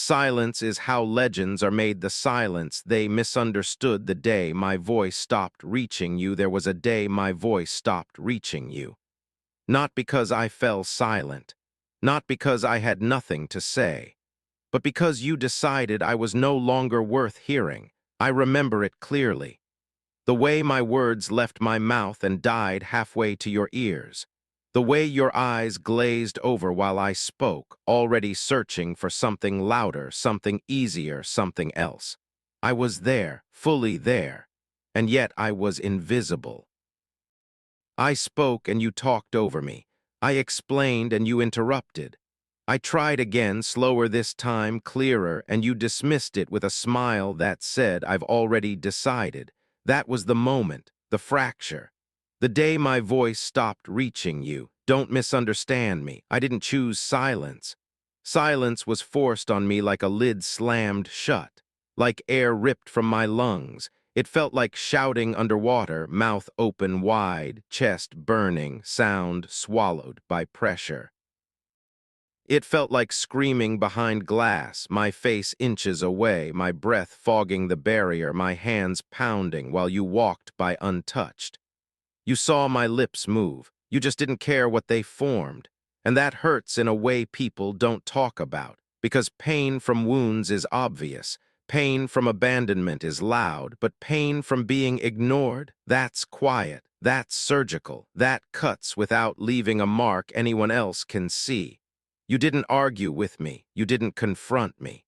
Silence is how legends are made. The silence they misunderstood. The day my voice stopped reaching you, there was a day my voice stopped reaching you. Not because I fell silent, not because I had nothing to say, but because you decided I was no longer worth hearing. I remember it clearly. The way my words left my mouth and died halfway to your ears. The way your eyes glazed over while I spoke, already searching for something louder, something easier, something else. I was there, fully there, and yet I was invisible. I spoke and you talked over me. I explained and you interrupted. I tried again, slower this time, clearer, and you dismissed it with a smile that said, I've already decided. That was the moment, the fracture. The day my voice stopped reaching you. Don't misunderstand me. I didn't choose silence. Silence was forced on me like a lid slammed shut, like air ripped from my lungs. It felt like shouting underwater, mouth open wide, chest burning, sound swallowed by pressure. It felt like screaming behind glass, my face inches away, my breath fogging the barrier, my hands pounding while you walked by untouched. You saw my lips move. You just didn't care what they formed. And that hurts in a way people don't talk about, because pain from wounds is obvious. Pain from abandonment is loud, but pain from being ignored, that's quiet, that's surgical, that cuts without leaving a mark anyone else can see. You didn't argue with me. You didn't confront me.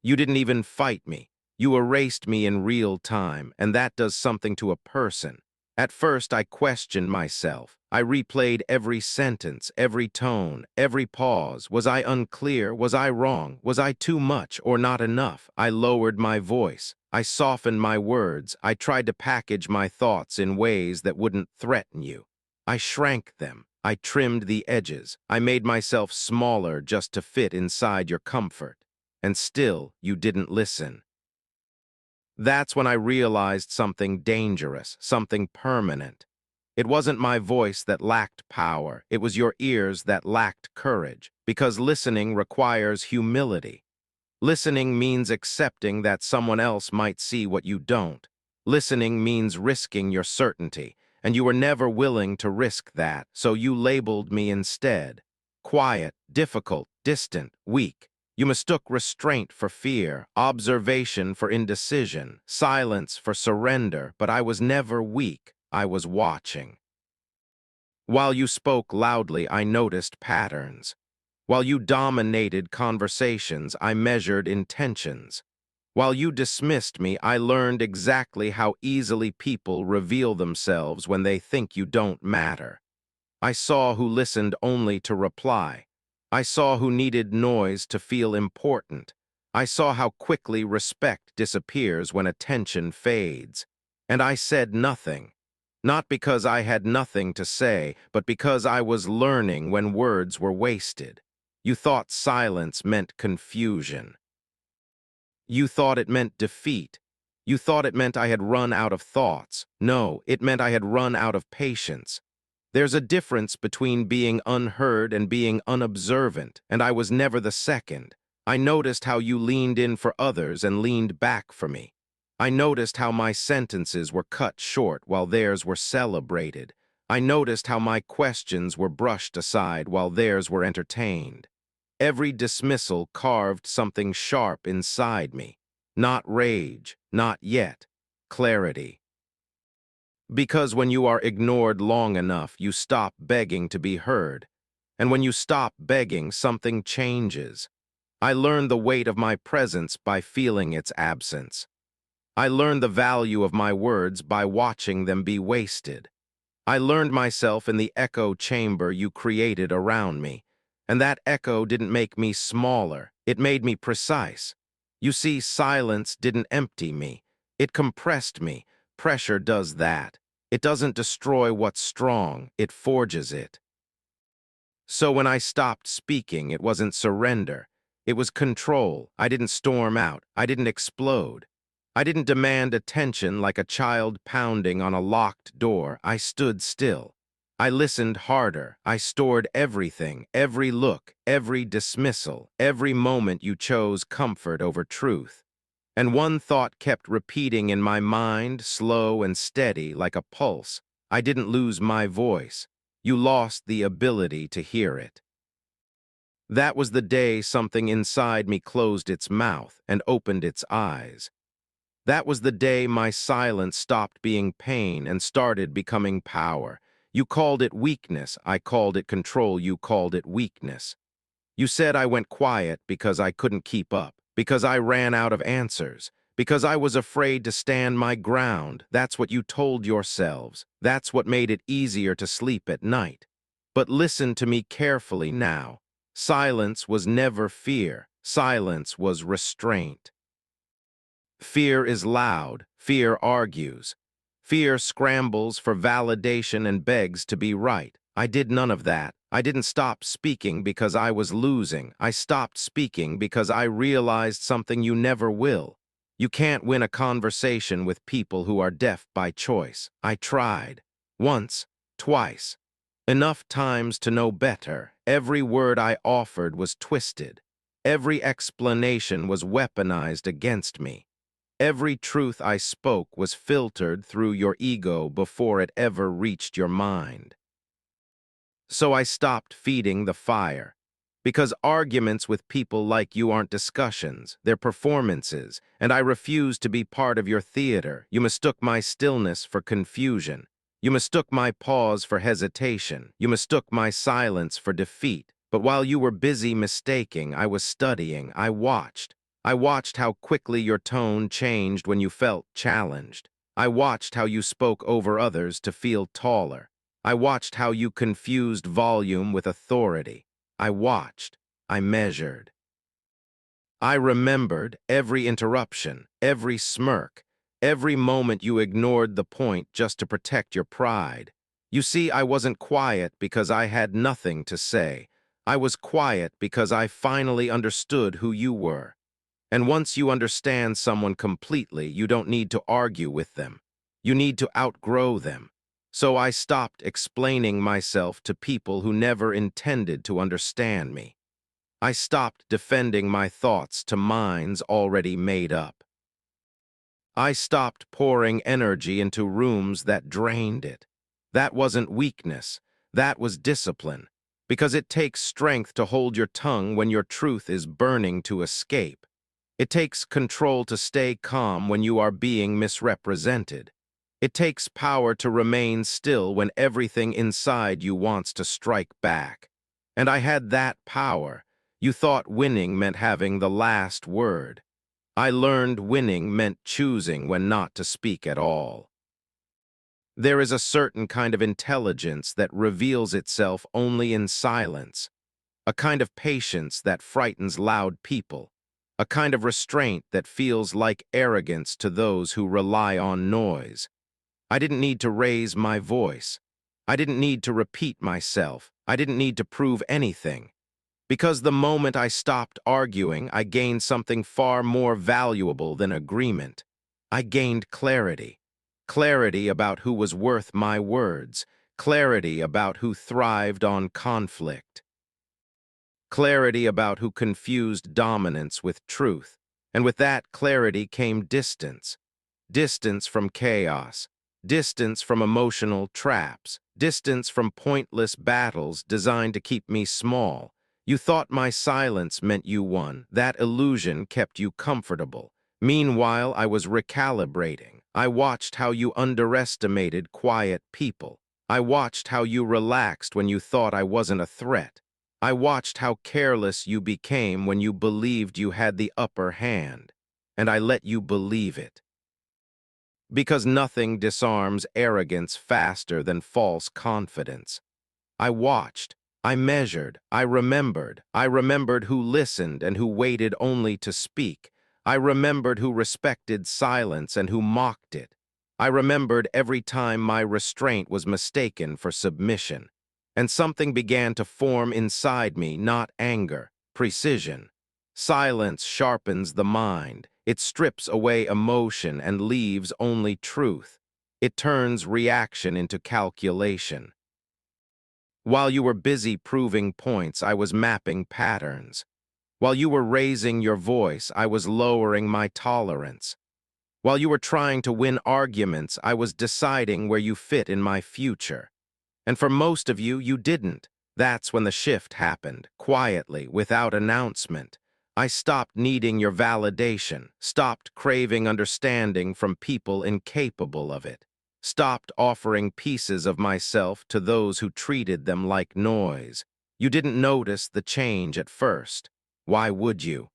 You didn't even fight me. You erased me in real time, and that does something to a person. At first, I questioned myself. I replayed every sentence, every tone, every pause. Was I unclear? Was I wrong? Was I too much or not enough? I lowered my voice. I softened my words. I tried to package my thoughts in ways that wouldn't threaten you. I shrank them. I trimmed the edges. I made myself smaller just to fit inside your comfort. And still, you didn't listen. That's when I realized something dangerous, something permanent. It wasn't my voice that lacked power. It was your ears that lacked courage, because listening requires humility. Listening means accepting that someone else might see what you don't. Listening means risking your certainty, and you were never willing to risk that, so you labeled me instead. Quiet, difficult, distant, weak. You mistook restraint for fear, observation for indecision, silence for surrender, but I was never weak. I was watching. While you spoke loudly, I noticed patterns. While you dominated conversations, I measured intentions. While you dismissed me, I learned exactly how easily people reveal themselves when they think you don't matter. I saw who listened only to reply. I saw who needed noise to feel important. I saw how quickly respect disappears when attention fades. And I said nothing. Not because I had nothing to say, but because I was learning when words were wasted. You thought silence meant confusion. You thought it meant defeat. You thought it meant I had run out of thoughts. No, it meant I had run out of patience. There's a difference between being unheard and being unobservant, and I was never the second. I noticed how you leaned in for others and leaned back for me. I noticed how my sentences were cut short while theirs were celebrated. I noticed how my questions were brushed aside while theirs were entertained. Every dismissal carved something sharp inside me. Not rage, not yet. Clarity. Because when you are ignored long enough, you stop begging to be heard. And when you stop begging, something changes. I learned the weight of my presence by feeling its absence. I learned the value of my words by watching them be wasted. I learned myself in the echo chamber you created around me. And that echo didn't make me smaller, it made me precise. You see, silence didn't empty me. It compressed me. Pressure does that. It doesn't destroy what's strong, it forges it. So when I stopped speaking, it wasn't surrender. It was control. I didn't storm out. I didn't explode. I didn't demand attention like a child pounding on a locked door. I stood still. I listened harder. I stored everything, every look, every dismissal, every moment you chose comfort over truth. And one thought kept repeating in my mind, slow and steady, like a pulse. I didn't lose my voice. You lost the ability to hear it. That was the day something inside me closed its mouth and opened its eyes. That was the day my silence stopped being pain and started becoming power. You called it weakness, I called it control, you called it weakness. You said I went quiet because I couldn't keep up, because I ran out of answers, because I was afraid to stand my ground. That's what you told yourselves. That's what made it easier to sleep at night. But listen to me carefully now. Silence was never fear. Silence was restraint. Fear is loud. Fear argues. Fear scrambles for validation and begs to be right. I did none of that. I didn't stop speaking because I was losing. I stopped speaking because I realized something you never will. You can't win a conversation with people who are deaf by choice. I tried. Once, twice. Enough times to know better. Every word I offered was twisted. Every explanation was weaponized against me. Every truth I spoke was filtered through your ego before it ever reached your mind. So I stopped feeding the fire. Because arguments with people like you aren't discussions, they're performances, and I refuse to be part of your theater. You mistook my stillness for confusion. You mistook my pause for hesitation. You mistook my silence for defeat. But while you were busy mistaking, I was studying. I watched. I watched how quickly your tone changed when you felt challenged. I watched how you spoke over others to feel taller. I watched how you confused volume with authority. I watched. I measured. I remembered every interruption, every smirk, every moment you ignored the point just to protect your pride. You see, I wasn't quiet because I had nothing to say. I was quiet because I finally understood who you were. And once you understand someone completely, you don't need to argue with them. You need to outgrow them. So I stopped explaining myself to people who never intended to understand me. I stopped defending my thoughts to minds already made up. I stopped pouring energy into rooms that drained it. That wasn't weakness. That was discipline. Because it takes strength to hold your tongue when your truth is burning to escape. It takes control to stay calm when you are being misrepresented. It takes power to remain still when everything inside you wants to strike back. And I had that power. You thought winning meant having the last word. I learned winning meant choosing when not to speak at all. There is a certain kind of intelligence that reveals itself only in silence, a kind of patience that frightens loud people, a kind of restraint that feels like arrogance to those who rely on noise. I didn't need to raise my voice. I didn't need to repeat myself. I didn't need to prove anything. Because the moment I stopped arguing, I gained something far more valuable than agreement. I gained clarity. Clarity about who was worth my words. Clarity about who thrived on conflict. Clarity about who confused dominance with truth. And with that clarity came distance. Distance from chaos. Distance from emotional traps. Distance from pointless battles designed to keep me small. You thought my silence meant you won. That illusion kept you comfortable. Meanwhile, I was recalibrating. I watched how you underestimated quiet people. I watched how you relaxed when you thought I wasn't a threat. I watched how careless you became when you believed you had the upper hand. And I let you believe it. Because nothing disarms arrogance faster than false confidence. I watched, I measured, I remembered who listened and who waited only to speak. I remembered who respected silence and who mocked it. I remembered every time my restraint was mistaken for submission. And something began to form inside me, not anger, precision. Silence sharpens the mind. It strips away emotion and leaves only truth. It turns reaction into calculation. While you were busy proving points, I was mapping patterns. While you were raising your voice, I was lowering my tolerance. While you were trying to win arguments, I was deciding where you fit in my future. And for most of you, you didn't. That's when the shift happened, quietly, without announcement. I stopped needing your validation, stopped craving understanding from people incapable of it, stopped offering pieces of myself to those who treated them like noise. You didn't notice the change at first. Why would you?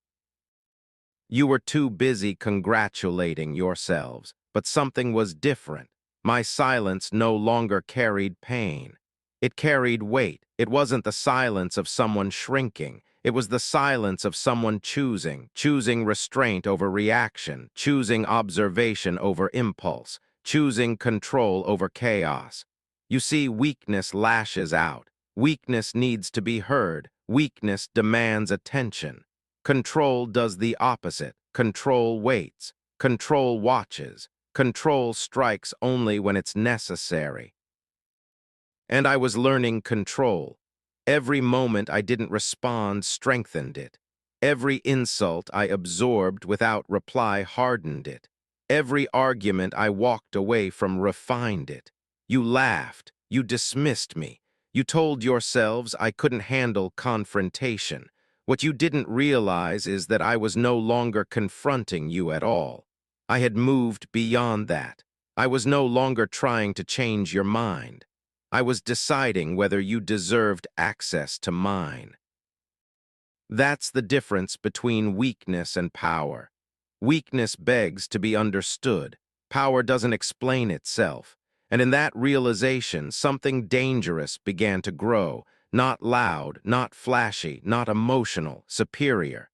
You were too busy congratulating yourselves, but something was different. My silence no longer carried pain. It carried weight. It wasn't the silence of someone shrinking. It was the silence of someone choosing restraint over reaction, choosing observation over impulse, choosing control over chaos. You see, weakness lashes out. Weakness needs to be heard. Weakness demands attention. Control does the opposite. Control waits. Control watches. Control strikes only when it's necessary. And I was learning control. Every moment I didn't respond strengthened it. Every insult I absorbed without reply hardened it. Every argument I walked away from refined it. You laughed. You dismissed me. You told yourselves I couldn't handle confrontation. What you didn't realize is that I was no longer confronting you at all. I had moved beyond that. I was no longer trying to change your mind. I was deciding whether you deserved access to mine. That's the difference between weakness and power. Weakness begs to be understood. Power doesn't explain itself. And in that realization, something dangerous began to grow. Not loud, not flashy, not emotional, superior.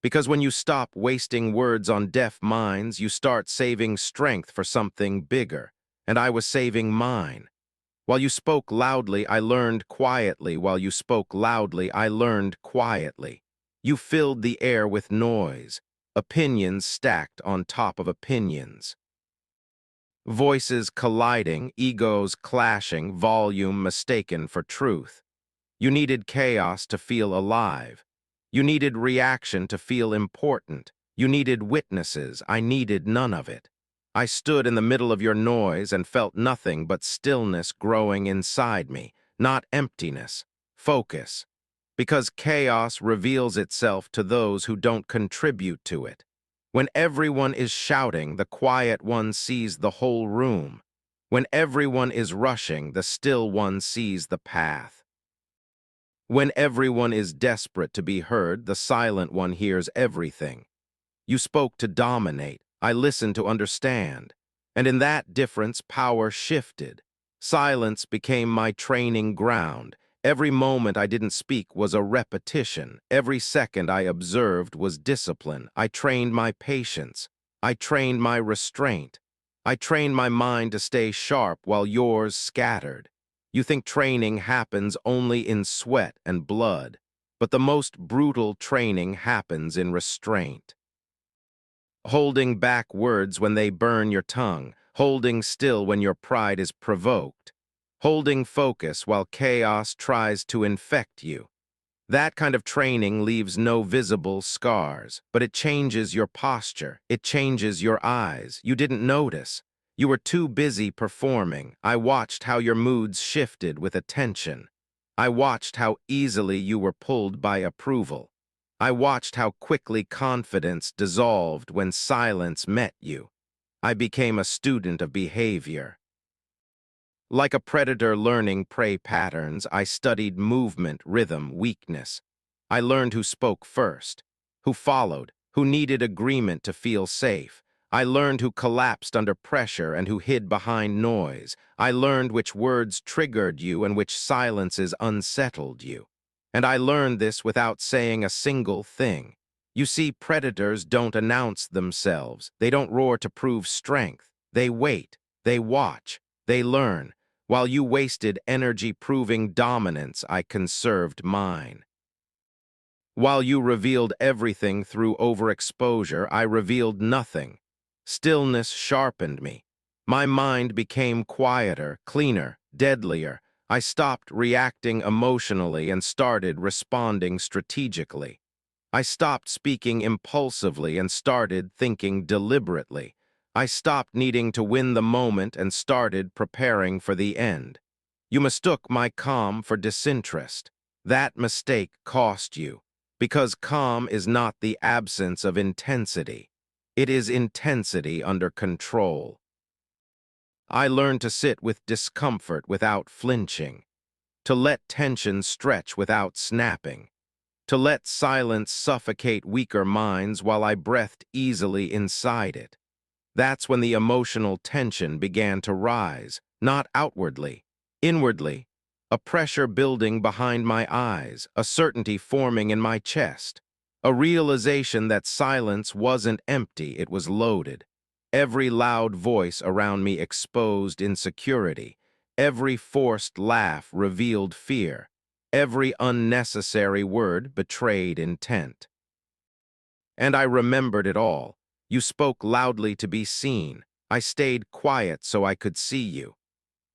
Because when you stop wasting words on deaf minds, you start saving strength for something bigger. And I was saving mine. While you spoke loudly, I learned quietly. While you spoke loudly, I learned quietly. You filled the air with noise, opinions stacked on top of opinions. Voices colliding, egos clashing, volume mistaken for truth. You needed chaos to feel alive. You needed reaction to feel important. You needed witnesses. I needed none of it. I stood in the middle of your noise and felt nothing but stillness growing inside me, not emptiness, focus. Because chaos reveals itself to those who don't contribute to it. When everyone is shouting, the quiet one sees the whole room. When everyone is rushing, the still one sees the path. When everyone is desperate to be heard, the silent one hears everything. You spoke to dominate. I listened to understand. And in that difference, power shifted. Silence became my training ground. Every moment I didn't speak was a repetition. Every second I observed was discipline. I trained my patience. I trained my restraint. I trained my mind to stay sharp while yours scattered. You think training happens only in sweat and blood, but the most brutal training happens in restraint. Holding back words when they burn your tongue, holding still when your pride is provoked, holding focus while chaos tries to infect you. That kind of training leaves no visible scars, but it changes your posture, it changes your eyes. You didn't notice. You were too busy performing. I watched how your moods shifted with attention. I watched how easily you were pulled by approval. I watched how quickly confidence dissolved when silence met you. I became a student of behavior. Like a predator learning prey patterns, I studied movement, rhythm, weakness. I learned who spoke first, who followed, who needed agreement to feel safe. I learned who collapsed under pressure and who hid behind noise. I learned which words triggered you and which silences unsettled you. And I learned this without saying a single thing. You see, predators don't announce themselves. They don't roar to prove strength. They wait. They watch. They learn. While you wasted energy proving dominance, I conserved mine. While you revealed everything through overexposure, I revealed nothing. Stillness sharpened me. My mind became quieter, cleaner, deadlier. I stopped reacting emotionally and started responding strategically. I stopped speaking impulsively and started thinking deliberately. I stopped needing to win the moment and started preparing for the end. You mistook my calm for disinterest. That mistake cost you, because calm is not the absence of intensity. It is intensity under control. I learned to sit with discomfort without flinching, to let tension stretch without snapping, to let silence suffocate weaker minds while I breathed easily inside it. That's when the emotional tension began to rise, not outwardly, inwardly, a pressure building behind my eyes, a certainty forming in my chest, a realization that silence wasn't empty, it was loaded. Every loud voice around me exposed insecurity. Every forced laugh revealed fear. Every unnecessary word betrayed intent. And I remembered it all. You spoke loudly to be seen. I stayed quiet so I could see you.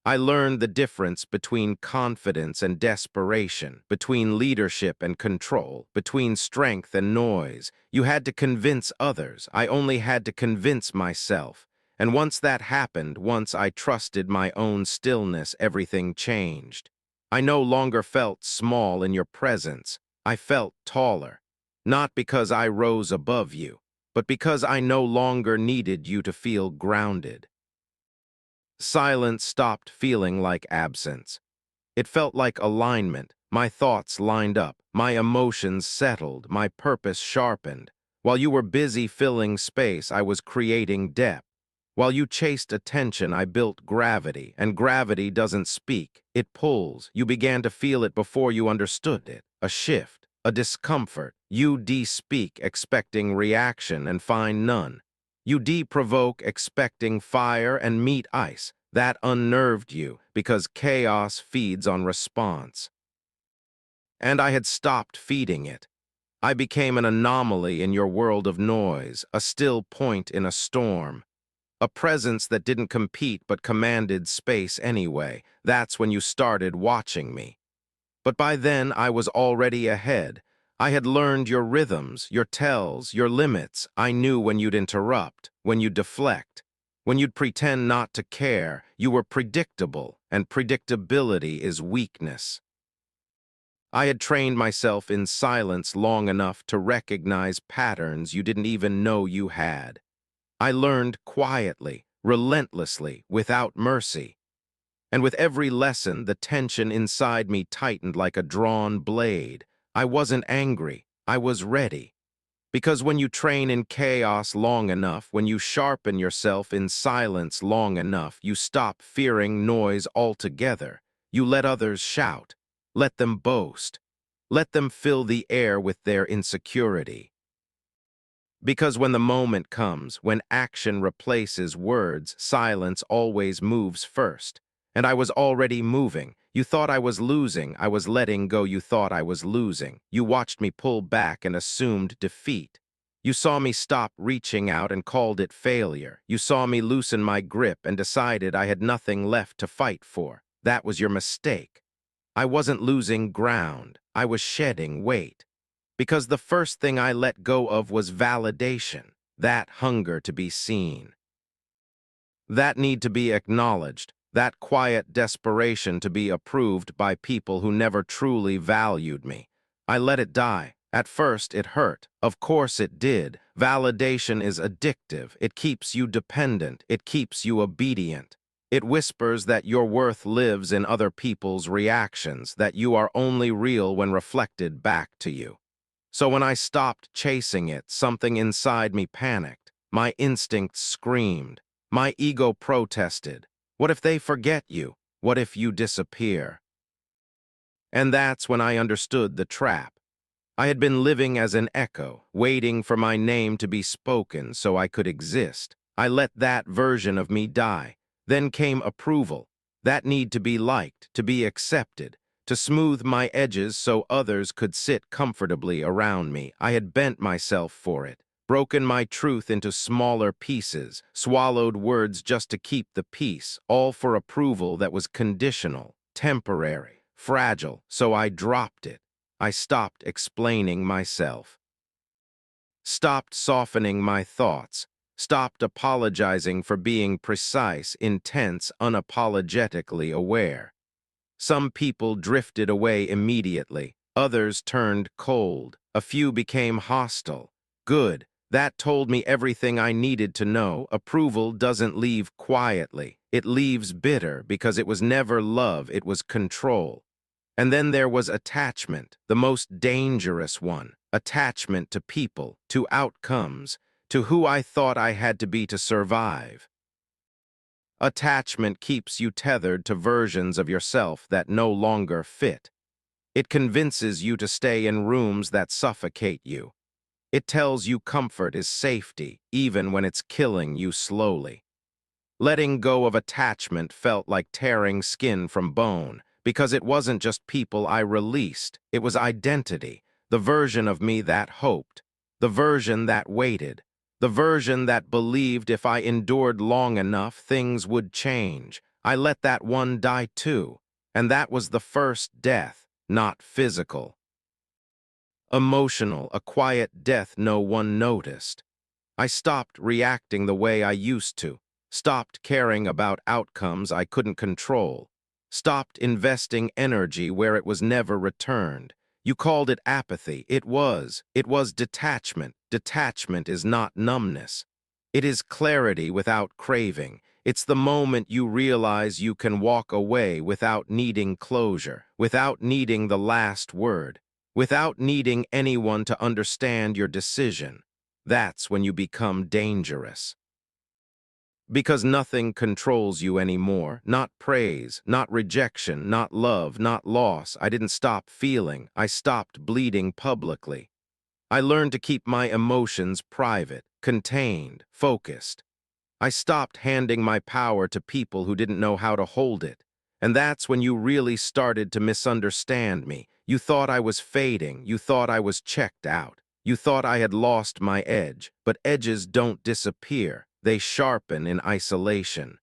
I learned the difference between confidence and desperation, between leadership and control, between strength and noise. You had to convince others. I only had to convince myself. And once that happened, once I trusted my own stillness, everything changed. I no longer felt small in your presence. I felt taller. Not because I rose above you, but because I no longer needed you to feel grounded. Silence stopped feeling like absence. It felt like alignment. My thoughts lined up, my emotions settled, my purpose sharpened. While you were busy filling space, I was creating depth. While you chased attention, I built gravity, and gravity doesn't speak, it pulls. You began to feel it before you understood it. A shift, a discomfort. You de-speak, expecting reaction, and find none. You de-provoke, expecting fire, and meet ice. That unnerved you, because chaos feeds on response. And I had stopped feeding it. I became an anomaly in your world of noise, a still point in a storm. A presence that didn't compete but commanded space anyway. That's when you started watching me. But by then, I was already ahead. I had learned your rhythms, your tells, your limits. I knew when you'd interrupt, when you'd deflect, when you'd pretend not to care. You were predictable, and predictability is weakness. I had trained myself in silence long enough to recognize patterns you didn't even know you had. I learned quietly, relentlessly, without mercy. And with every lesson, the tension inside me tightened like a drawn blade. I wasn't angry. I was ready. Because when you train in chaos long enough, when you sharpen yourself in silence long enough, you stop fearing noise altogether. You let others shout. Let them boast. Let them fill the air with their insecurity. Because when the moment comes, when action replaces words, silence always moves first. And I was already moving. You thought I was losing. I was letting go. You thought I was losing. You watched me pull back and assumed defeat. You saw me stop reaching out and called it failure. You saw me loosen my grip and decided I had nothing left to fight for. That was your mistake. I wasn't losing ground. I was shedding weight. Because the first thing I let go of was validation, that hunger to be seen, that need to be acknowledged, that quiet desperation to be approved by people who never truly valued me. I let it die. At first, it hurt. Of course it did. Validation is addictive. It keeps you dependent. It keeps you obedient. It whispers that your worth lives in other people's reactions, that you are only real when reflected back to you. So when I stopped chasing it, something inside me panicked. My instincts screamed. My ego protested. What if they forget you? What if you disappear? And that's when I understood the trap. I had been living as an echo, waiting for my name to be spoken so I could exist. I let that version of me die. Then came approval, that need to be liked, to be accepted, to smooth my edges so others could sit comfortably around me. I had bent myself for it, broken my truth into smaller pieces, swallowed words just to keep the peace, all for approval that was conditional, temporary, fragile, so I dropped it. I stopped explaining myself, stopped softening my thoughts, stopped apologizing for being precise, intense, unapologetically aware. Some people drifted away immediately, others turned cold, a few became hostile. Good, that told me everything I needed to know. Approval doesn't leave quietly, it leaves bitter because it was never love, it was control. And then there was attachment, the most dangerous one. Attachment to people, to outcomes, to who I thought I had to be to survive. Attachment keeps you tethered to versions of yourself that no longer fit. It convinces you to stay in rooms that suffocate you. It tells you comfort is safety, even when it's killing you slowly. Letting go of attachment felt like tearing skin from bone, because it wasn't just people I released, it was identity, the version of me that hoped, the version that waited, the version that believed if I endured long enough, things would change. I let that one die too, and that was the first death, not physical. Emotional, a quiet death no one noticed. I stopped reacting the way I used to, stopped caring about outcomes I couldn't control, stopped investing energy where it was never returned. You called it apathy. It was. It was detachment. Detachment is not numbness. It is clarity without craving. It's the moment you realize you can walk away without needing closure, without needing the last word, without needing anyone to understand your decision. That's when you become dangerous. Because nothing controls you anymore. Not praise, not rejection, not love, not loss. I didn't stop feeling. I stopped bleeding publicly. I learned to keep my emotions private, contained, focused. I stopped handing my power to people who didn't know how to hold it. And that's when you really started to misunderstand me. You thought I was fading. You thought I was checked out. You thought I had lost my edge. But edges don't disappear. They sharpen in isolation.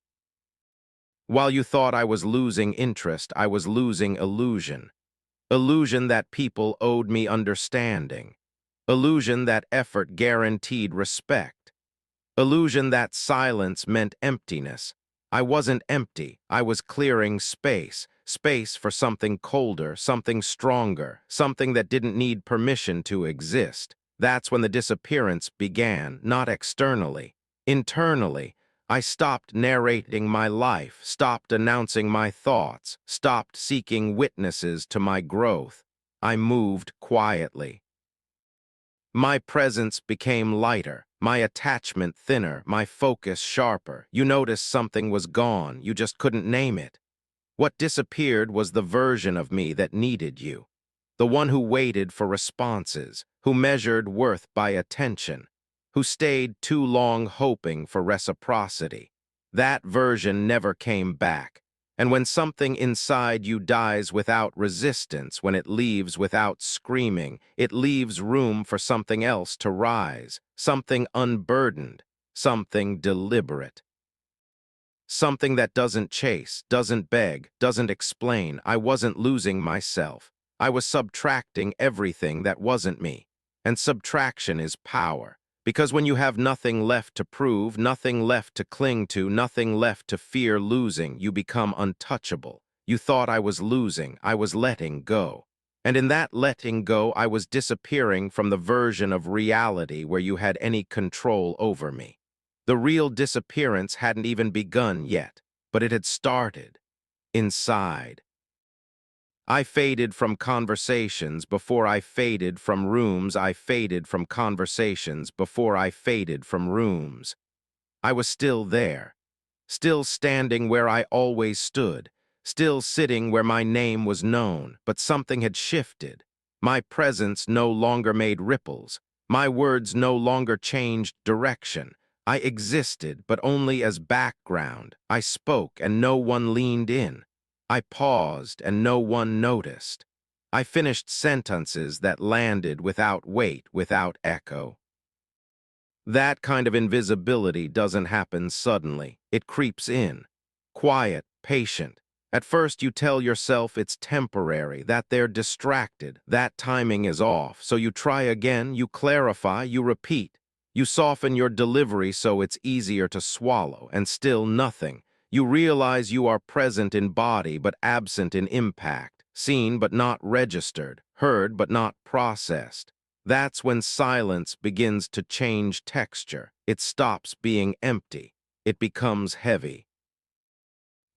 While you thought I was losing interest, I was losing illusion. Illusion that people owed me understanding. Illusion that effort guaranteed respect. Illusion that silence meant emptiness. I wasn't empty. I was clearing space. Space for something colder, something stronger, something that didn't need permission to exist. That's when the disappearance began, not externally. Internally, I stopped narrating my life, stopped announcing my thoughts, stopped seeking witnesses to my growth. I moved quietly. My presence became lighter, my attachment thinner, my focus sharper. You noticed something was gone, you just couldn't name it. What disappeared was the version of me that needed you. The one who waited for responses, who measured worth by attention, who stayed too long hoping for reciprocity. That version never came back. And when something inside you dies without resistance, when it leaves without screaming, it leaves room for something else to rise, something unburdened, something deliberate. Something that doesn't chase, doesn't beg, doesn't explain. I wasn't losing myself. I was subtracting everything that wasn't me. And subtraction is power. Because when you have nothing left to prove, nothing left to cling to, nothing left to fear losing, you become untouchable. You thought I was losing, I was letting go. And in that letting go, I was disappearing from the version of reality where you had any control over me. The real disappearance hadn't even begun yet, but it had started. Inside. I faded from conversations before I faded from rooms. I faded from conversations before I faded from rooms. I was still there, still standing where I always stood, still sitting where my name was known, but something had shifted. My presence no longer made ripples. My words no longer changed direction. I existed, but only as background. I spoke, and no one leaned in. I paused, and no one noticed. I finished sentences that landed without weight, without echo. That kind of invisibility doesn't happen suddenly. It creeps in, quiet, patient, At first, you tell yourself it's temporary, that they're distracted, that timing is off. So you try again, you clarify, you repeat. You soften your delivery so it's easier to swallow, and still nothing. You realize you are present in body but absent in impact, seen but not registered, heard but not processed. That's when silence begins to change texture. It stops being empty. It becomes heavy.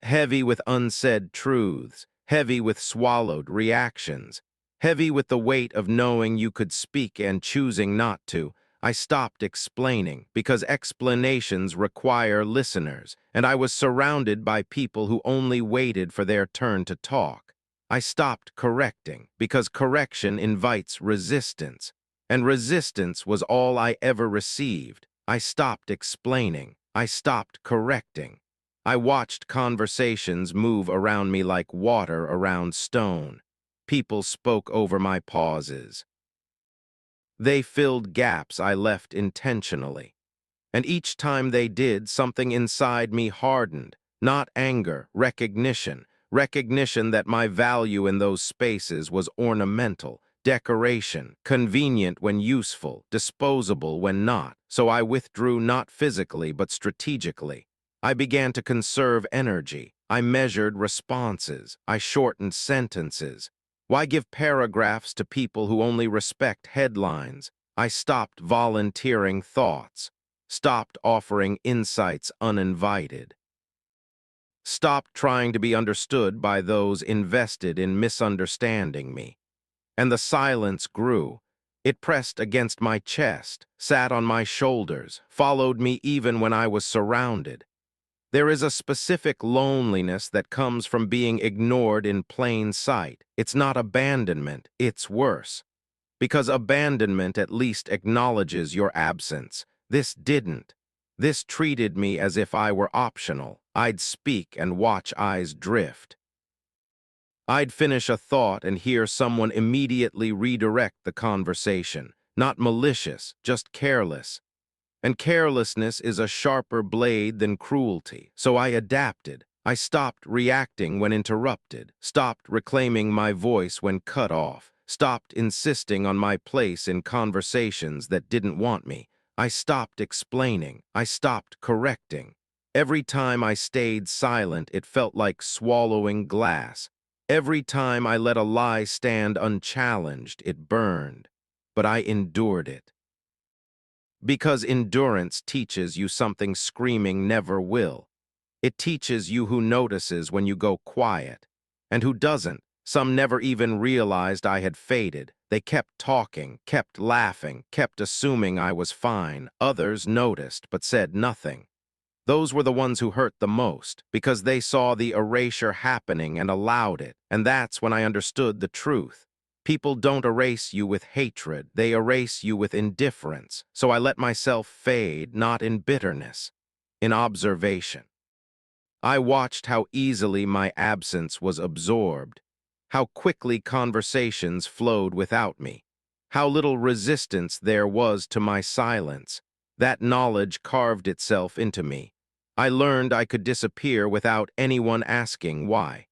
Heavy with unsaid truths, heavy with swallowed reactions, heavy with the weight of knowing you could speak and choosing not to. I stopped explaining because explanations require listeners, and I was surrounded by people who only waited for their turn to talk. I stopped correcting because correction invites resistance, and resistance was all I ever received. I stopped explaining. I stopped correcting. I watched conversations move around me like water around stone. People spoke over my pauses. They filled gaps I left intentionally. And each time they did, something inside me hardened. Not anger, recognition. Recognition that my value in those spaces was ornamental, decoration, convenient when useful, disposable when not. So I withdrew not physically but strategically. I began to conserve energy. I measured responses. I shortened sentences. Why give paragraphs to people who only respect headlines? I stopped volunteering thoughts. Stopped offering insights uninvited. Stopped trying to be understood by those invested in misunderstanding me. And the silence grew. It pressed against my chest, sat on my shoulders, followed me even when I was surrounded. There is a specific loneliness that comes from being ignored in plain sight. It's not abandonment, it's worse. Because abandonment at least acknowledges your absence. This didn't. This treated me as if I were optional. I'd speak and watch eyes drift. I'd finish a thought and hear someone immediately redirect the conversation. Not malicious, just careless. And carelessness is a sharper blade than cruelty. So I adapted. I stopped reacting when interrupted, stopped reclaiming my voice when cut off, stopped insisting on my place in conversations that didn't want me. I stopped explaining. I stopped correcting. Every time I stayed silent, it felt like swallowing glass. Every time I let a lie stand unchallenged, it burned. But I endured it. Because endurance teaches you something screaming never will. It teaches you who notices when you go quiet, and who doesn't. Some never even realized I had faded. They kept talking, kept laughing, kept assuming I was fine. Others noticed but said nothing. Those were the ones who hurt the most, because they saw the erasure happening and allowed it. And that's when I understood the truth. People don't erase you with hatred, they erase you with indifference. So I let myself fade, not in bitterness, in observation. I watched how easily my absence was absorbed, how quickly conversations flowed without me, how little resistance there was to my silence. That knowledge carved itself into me. I learned I could disappear without anyone asking why.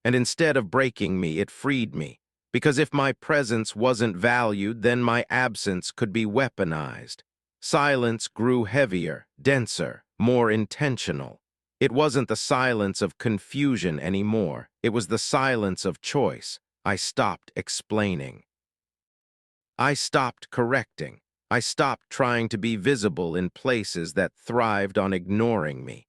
And instead of breaking me, it freed me. Because if my presence wasn't valued, then my absence could be weaponized. Silence grew heavier, denser, more intentional. It wasn't the silence of confusion anymore. It was the silence of choice. I stopped explaining. I stopped correcting. I stopped trying to be visible in places that thrived on ignoring me.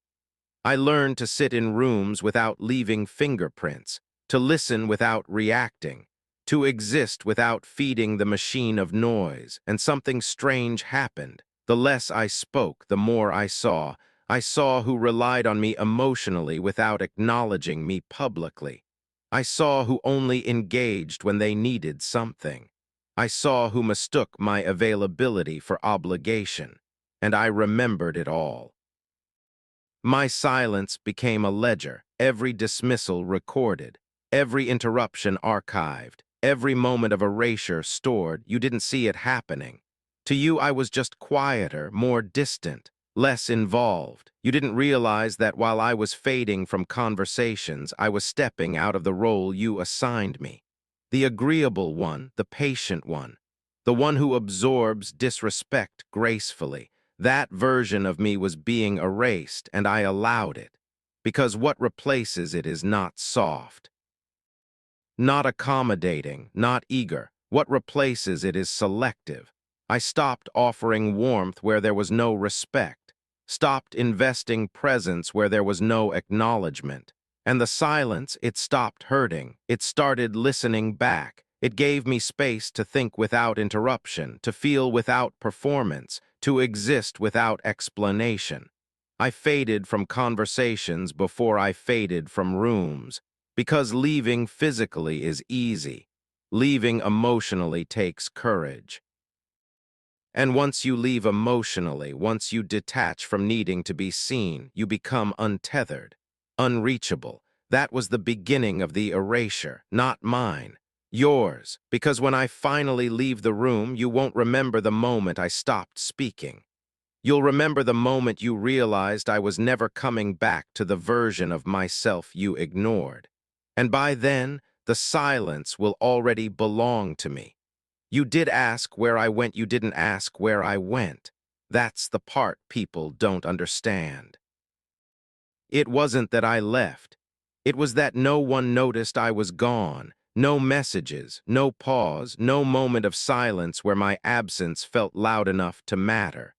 I learned to sit in rooms without leaving fingerprints, to listen without reacting, to exist without feeding the machine of noise, and something strange happened. The less I spoke, the more I saw. I saw who relied on me emotionally without acknowledging me publicly. I saw who only engaged when they needed something. I saw who mistook my availability for obligation, and I remembered it all. My silence became a ledger, every dismissal recorded, every interruption archived, every moment of erasure stored. You didn't see it happening. To you, I was just quieter, more distant, less involved. You didn't realize that while I was fading from conversations, I was stepping out of the role you assigned me. The agreeable one, the patient one, the one who absorbs disrespect gracefully. That version of me was being erased, and I allowed it. Because what replaces it is not soft, not accommodating, not eager. What replaces it is selective. I stopped offering warmth where there was no respect, stopped investing presence where there was no acknowledgement. And the silence, it stopped hurting. It started listening back. It gave me space to think without interruption, to feel without performance, to exist without explanation. I faded from conversations before I faded from rooms. Because leaving physically is easy. Leaving emotionally takes courage. And once you leave emotionally, once you detach from needing to be seen, you become untethered, unreachable. That was the beginning of the erasure, not mine. Yours, because when I finally leave the room, you won't remember the moment I stopped speaking. You'll remember the moment you realized I was never coming back to the version of myself you ignored. And by then, the silence will already belong to me. You did ask where I went, you didn't ask where I went. That's the part people don't understand. It wasn't that I left. It was that no one noticed I was gone. No messages, no pause, no moment of silence where my absence felt loud enough to matter.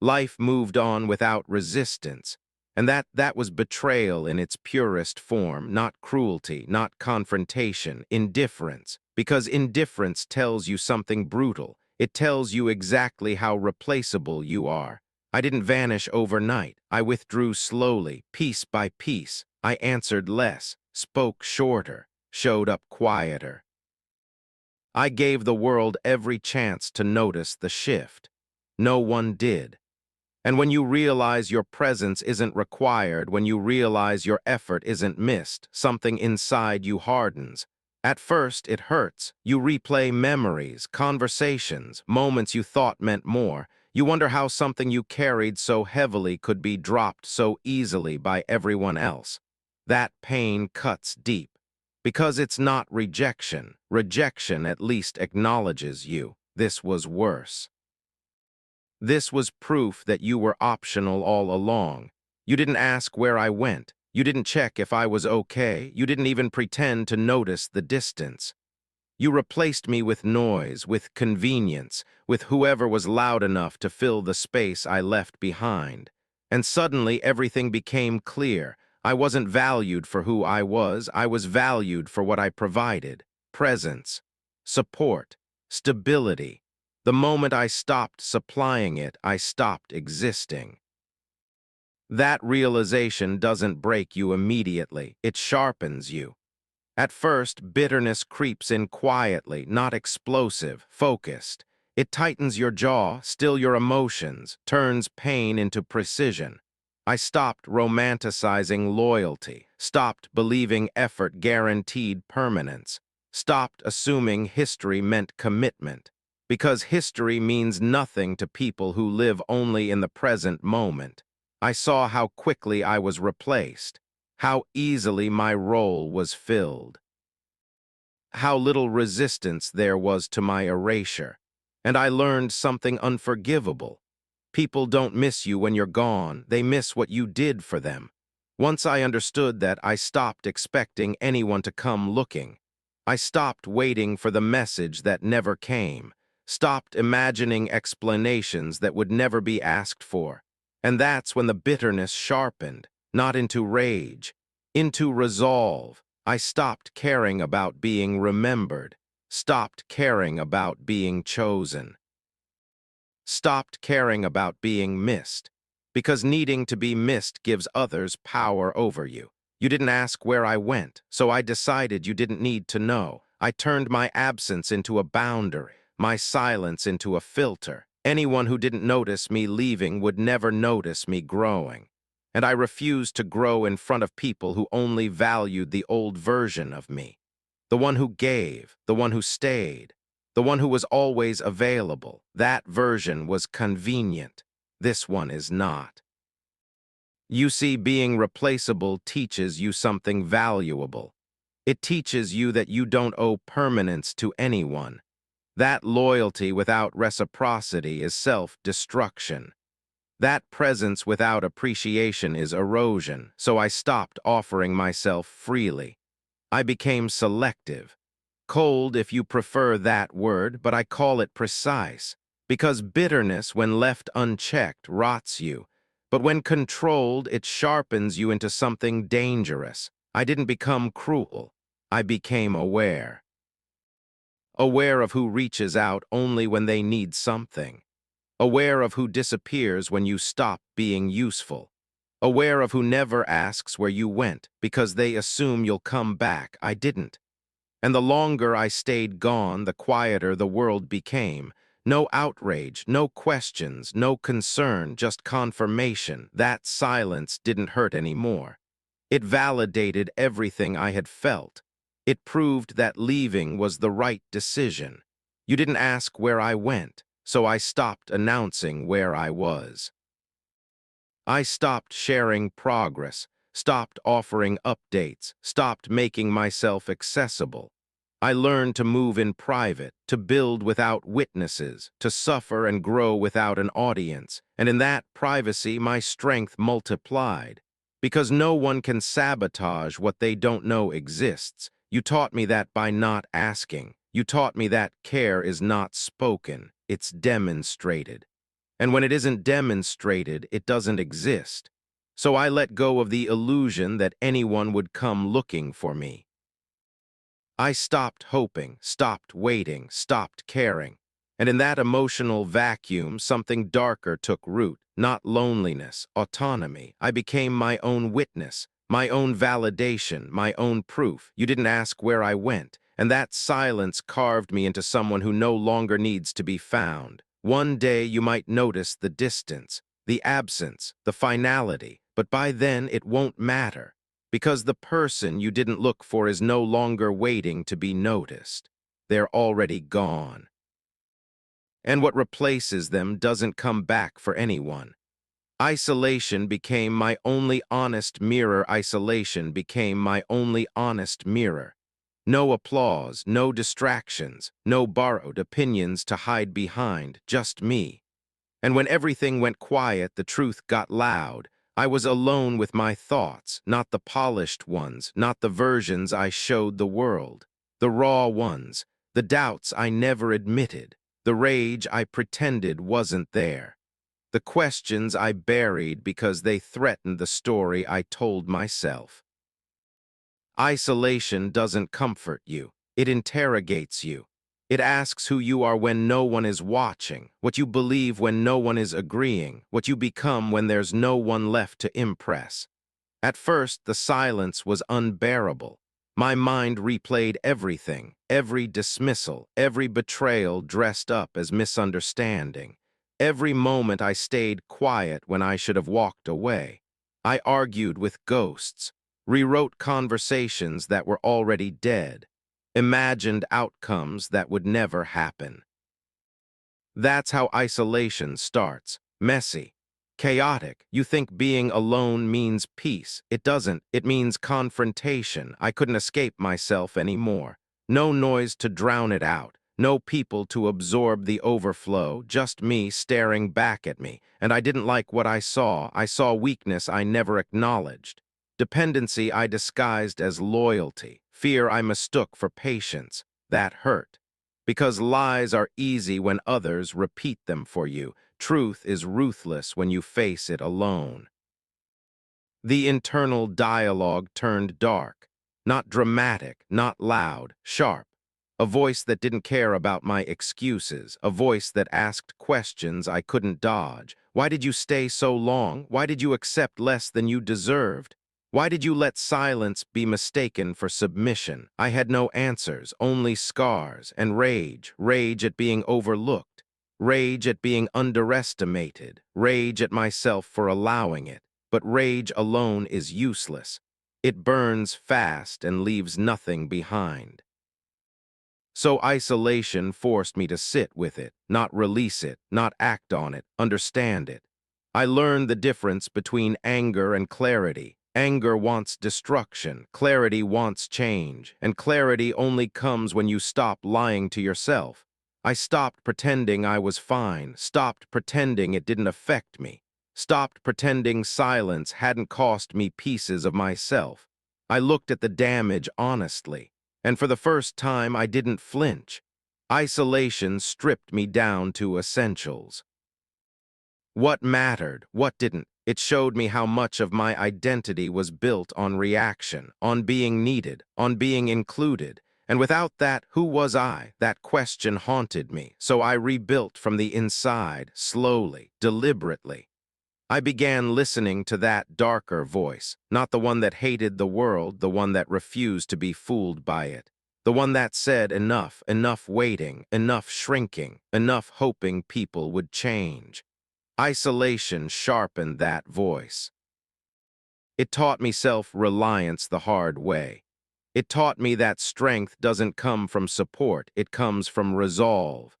Life moved on without resistance, and that was betrayal in its purest form, not cruelty, not confrontation, indifference, because indifference tells you something brutal. It tells you exactly how replaceable you are. I didn't vanish overnight. I withdrew slowly, piece by piece. I answered less, spoke shorter, showed up quieter. I gave the world every chance to notice the shift. No one did. And when you realize your presence isn't required, when you realize your effort isn't missed, something inside you hardens. At first, it hurts. You replay memories, conversations, moments you thought meant more. You wonder how something you carried so heavily could be dropped so easily by everyone else. That pain cuts deep. Because it's not rejection. Rejection at least acknowledges you. This was worse. This was proof that you were optional all along. You didn't ask where I went. You didn't check if I was okay. You didn't even pretend to notice the distance. You replaced me with noise, with convenience, with whoever was loud enough to fill the space I left behind. And suddenly everything became clear. I wasn't valued for who I was valued for what I provided. Presence, support, stability. The moment I stopped supplying it, I stopped existing. That realization doesn't break you immediately, it sharpens you. At first, bitterness creeps in quietly, not explosive, focused. It tightens your jaw, still your emotions, turns pain into precision. I stopped romanticizing loyalty, stopped believing effort guaranteed permanence, stopped assuming history meant commitment. Because history means nothing to people who live only in the present moment. I saw how quickly I was replaced, how easily my role was filled, how little resistance there was to my erasure. And I learned something unforgivable. People don't miss you when you're gone, they miss what you did for them. Once I understood that, I stopped expecting anyone to come looking. I stopped waiting for the message that never came, stopped imagining explanations that would never be asked for. And that's when the bitterness sharpened, not into rage, into resolve. I stopped caring about being remembered, stopped caring about being chosen, stopped caring about being missed, because needing to be missed gives others power over you. You didn't ask where I went, so I decided you didn't need to know. I turned my absence into a boundary, my silence into a filter. Anyone who didn't notice me leaving would never notice me growing. And I refused to grow in front of people who only valued the old version of me. The one who gave, the one who stayed, the one who was always available. That version was convenient. This one is not. You see, being replaceable teaches you something valuable. It teaches you that you don't owe permanence to anyone. That loyalty without reciprocity is self-destruction. That presence without appreciation is erosion, so I stopped offering myself freely. I became selective. Cold, if you prefer that word, but I call it precise. Because bitterness, when left unchecked, rots you. But when controlled, it sharpens you into something dangerous. I didn't become cruel. I became aware. Aware of who reaches out only when they need something. Aware of who disappears when you stop being useful. Aware of who never asks where you went because they assume you'll come back. I didn't. And the longer I stayed gone, the quieter the world became. No outrage, no questions, no concern, just confirmation. That silence didn't hurt anymore. It validated everything I had felt. It proved that leaving was the right decision. You didn't ask where I went, so I stopped announcing where I was. I stopped sharing progress, stopped offering updates, stopped making myself accessible. I learned to move in private, to build without witnesses, to suffer and grow without an audience, and in that privacy my strength multiplied. Because no one can sabotage what they don't know exists. You taught me that by not asking. You taught me that care is not spoken, it's demonstrated. And when it isn't demonstrated, it doesn't exist. So I let go of the illusion that anyone would come looking for me. I stopped hoping, stopped waiting, stopped caring. And in that emotional vacuum, something darker took root, not loneliness, autonomy. I became my own witness, my own validation, my own proof. You didn't ask where I went, and that silence carved me into someone who no longer needs to be found. One day you might notice the distance, the absence, the finality, but by then it won't matter. Because the person you didn't look for is no longer waiting to be noticed. They're already gone. And what replaces them doesn't come back for anyone. Isolation became my only honest mirror. Isolation became my only honest mirror. No applause, no distractions, no borrowed opinions to hide behind, just me. And when everything went quiet, the truth got loud. I was alone with my thoughts, not the polished ones, not the versions I showed the world. The raw ones, the doubts I never admitted, the rage I pretended wasn't there. The questions I buried because they threatened the story I told myself. Isolation doesn't comfort you. It interrogates you. It asks who you are when no one is watching, what you believe when no one is agreeing, what you become when there's no one left to impress. At first, the silence was unbearable. My mind replayed everything, every dismissal, every betrayal dressed up as misunderstanding. Every moment I stayed quiet when I should have walked away. I argued with ghosts, rewrote conversations that were already dead, imagined outcomes that would never happen. That's how isolation starts, messy, chaotic. You think being alone means peace. It doesn't. It means confrontation. I couldn't escape myself anymore. No noise to drown it out. No people to absorb the overflow, just me staring back at me. And I didn't like what I saw. I saw weakness I never acknowledged. Dependency I disguised as loyalty. Fear I mistook for patience. That hurt. Because lies are easy when others repeat them for you. Truth is ruthless when you face it alone. The internal dialogue turned dark. Not dramatic, not loud, sharp. A voice that didn't care about my excuses. A voice that asked questions I couldn't dodge. Why did you stay so long? Why did you accept less than you deserved? Why did you let silence be mistaken for submission? I had no answers, only scars and rage. Rage at being overlooked. Rage at being underestimated. Rage at myself for allowing it. But rage alone is useless. It burns fast and leaves nothing behind. So isolation forced me to sit with it, not release it, not act on it, understand it. I learned the difference between anger and clarity. Anger wants destruction, clarity wants change, and clarity only comes when you stop lying to yourself. I stopped pretending I was fine, stopped pretending it didn't affect me, stopped pretending silence hadn't cost me pieces of myself. I looked at the damage honestly, and for the first time I didn't flinch. Isolation stripped me down to essentials. What mattered, what didn't. It showed me how much of my identity was built on reaction, on being needed, on being included. And without that, who was I? That question haunted me, so I rebuilt from the inside, slowly, deliberately. I began listening to that darker voice, not the one that hated the world, the one that refused to be fooled by it. The one that said enough, enough waiting, enough shrinking, enough hoping people would change. Isolation sharpened that voice. It taught me self-reliance the hard way. It taught me that strength doesn't come from support, it comes from resolve.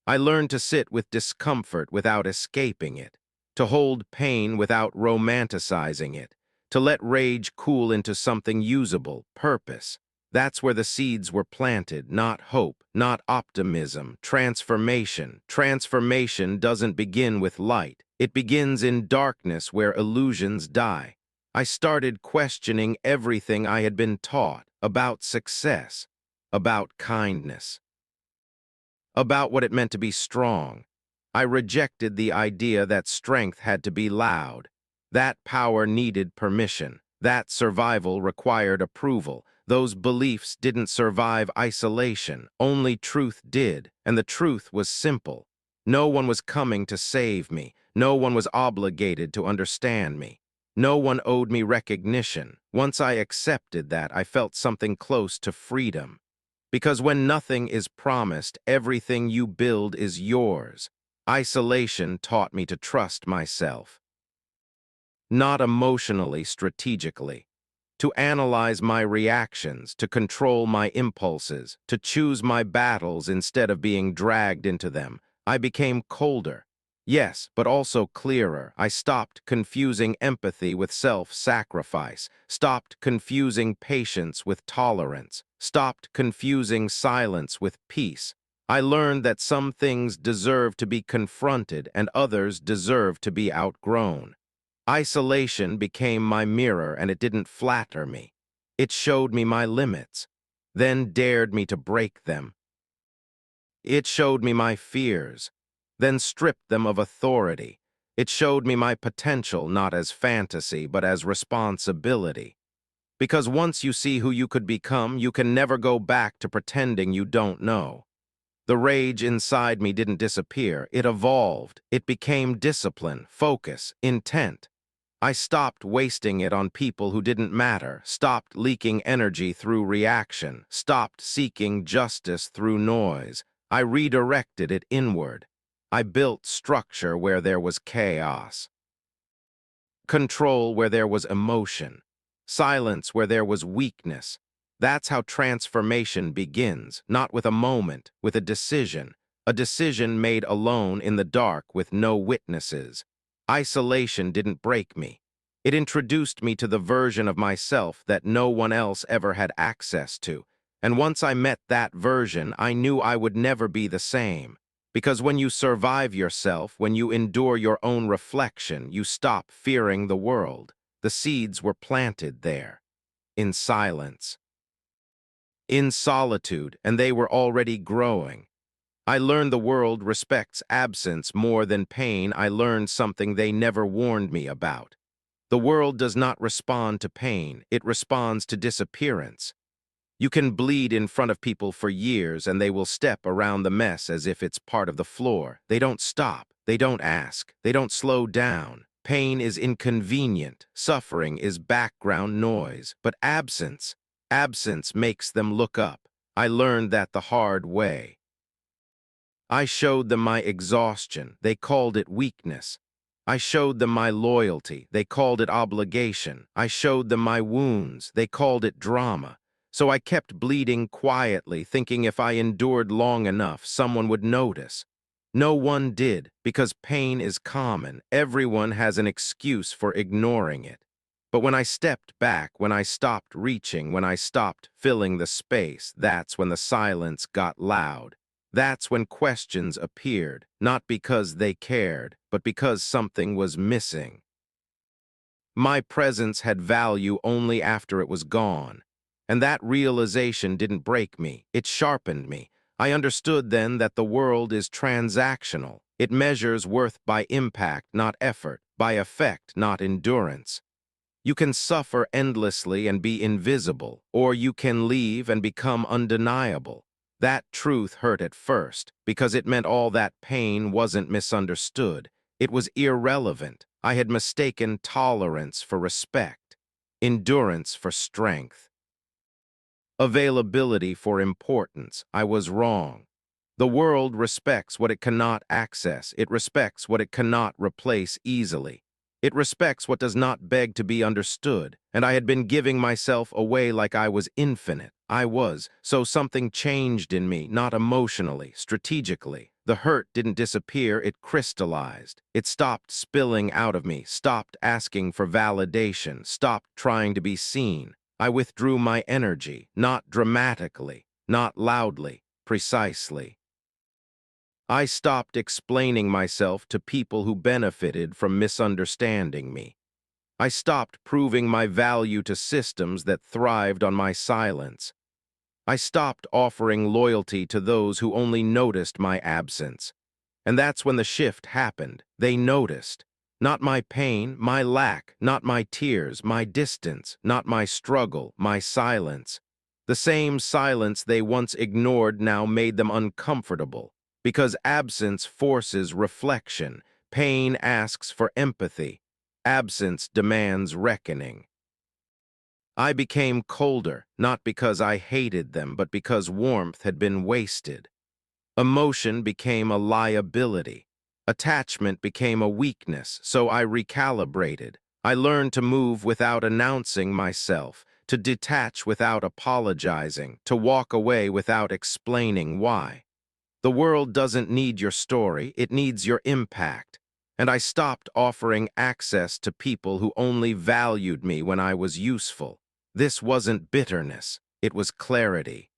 I learned to sit with discomfort without escaping it, to hold pain without romanticizing it, to let rage cool into something usable, purpose. That's where the seeds were planted, not hope, not optimism, transformation. Transformation doesn't begin with light. It begins in darkness where illusions die. I started questioning everything I had been taught about success, about kindness, about what it meant to be strong. I rejected the idea that strength had to be loud. That power needed permission. That survival required approval. Those beliefs didn't survive isolation. Only truth did, and the truth was simple. No one was coming to save me. No one was obligated to understand me. No one owed me recognition. Once I accepted that, I felt something close to freedom. Because when nothing is promised, everything you build is yours. Isolation taught me to trust myself. Not emotionally, strategically. To analyze my reactions, to control my impulses, to choose my battles instead of being dragged into them. I became colder. Yes, but also clearer. I stopped confusing empathy with self-sacrifice, stopped confusing patience with tolerance, stopped confusing silence with peace. I learned that some things deserve to be confronted and others deserve to be outgrown. Isolation became my mirror and it didn't flatter me. It showed me my limits, then dared me to break them. It showed me my fears, then stripped them of authority. It showed me my potential not as fantasy, but as responsibility. Because once you see who you could become, you can never go back to pretending you don't know. The rage inside me didn't disappear, it evolved. It became discipline, focus, intent. I stopped wasting it on people who didn't matter, stopped leaking energy through reaction, stopped seeking justice through noise. I redirected it inward. I built structure where there was chaos, control where there was emotion, silence where there was weakness. That's how transformation begins, not with a moment, with a decision made alone in the dark with no witnesses. Isolation didn't break me. It introduced me to the version of myself that no one else ever had access to. And once I met that version, I knew I would never be the same. Because when you survive yourself, when you endure your own reflection, you stop fearing the world. The seeds were planted there, in silence, in solitude, and they were already growing. I learned the world respects absence more than pain. I learned something they never warned me about. The world does not respond to pain, it responds to disappearance. You can bleed in front of people for years and they will step around the mess as if it's part of the floor. They don't stop, they don't ask, they don't slow down. Pain is inconvenient, suffering is background noise, but absence makes them look up. I learned that the hard way. I showed them my exhaustion, they called it weakness. I showed them my loyalty, they called it obligation. I showed them my wounds, they called it drama. So I kept bleeding quietly, thinking if I endured long enough, someone would notice. No one did, because pain is common. Everyone has an excuse for ignoring it. But when I stepped back, when I stopped reaching, when I stopped filling the space, that's when the silence got loud. That's when questions appeared, not because they cared, but because something was missing. My presence had value only after it was gone. And that realization didn't break me, it sharpened me. I understood then that the world is transactional. It measures worth by impact, not effort, by effect, not endurance. You can suffer endlessly and be invisible, or you can leave and become undeniable. That truth hurt at first, because it meant all that pain wasn't misunderstood. It was irrelevant. I had mistaken tolerance for respect, endurance for strength, availability for importance. I was wrong. The world respects what it cannot access. It respects what it cannot replace easily. It respects what does not beg to be understood, and I had been giving myself away like I was infinite. I was, so something changed in me, not emotionally, strategically. The hurt didn't disappear, it crystallized. It stopped spilling out of me, stopped asking for validation, stopped trying to be seen. I withdrew my energy, not dramatically, not loudly, precisely. I stopped explaining myself to people who benefited from misunderstanding me. I stopped proving my value to systems that thrived on my silence. I stopped offering loyalty to those who only noticed my absence. And that's when the shift happened. They noticed. Not my pain, my lack, not my tears, my distance, not my struggle, my silence. The same silence they once ignored now made them uncomfortable, because absence forces reflection, pain asks for empathy, absence demands reckoning. I became colder, not because I hated them, but because warmth had been wasted. Emotion became a liability. Attachment became a weakness, so I recalibrated. I learned to move without announcing myself, to detach without apologizing, to walk away without explaining why. The world doesn't need your story, it needs your impact. And I stopped offering access to people who only valued me when I was useful. This wasn't bitterness, it was clarity.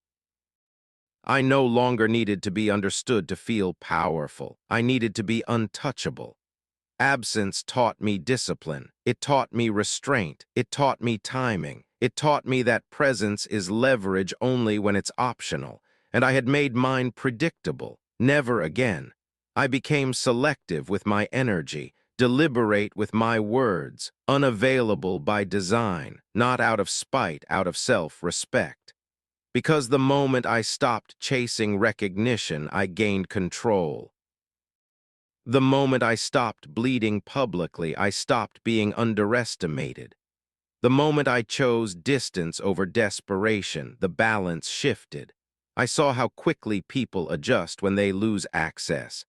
I no longer needed to be understood to feel powerful. I needed to be untouchable. Absence taught me discipline. It taught me restraint. It taught me timing. It taught me that presence is leverage only when it's optional. And I had made mine predictable. Never again. I became selective with my energy, deliberate with my words, unavailable by design, not out of spite, out of self-respect. Because the moment I stopped chasing recognition, I gained control. The moment I stopped bleeding publicly, I stopped being underestimated. The moment I chose distance over desperation, the balance shifted. I saw how quickly people adjust when they lose access.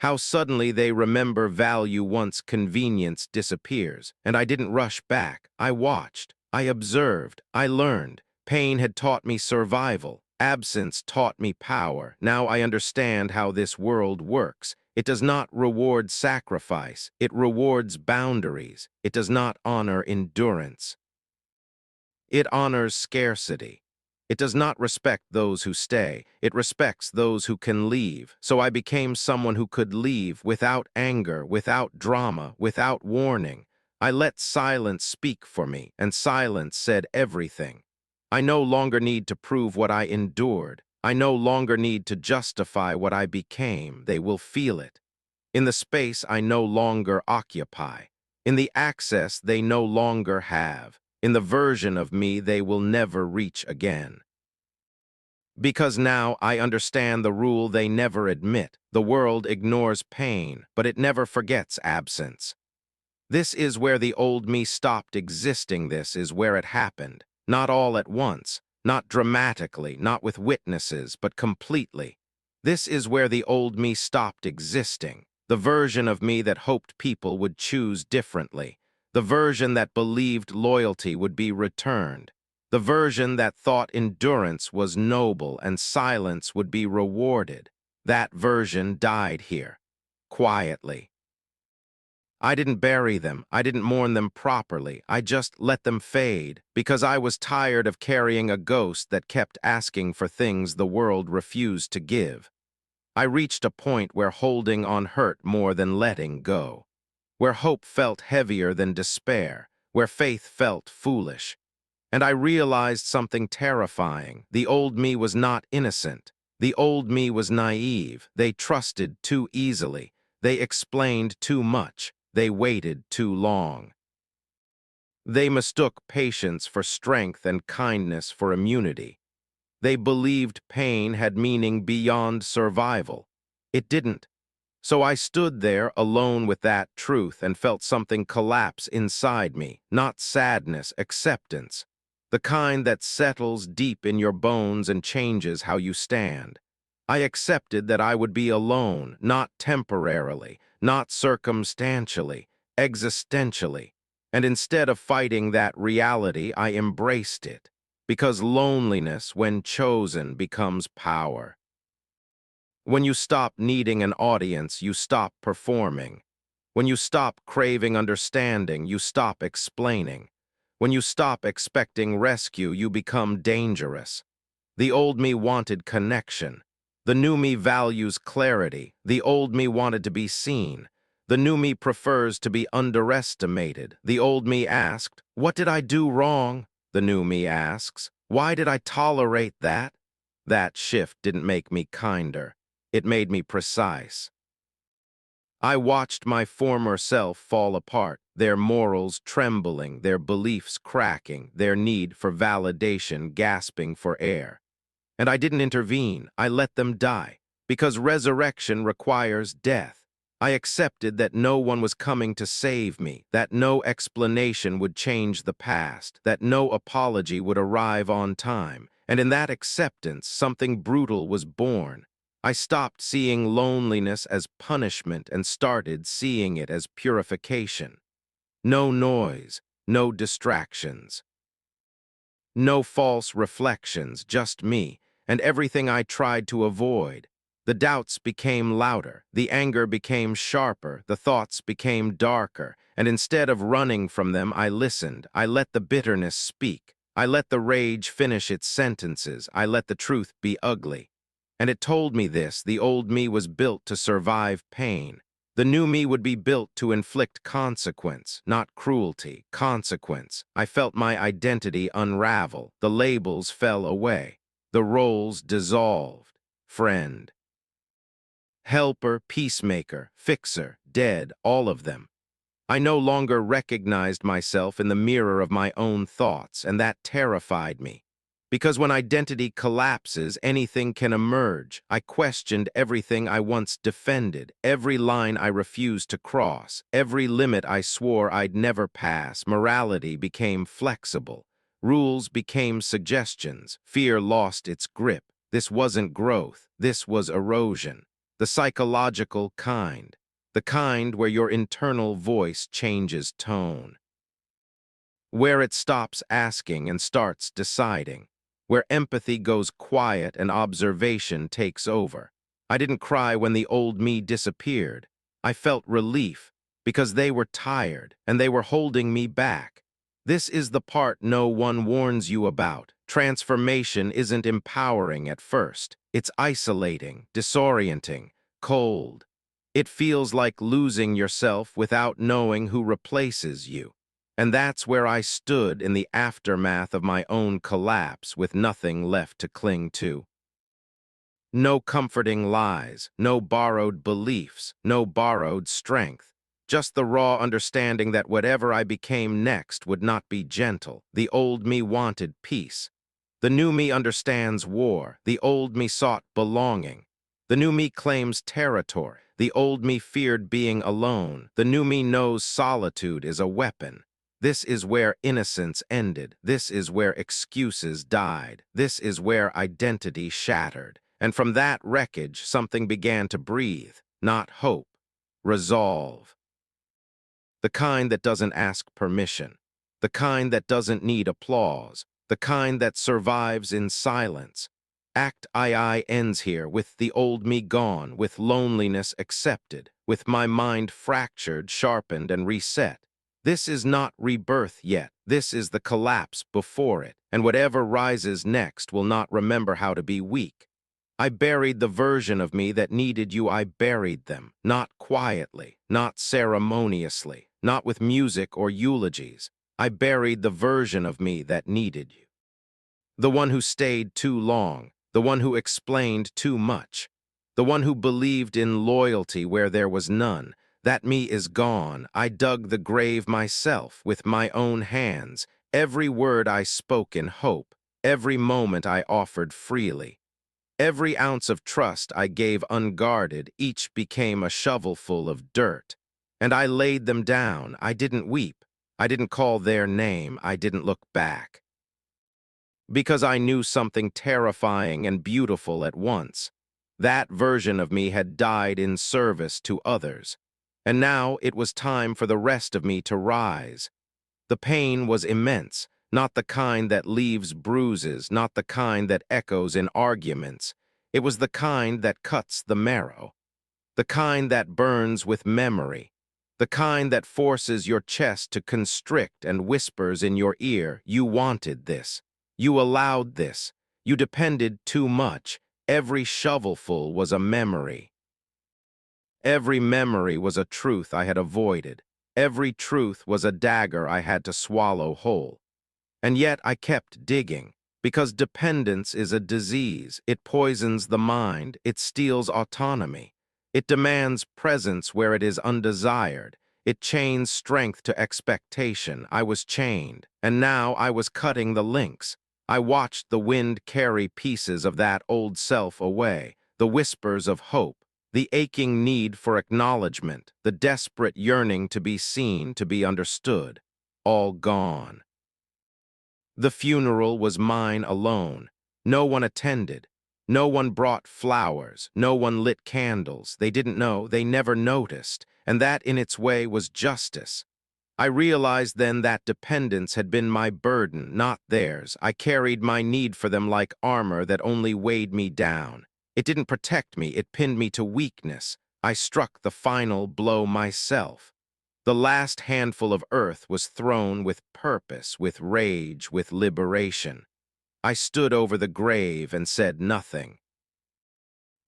How suddenly they remember value once convenience disappears. And I didn't rush back. I watched. I observed. I learned. Pain had taught me survival. Absence taught me power. Now I understand how this world works. It does not reward sacrifice. It rewards boundaries. It does not honor endurance. It honors scarcity. It does not respect those who stay. It respects those who can leave. So I became someone who could leave without anger, without drama, without warning. I let silence speak for me, and silence said everything. I no longer need to prove what I endured. I no longer need to justify what I became. They will feel it. In the space I no longer occupy. In the access they no longer have. In the version of me they will never reach again. Because now I understand the rule they never admit. The world ignores pain, but it never forgets absence. This is where the old me stopped existing. This is where it happened. Not all at once, not dramatically, not with witnesses, but completely. This is where the old me stopped existing. The version of me that hoped people would choose differently. The version that believed loyalty would be returned. The version that thought endurance was noble and silence would be rewarded. That version died here, quietly. I didn't bury them. I didn't mourn them properly. I just let them fade because I was tired of carrying a ghost that kept asking for things the world refused to give. I reached a point where holding on hurt more than letting go, where hope felt heavier than despair, where faith felt foolish. And I realized something terrifying. The old me was not innocent. The old me was naive. They trusted too easily. They explained too much. They waited too long. They mistook patience for strength and kindness for immunity. They believed pain had meaning beyond survival. It didn't. So I stood there alone with that truth and felt something collapse inside me, not sadness, acceptance, the kind that settles deep in your bones and changes how you stand. I accepted that I would be alone, not temporarily, not circumstantially, existentially. And instead of fighting that reality, I embraced it, because loneliness, when chosen, becomes power. When you stop needing an audience, you stop performing. When you stop craving understanding, you stop explaining. When you stop expecting rescue, you become dangerous. The old me wanted connection. The new me values clarity. The old me wanted to be seen. The new me prefers to be underestimated. The old me asked, "What did I do wrong?" The new me asks, "Why did I tolerate that?" That shift didn't make me kinder. It made me precise. I watched my former self fall apart, their morals trembling, their beliefs cracking, their need for validation gasping for air. And I didn't intervene. I let them die, because resurrection requires death. I accepted that no one was coming to save me, that no explanation would change the past, that no apology would arrive on time. And in that acceptance, something brutal was born. I stopped seeing loneliness as punishment and started seeing it as purification. No noise, no distractions. No false reflections, just me, and everything I tried to avoid. The doubts became louder, the anger became sharper, the thoughts became darker, and instead of running from them, I listened. I let the bitterness speak. I let the rage finish its sentences. I let the truth be ugly. And it told me this: the old me was built to survive pain. The new me would be built to inflict consequence, not cruelty, consequence. I felt my identity unravel. The labels fell away. The roles dissolved. Friend, helper, peacemaker, fixer, dead, all of them. I no longer recognized myself in the mirror of my own thoughts, and that terrified me. Because when identity collapses, anything can emerge. I questioned everything I once defended, every line I refused to cross, every limit I swore I'd never pass. Morality became flexible. Rules became suggestions. Fear lost its grip. This wasn't growth. This was erosion. The psychological kind. The kind where your internal voice changes tone. Where it stops asking and starts deciding. Where empathy goes quiet and observation takes over. I didn't cry when the old me disappeared. I felt relief, because they were tired and they were holding me back. This is the part no one warns you about. Transformation isn't empowering at first. It's isolating, disorienting, cold. It feels like losing yourself without knowing who replaces you. And that's where I stood in the aftermath of my own collapse, with nothing left to cling to. No comforting lies, no borrowed beliefs, no borrowed strength. Just the raw understanding that whatever I became next would not be gentle. The old me wanted peace. The new me understands war. The old me sought belonging. The new me claims territory. The old me feared being alone. The new me knows solitude is a weapon. This is where innocence ended. This is where excuses died. This is where identity shattered. And from that wreckage, something began to breathe. Not hope, resolve. The kind that doesn't ask permission. The kind that doesn't need applause. The kind that survives in silence. Act II ends here, with the old me gone, with loneliness accepted, with my mind fractured, sharpened, and reset. This is not rebirth yet. This is the collapse before it, and whatever rises next will not remember how to be weak. I buried the version of me that needed you. I buried them, not quietly, not ceremoniously, not with music or eulogies. I buried the version of me that needed you. The one who stayed too long, the one who explained too much, the one who believed in loyalty where there was none. That me is gone. I dug the grave myself with my own hands. Every word I spoke in hope, every moment I offered freely. Every ounce of trust I gave unguarded, each became a shovelful of dirt. And I laid them down. I didn't weep. I didn't call their name. I didn't look back. Because I knew something terrifying and beautiful at once. That version of me had died in service to others. And now it was time for the rest of me to rise. The pain was immense, not the kind that leaves bruises, not the kind that echoes in arguments. It was the kind that cuts the marrow, the kind that burns with memory, the kind that forces your chest to constrict and whispers in your ear, "You wanted this. You allowed this. You depended too much." Every shovelful was a memory. Every memory was a truth I had avoided. Every truth was a dagger I had to swallow whole. And yet I kept digging, because dependence is a disease. It poisons the mind. It steals autonomy. It demands presence where it is undesired. It chains strength to expectation. I was chained, and now I was cutting the links. I watched the wind carry pieces of that old self away, the whispers of hope, the aching need for acknowledgement, the desperate yearning to be seen, to be understood, all gone. The funeral was mine alone. No one attended. No one brought flowers. No one lit candles. They didn't know. They never noticed. And that in its way was justice. I realized then that dependence had been my burden, not theirs. I carried my need for them like armor that only weighed me down. It didn't protect me. It pinned me to weakness. I struck the final blow myself. The last handful of earth was thrown with purpose, with rage, with liberation. I stood over the grave and said nothing.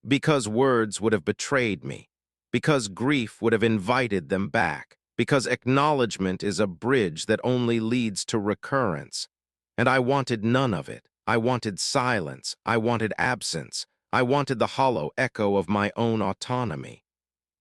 Because words would have betrayed me. Because grief would have invited them back. Because acknowledgement is a bridge that only leads to recurrence. And I wanted none of it. I wanted silence. I wanted absence. I wanted the hollow echo of my own autonomy.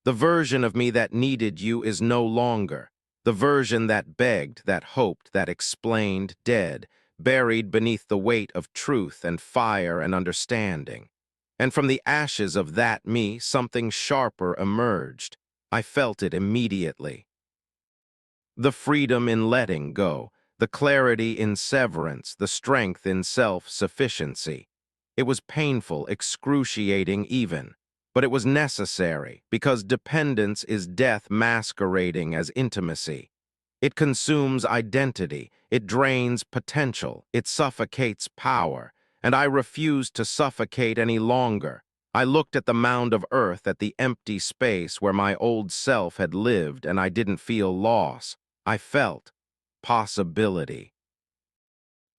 The version of me that needed you is no longer. The version that begged, that hoped, that explained, dead, buried beneath the weight of truth and fire and understanding. And from the ashes of that me, something sharper emerged. I felt it immediately. The freedom in letting go, the clarity in severance, the strength in self-sufficiency. It was painful, excruciating even. But it was necessary, because dependence is death masquerading as intimacy. It consumes identity, it drains potential, it suffocates power, and I refused to suffocate any longer. I looked at the mound of earth, at the empty space where my old self had lived, and I didn't feel loss. I felt possibility.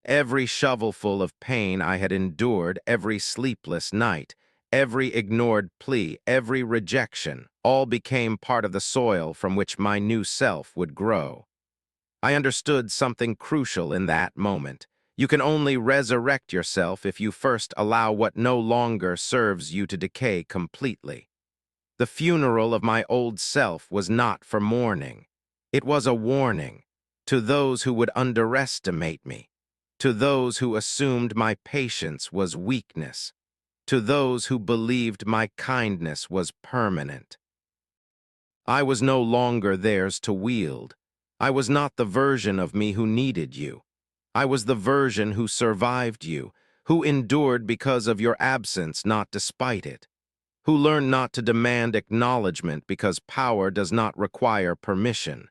Every shovelful of pain I had endured, every sleepless night, every ignored plea, every rejection, all became part of the soil from which my new self would grow. I understood something crucial in that moment. You can only resurrect yourself if you first allow what no longer serves you to decay completely. The funeral of my old self was not for mourning. It was a warning to those who would underestimate me, to those who assumed my patience was weakness, to those who believed my kindness was permanent. I was no longer theirs to wield. I was not the version of me who needed you. I was the version who survived you, who endured because of your absence, not despite it, who learned not to demand acknowledgement because power does not require permission.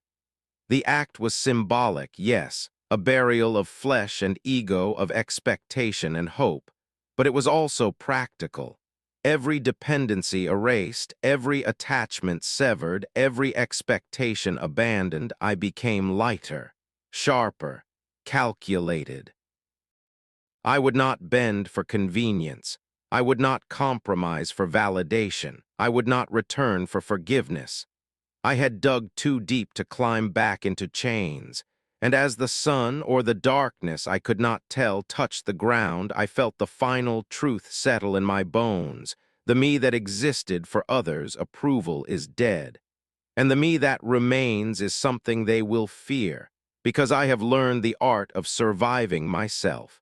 The act was symbolic, yes, a burial of flesh and ego, of expectation and hope. but it was also practical. Every dependency erased, every attachment severed, every expectation abandoned, I became lighter, sharper, calculated. I would not bend for convenience. I would not compromise for validation. I would not return for forgiveness. I had dug too deep to climb back into chains, and as the sun or the darkness I could not tell touched the ground, I felt the final truth settle in my bones. The me that existed for others' approval is dead, and the me that remains is something they will fear, because I have learned the art of surviving myself,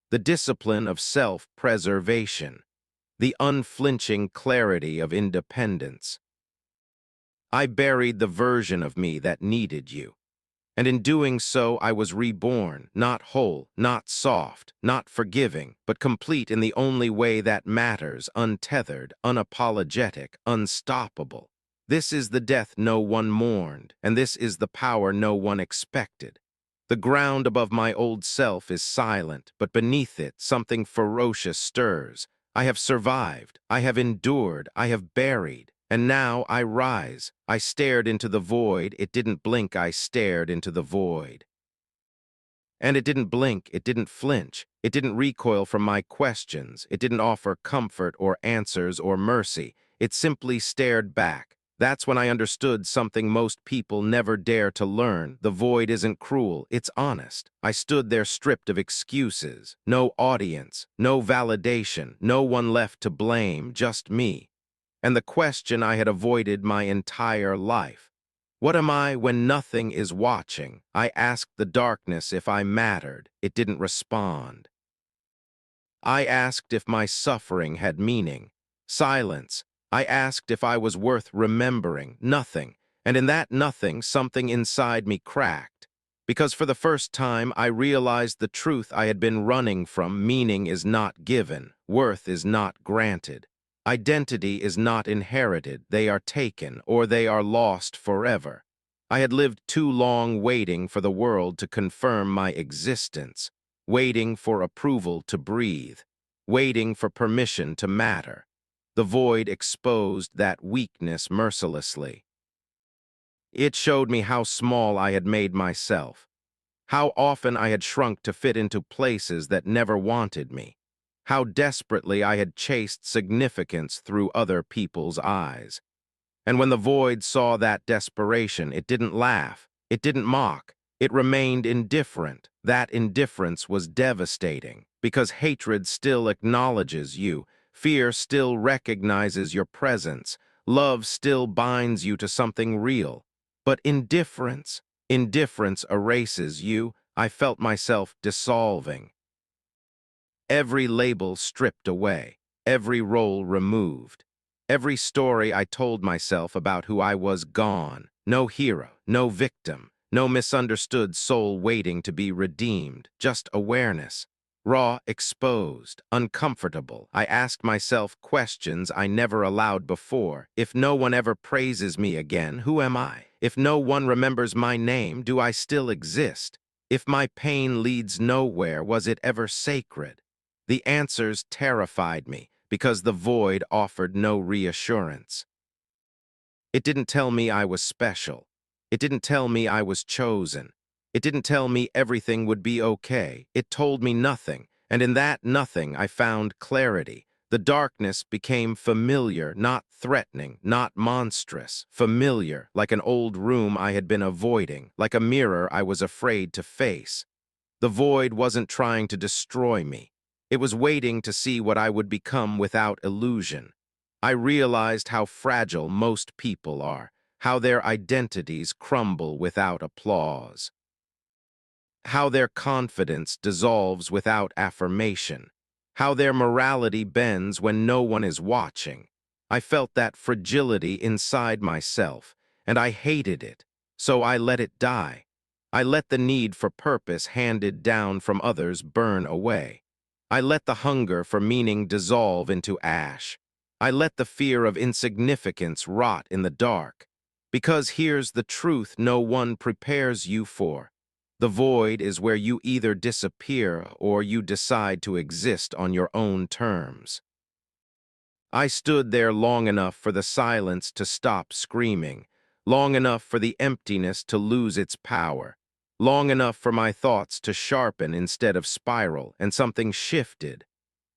the discipline of self-preservation, the unflinching clarity of independence. I buried the version of me that needed you. And in doing so, I was reborn, not whole, not soft, not forgiving, but complete in the only way that matters, untethered, unapologetic, unstoppable. This is the death no one mourned, and this is the power no one expected. The ground above my old self is silent, but beneath it something ferocious stirs. I have survived, I have endured, I have buried. And now I rise. I stared into the void. It didn't blink. I stared into the void. And it didn't blink. It didn't flinch. It didn't recoil from my questions. It didn't offer comfort or answers or mercy. It simply stared back. That's when I understood something most people never dare to learn. The void isn't cruel. It's honest. I stood there stripped of excuses. No audience. No validation. No one left to blame. Just me. And the question I had avoided my entire life. What am I when nothing is watching? I asked the darkness if I mattered. It didn't respond. I asked if my suffering had meaning. Silence. I asked if I was worth remembering. Nothing. And in that nothing, something inside me cracked. Because for the first time, I realized the truth I had been running from. Meaning is not given. Worth is not granted. Identity is not inherited. They are taken, or they are lost forever. I had lived too long waiting for the world to confirm my existence, waiting for approval to breathe, waiting for permission to matter. The void exposed that weakness mercilessly. It showed me how small I had made myself, how often I had shrunk to fit into places that never wanted me, how desperately I had chased significance through other people's eyes. And when the void saw that desperation, it didn't laugh, it didn't mock, it remained indifferent. That indifference was devastating, because hatred still acknowledges you, fear still recognizes your presence, love still binds you to something real. But indifference erases you. I felt myself dissolving. Every label stripped away, every role removed. Every story I told myself about who I was gone. No hero, no victim, no misunderstood soul waiting to be redeemed, just awareness. Raw, exposed, uncomfortable. I asked myself questions I never allowed before. If no one ever praises me again, who am I? If no one remembers my name, do I still exist? If my pain leads nowhere, was it ever sacred? The answers terrified me, because the void offered no reassurance. It didn't tell me I was special. It didn't tell me I was chosen. It didn't tell me everything would be okay. It told me nothing, and in that nothing I found clarity. The darkness became familiar, not threatening, not monstrous. Familiar, like an old room I had been avoiding, like a mirror I was afraid to face. The void wasn't trying to destroy me. It was waiting to see what I would become without illusion. I realized how fragile most people are, how their identities crumble without applause, how their confidence dissolves without affirmation, how their morality bends when no one is watching. I felt that fragility inside myself, and I hated it, so I let it die. I let the need for purpose handed down from others burn away. I let the hunger for meaning dissolve into ash. I let the fear of insignificance rot in the dark. Because here's the truth no one prepares you for. The void is where you either disappear or you decide to exist on your own terms. I stood there long enough for the silence to stop screaming, long enough for the emptiness to lose its power, long enough for my thoughts to sharpen instead of spiral, and something shifted.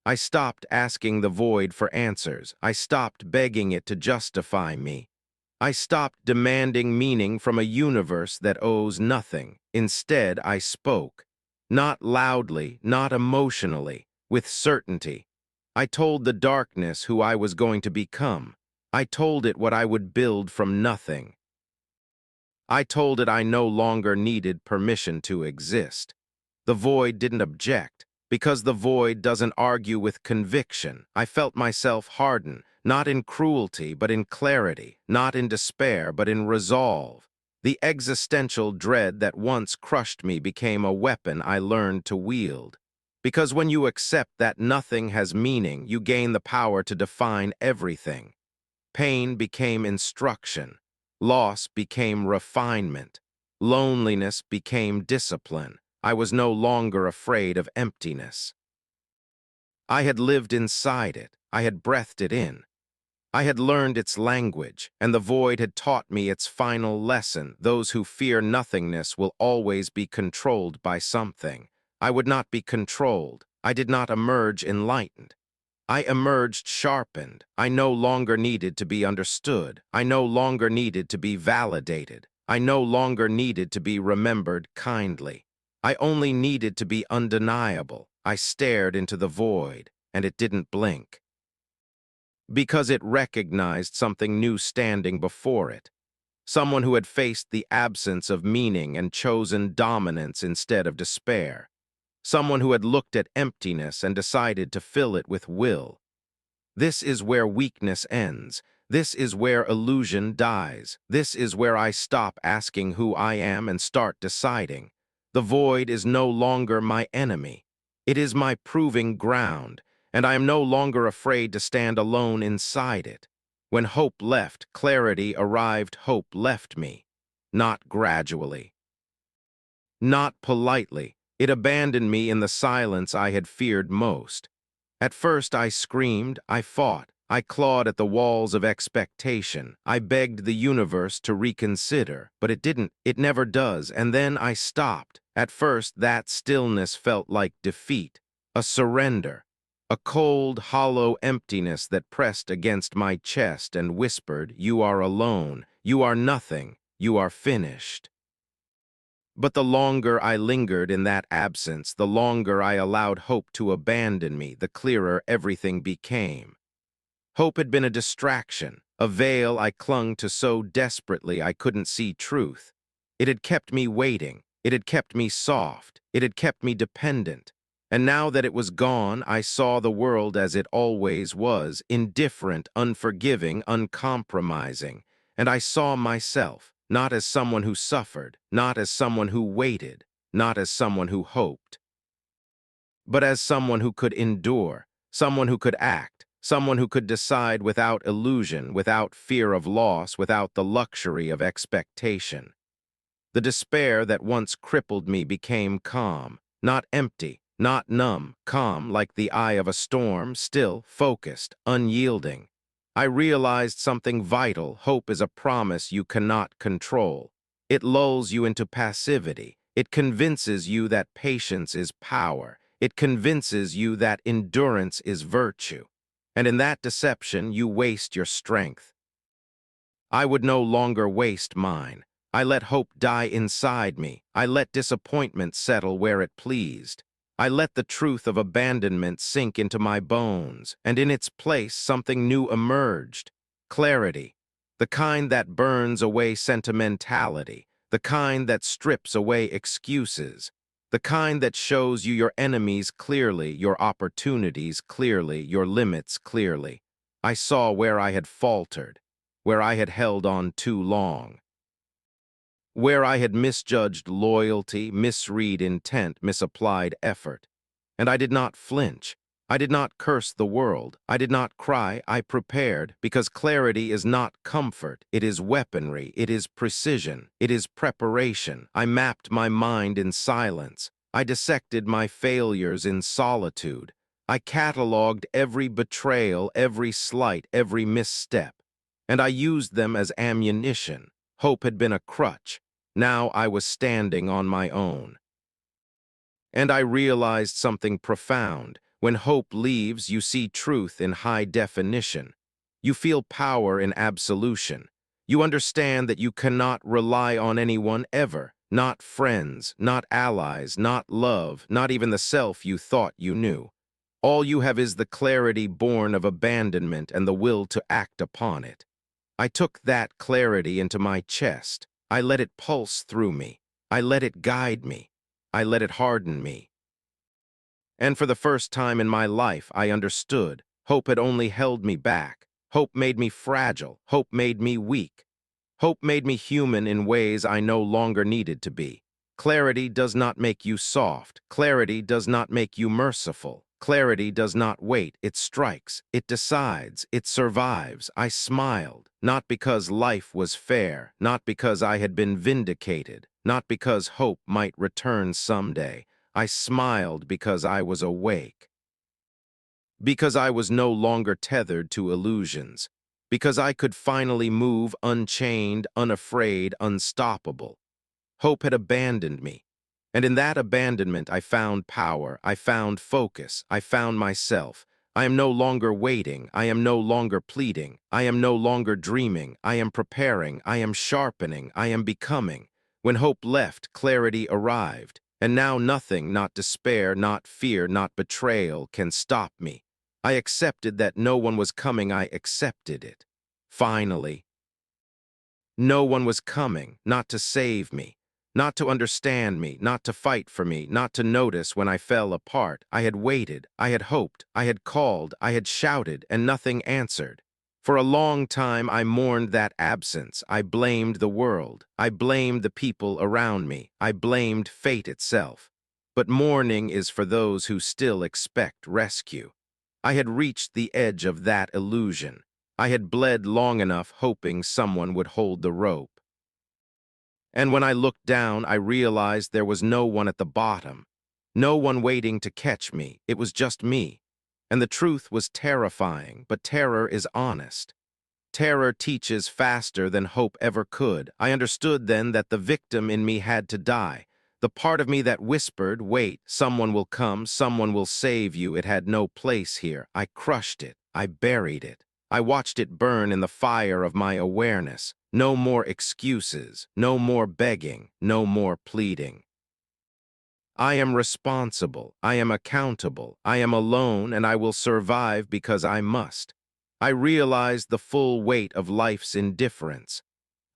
I stopped asking the void for answers. I stopped begging it to justify me. I stopped demanding meaning from a universe that owes nothing. Instead, I spoke. Not loudly, not emotionally, with certainty. I told the darkness who I was going to become. I told it what I would build from nothing. I told it I no longer needed permission to exist. The void didn't object, because the void doesn't argue with conviction. I felt myself harden, not in cruelty, but in clarity, not in despair, but in resolve. The existential dread that once crushed me became a weapon I learned to wield. Because when you accept that nothing has meaning, you gain the power to define everything. Pain became instruction. Loss became refinement. Loneliness became discipline. I was no longer afraid of emptiness. I had lived inside it. I had breathed it in. I had learned its language, and the void had taught me its final lesson. Those who fear nothingness will always be controlled by something. I would not be controlled. I did not emerge enlightened. I emerged sharpened. I no longer needed to be understood. I no longer needed to be validated. I no longer needed to be remembered kindly. I only needed to be undeniable. I stared into the void, and it didn't blink. Because it recognized something new standing before it. Someone who had faced the absence of meaning and chosen dominance instead of despair. Someone who had looked at emptiness and decided to fill it with will. This is where weakness ends. This is where illusion dies. This is where I stop asking who I am and start deciding. The void is no longer my enemy. It is my proving ground, and I am no longer afraid to stand alone inside it. When hope left, clarity arrived. Hope left me. Not gradually. Not politely. It abandoned me in the silence I had feared most. At first I screamed, I fought, I clawed at the walls of expectation. I begged the universe to reconsider, but it didn't, it never does, and then I stopped. At first that stillness felt like defeat, a surrender, a cold, hollow emptiness that pressed against my chest and whispered, "You are alone, you are nothing, you are finished." But the longer I lingered in that absence, the longer I allowed hope to abandon me, the clearer everything became. Hope had been a distraction, a veil I clung to so desperately I couldn't see truth. It had kept me waiting, it had kept me soft, it had kept me dependent. And now that it was gone, I saw the world as it always was, indifferent, unforgiving, uncompromising. And I saw myself, not as someone who suffered, not as someone who waited, not as someone who hoped, but as someone who could endure, someone who could act, someone who could decide without illusion, without fear of loss, without the luxury of expectation. The despair that once crippled me became calm, not empty, not numb, calm like the eye of a storm, still, focused, unyielding. I realized something vital. Hope is a promise you cannot control. It lulls you into passivity. It convinces you that patience is power. It convinces you that endurance is virtue. And in that deception, you waste your strength. I would no longer waste mine. I let hope die inside me. I let disappointment settle where it pleased. I let the truth of abandonment sink into my bones, and in its place something new emerged. Clarity. The kind that burns away sentimentality. The kind that strips away excuses. The kind that shows you your enemies clearly, your opportunities clearly, your limits clearly. I saw where I had faltered, where I had held on too long, where I had misjudged loyalty, misread intent, misapplied effort. And I did not flinch. I did not curse the world. I did not cry. I prepared, because clarity is not comfort. It is weaponry. It is precision. It is preparation. I mapped my mind in silence. I dissected my failures in solitude. I cataloged every betrayal, every slight, every misstep. And I used them as ammunition. Hope had been a crutch. Now I was standing on my own. And I realized something profound. When hope leaves, you see truth in high definition. You feel power in absolution. You understand that you cannot rely on anyone ever, not friends, not allies, not love, not even the self you thought you knew. All you have is the clarity born of abandonment and the will to act upon it. I took that clarity into my chest. I let it pulse through me. I let it guide me. I let it harden me. And for the first time in my life, I understood. Hope had only held me back. Hope made me fragile. Hope made me weak. Hope made me human in ways I no longer needed to be. Clarity does not make you soft. Clarity does not make you merciful. Clarity does not wait. It strikes. It decides. It survives. I smiled, not because life was fair, not because I had been vindicated, not because hope might return someday. I smiled because I was awake. Because I was no longer tethered to illusions. Because I could finally move unchained, unafraid, unstoppable. Hope had abandoned me. And in that abandonment, I found power, I found focus, I found myself. I am no longer waiting, I am no longer pleading, I am no longer dreaming, I am preparing, I am sharpening, I am becoming. When hope left, clarity arrived. And now nothing, not despair, not fear, not betrayal, can stop me. I accepted that no one was coming, I accepted it. Finally. No one was coming, not to save me, not to understand me, not to fight for me, not to notice when I fell apart. I had waited, I had hoped, I had called, I had shouted, and nothing answered. For a long time I mourned that absence. I blamed the world. I blamed the people around me. I blamed fate itself. But mourning is for those who still expect rescue. I had reached the edge of that illusion. I had bled long enough hoping someone would hold the rope. And when I looked down, I realized there was no one at the bottom. No one waiting to catch me. It was just me. And the truth was terrifying, but terror is honest. Terror teaches faster than hope ever could. I understood then that the victim in me had to die. The part of me that whispered, wait, someone will come, someone will save you. It had no place here. I crushed it. I buried it. I watched it burn in the fire of my awareness. No more excuses, no more begging, no more pleading. I am responsible, I am accountable, I am alone, and I will survive because I must. I realized the full weight of life's indifference.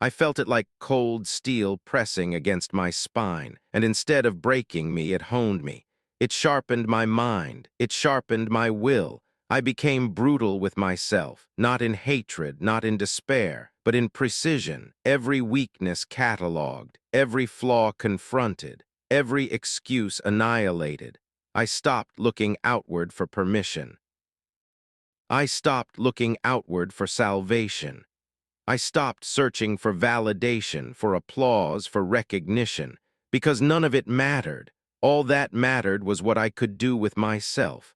I felt it like cold steel pressing against my spine, and instead of breaking me, it honed me. It sharpened my mind. It sharpened my will. I became brutal with myself, not in hatred, not in despair, but in precision, every weakness catalogued, every flaw confronted, every excuse annihilated. I stopped looking outward for permission. I stopped looking outward for salvation. I stopped searching for validation, for applause, for recognition, because none of it mattered. All that mattered was what I could do with myself.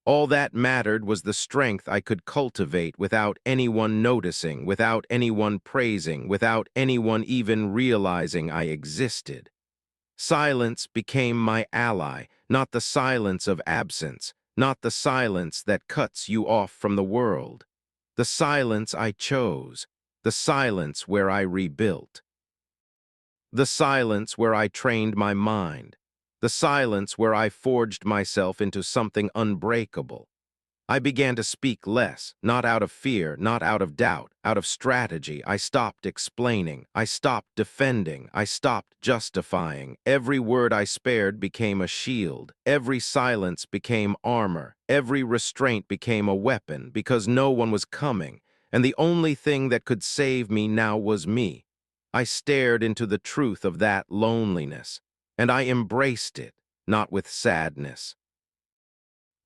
All that mattered was the strength I could cultivate without anyone noticing, without anyone praising, without anyone even realizing I existed. Silence became my ally, not the silence of absence, not the silence that cuts you off from the world. The silence I chose, the silence where I rebuilt. The silence where I trained my mind. The silence where I forged myself into something unbreakable. I began to speak less, not out of fear, not out of doubt, out of strategy. I stopped explaining. I stopped defending. I stopped justifying. Every word I spared became a shield. Every silence became armor. Every restraint became a weapon because no one was coming, and the only thing that could save me now was me. I stared into the truth of that loneliness, and I embraced it, not with sadness,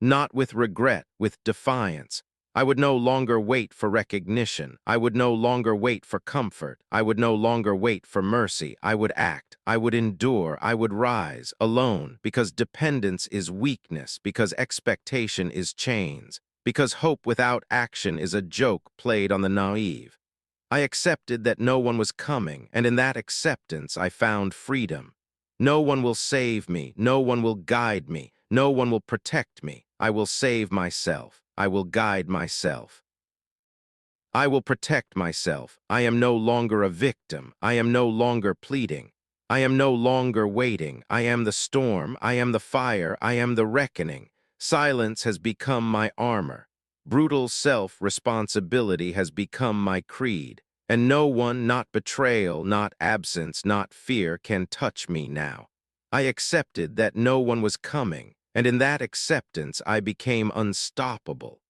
Not with regret, with defiance. I would no longer wait for recognition. I would no longer wait for comfort. I would no longer wait for mercy. I would act. I would endure. I would rise, alone, because dependence is weakness, because expectation is chains, because hope without action is a joke played on the naive. I accepted that no one was coming, and in that acceptance I found freedom. No one will save me, no one will guide me, no one will protect me. I will save myself, I will guide myself. I will protect myself. I am no longer a victim. I am no longer pleading. I am no longer waiting. I am the storm. I am the fire. I am the reckoning. Silence has become my armor. Brutal self-responsibility has become my creed. And no one, not betrayal, not absence, not fear, can touch me now. I accepted that no one was coming, and in that acceptance I became unstoppable.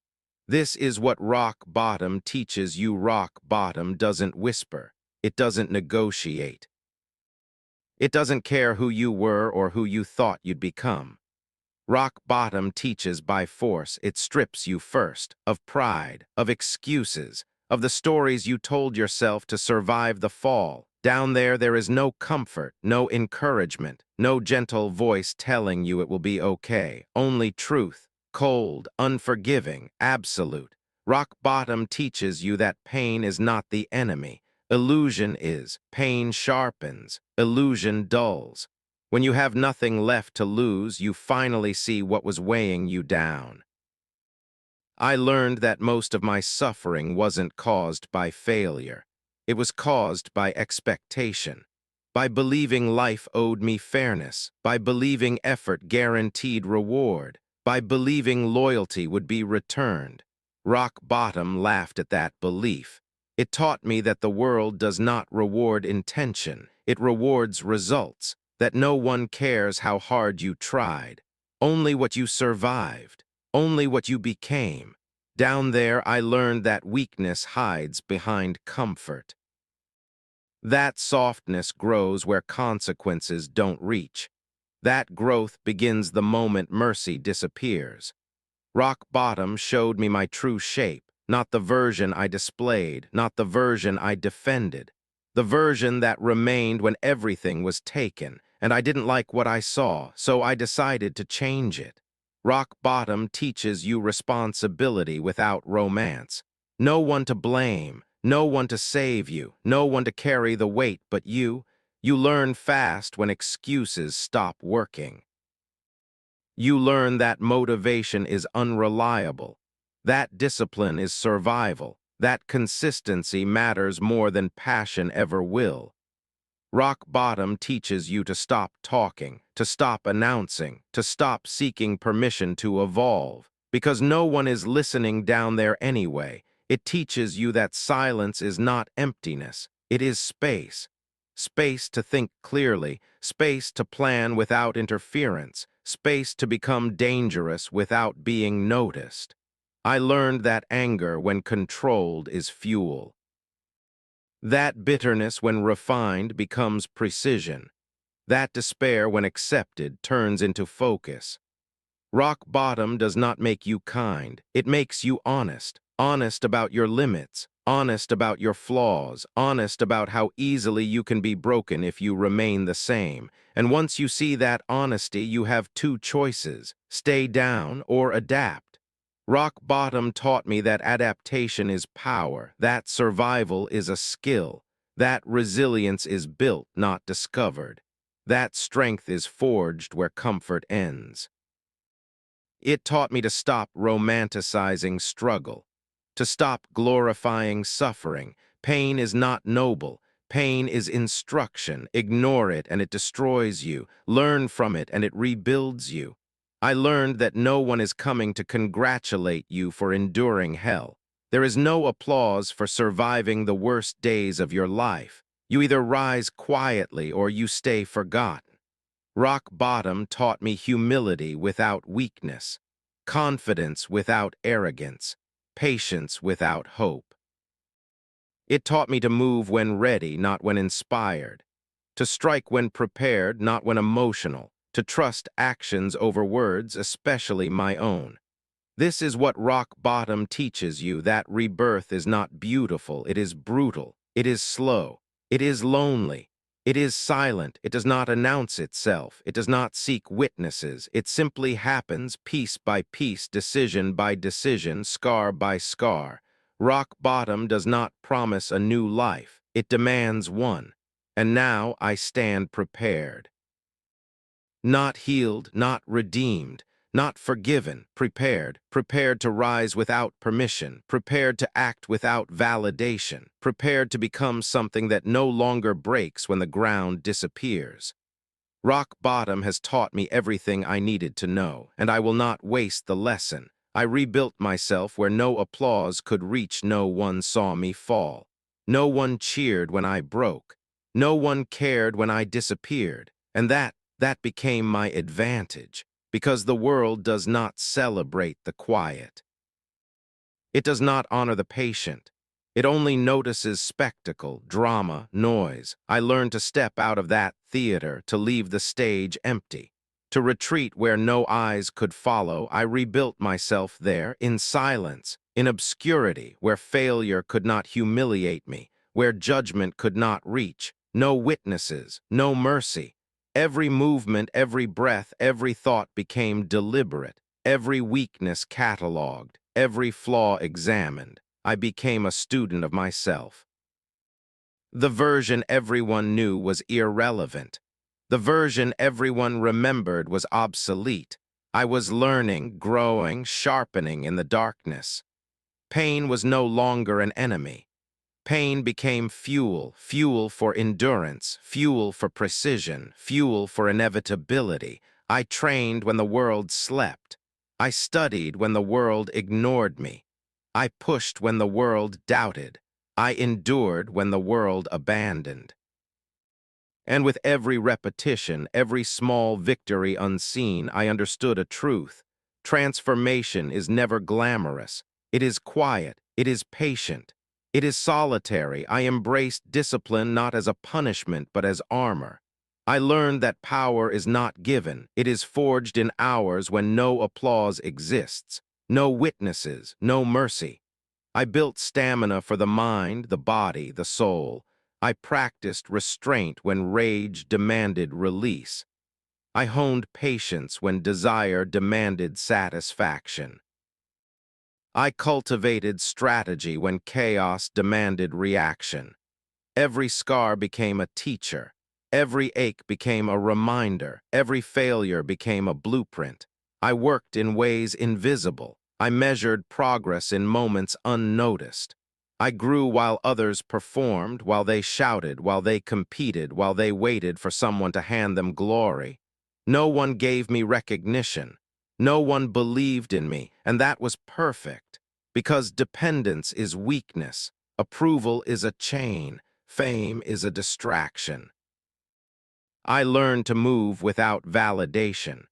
This is what rock bottom teaches you. Rock bottom doesn't whisper. It doesn't negotiate. It doesn't care who you were or who you thought you'd become. Rock bottom teaches by force. It strips you first of pride, of excuses, of the stories you told yourself to survive the fall. Down there is no comfort, no encouragement, no gentle voice telling you it will be okay. Only truth, cold, unforgiving, absolute. Rock bottom teaches you that pain is not the enemy. Illusion is. Pain sharpens. Illusion dulls. When you have nothing left to lose, you finally see what was weighing you down. I learned that most of my suffering wasn't caused by failure. It was caused by expectation, by believing life owed me fairness, by believing effort guaranteed reward, by believing loyalty would be returned. Rock bottom laughed at that belief. It taught me that the world does not reward intention, it rewards results. That no one cares how hard you tried, only what you survived, only what you became. Down there, I learned that weakness hides behind comfort. That softness grows where consequences don't reach. That growth begins the moment mercy disappears. Rock bottom showed me my true shape, not the version I displayed, not the version I defended, the version that remained when everything was taken, and I didn't like what I saw, so I decided to change it. Rock bottom teaches you responsibility without romance. No one to blame, no one to save you, no one to carry the weight but you. You learn fast when excuses stop working. You learn that motivation is unreliable, that discipline is survival, that consistency matters more than passion ever will. Rock bottom teaches you to stop talking, to stop announcing, to stop seeking permission to evolve, because no one is listening down there anyway. It teaches you that silence is not emptiness, it is space. Space to think clearly, space to plan without interference, space to become dangerous without being noticed. I learned that anger, when controlled, is fuel. That bitterness, when refined, becomes precision. That despair, when accepted, turns into focus. Rock bottom does not make you kind. It makes you honest. Honest about your limits. Honest about your flaws. Honest about how easily you can be broken if you remain the same. And once you see that honesty, you have two choices: stay down or adapt. Rock bottom taught me that adaptation is power, that survival is a skill, that resilience is built, not discovered, that strength is forged where comfort ends. It taught me to stop romanticizing struggle, to stop glorifying suffering. Pain is not noble. Pain is instruction. Ignore it and it destroys you. Learn from it and it rebuilds you. I learned that no one is coming to congratulate you for enduring hell. There is no applause for surviving the worst days of your life. You either rise quietly or you stay forgotten. Rock bottom taught me humility without weakness, confidence without arrogance, patience without hope. It taught me to move when ready, not when inspired, to strike when prepared, not when emotional, to trust actions over words, especially my own. This is what rock bottom teaches you, that rebirth is not beautiful, it is brutal, it is slow, it is lonely, it is silent, it does not announce itself, it does not seek witnesses, it simply happens piece by piece, decision by decision, scar by scar. Rock bottom does not promise a new life, it demands one. And now I stand prepared. Not healed, not redeemed, not forgiven, prepared to rise without permission, prepared to act without validation, prepared to become something that no longer breaks when the ground disappears. Rock bottom has taught me everything I needed to know, and I will not waste the lesson. I rebuilt myself where no applause could reach, no one saw me fall. No one cheered when I broke. No one cared when I disappeared, and that became my advantage, because the world does not celebrate the quiet. It does not honor the patient. It only notices spectacle, drama, noise. I learned to step out of that theater, to leave the stage empty, to retreat where no eyes could follow. I rebuilt myself there, in silence, in obscurity, where failure could not humiliate me, where judgment could not reach. No witnesses, no mercy. Every movement, every breath, every thought became deliberate, every weakness catalogued, every flaw examined. I became a student of myself. The version everyone knew was irrelevant. The version everyone remembered was obsolete. I was learning, growing, sharpening in the darkness. Pain was no longer an enemy. Pain became fuel, fuel for endurance, fuel for precision, fuel for inevitability. I trained when the world slept. I studied when the world ignored me. I pushed when the world doubted. I endured when the world abandoned. And with every repetition, every small victory unseen, I understood a truth. Transformation is never glamorous. It is quiet. It is patient. It is solitary. I embraced discipline not as a punishment, but as armor. I learned that power is not given. It is forged in hours when no applause exists, no witnesses, no mercy. I built stamina for the mind, the body, the soul. I practiced restraint when rage demanded release. I honed patience when desire demanded satisfaction. I cultivated strategy when chaos demanded reaction. Every scar became a teacher. Every ache became a reminder. Every failure became a blueprint. I worked in ways invisible. I measured progress in moments unnoticed. I grew while others performed, while they shouted, while they competed, while they waited for someone to hand them glory. No one gave me recognition. No one believed in me, and that was perfect, because dependence is weakness, approval is a chain, fame is a distraction. I learned to move without validation.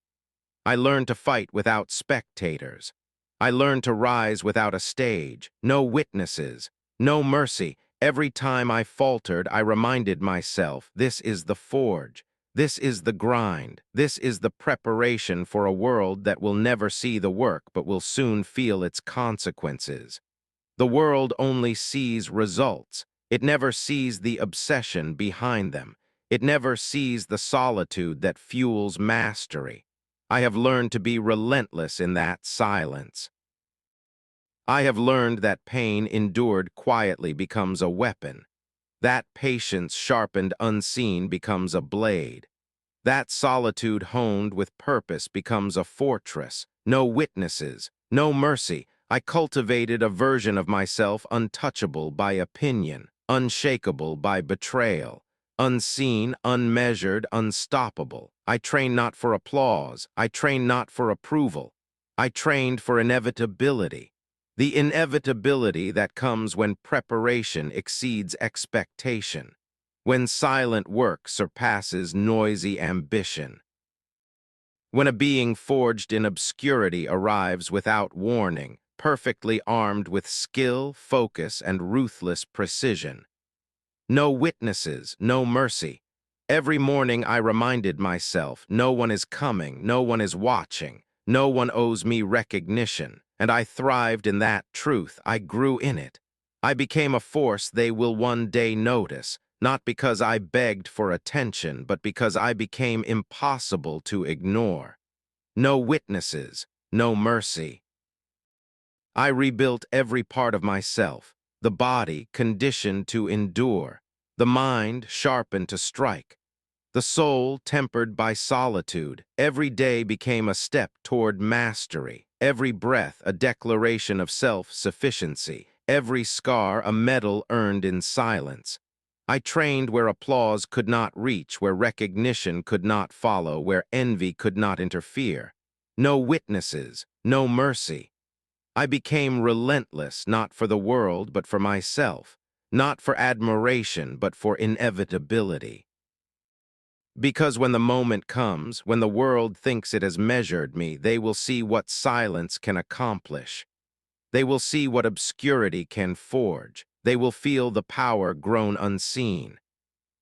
I learned to fight without spectators. I learned to rise without a stage, no witnesses, no mercy. Every time I faltered, I reminded myself, this is the forge, this is the grind, this is the preparation for a world that will never see the work but will soon feel its consequences. The world only sees results. It never sees the obsession behind them. It never sees the solitude that fuels mastery. I have learned to be relentless in that silence. I have learned that pain endured quietly becomes a weapon. That patience sharpened unseen becomes a blade. That solitude honed with purpose becomes a fortress. No witnesses, no mercy. I cultivated a version of myself untouchable by opinion, unshakable by betrayal, unseen, unmeasured, unstoppable. I trained not for applause. I trained not for approval. I trained for inevitability. The inevitability that comes when preparation exceeds expectation, when silent work surpasses noisy ambition, when a being forged in obscurity arrives without warning, perfectly armed with skill, focus, and ruthless precision. No witnesses, no mercy. Every morning I reminded myself, no one is coming, no one is watching, no one owes me recognition, and I thrived in that truth. I grew in it. I became a force they will one day notice, not because I begged for attention, but because I became impossible to ignore. No witnesses, no mercy. I rebuilt every part of myself, the body conditioned to endure, the mind sharpened to strike, the soul tempered by solitude. Every day became a step toward mastery, every breath a declaration of self-sufficiency, every scar a medal earned in silence. I trained where applause could not reach, where recognition could not follow, where envy could not interfere. No witnesses, no mercy. I became relentless, not for the world, but for myself, not for admiration, but for inevitability. Because when the moment comes, when the world thinks it has measured me, they will see what silence can accomplish. They will see what obscurity can forge. They will feel the power grown unseen.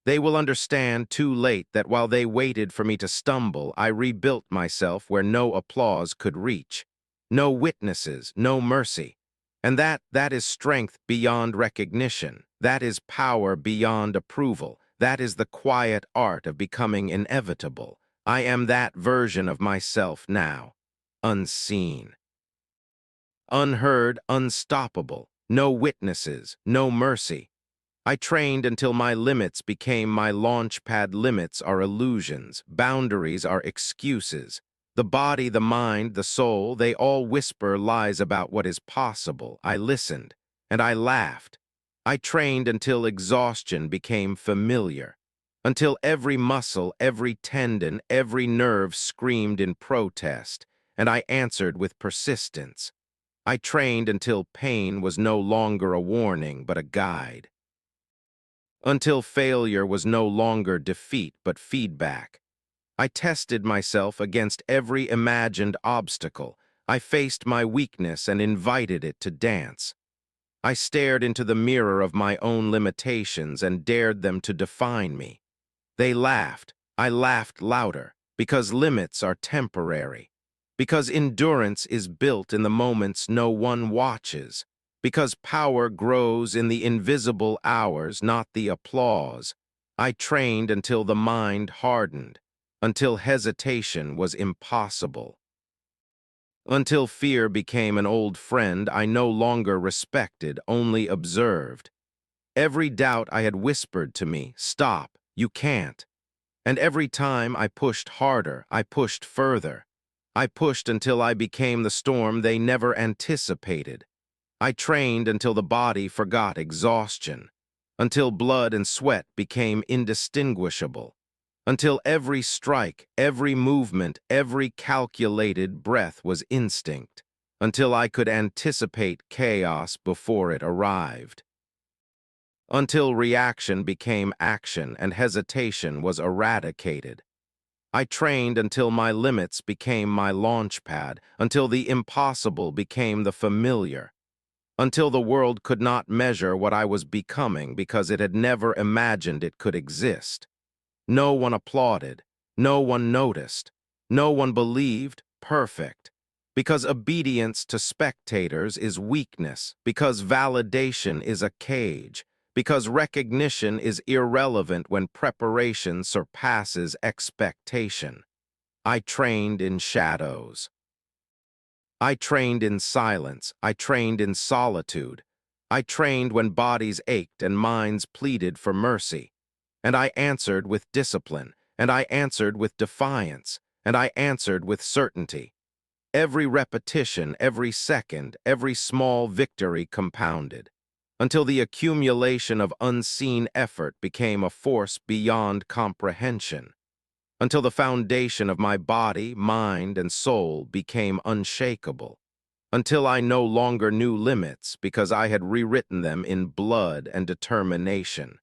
They will understand too late that while they waited for me to stumble, I rebuilt myself where no applause could reach. No witnesses, no mercy. And that is strength beyond recognition. That is power beyond approval. That is the quiet art of becoming inevitable. I am that version of myself now, unseen. Unheard, unstoppable. No witnesses, no mercy. I trained until my limits became my launch pad. Limits are illusions. Boundaries are excuses. The body, the mind, the soul, they all whisper lies about what is possible. I listened, and I laughed. I trained until exhaustion became familiar, until every muscle, every tendon, every nerve screamed in protest, and I answered with persistence. I trained until pain was no longer a warning, but a guide. Until failure was no longer defeat but feedback. I tested myself against every imagined obstacle. I faced my weakness and invited it to dance. I stared into the mirror of my own limitations and dared them to define me. They laughed. I laughed louder, because limits are temporary, because endurance is built in the moments no one watches, because power grows in the invisible hours, not the applause. I trained until the mind hardened, until hesitation was impossible. Until fear became an old friend I no longer respected, only observed. Every doubt I had whispered to me, "Stop, you can't." And every time I pushed harder, I pushed further. I pushed until I became the storm they never anticipated. I trained until the body forgot exhaustion, until blood and sweat became indistinguishable, until every strike, every movement, every calculated breath was instinct, until I could anticipate chaos before it arrived. Until reaction became action and hesitation was eradicated. I trained until my limits became my launch pad, until the impossible became the familiar, until the world could not measure what I was becoming because it had never imagined it could exist. No one applauded, no one noticed, no one believed. Perfect. Because obedience to spectators is weakness, because validation is a cage, because recognition is irrelevant when preparation surpasses expectation. I trained in shadows. I trained in silence. I trained in solitude. I trained when bodies ached and minds pleaded for mercy. And I answered with discipline, and I answered with defiance, and I answered with certainty. Every repetition, every second, every small victory compounded, until the accumulation of unseen effort became a force beyond comprehension, until the foundation of my body, mind, and soul became unshakable, until I no longer knew limits because I had rewritten them in blood and determination.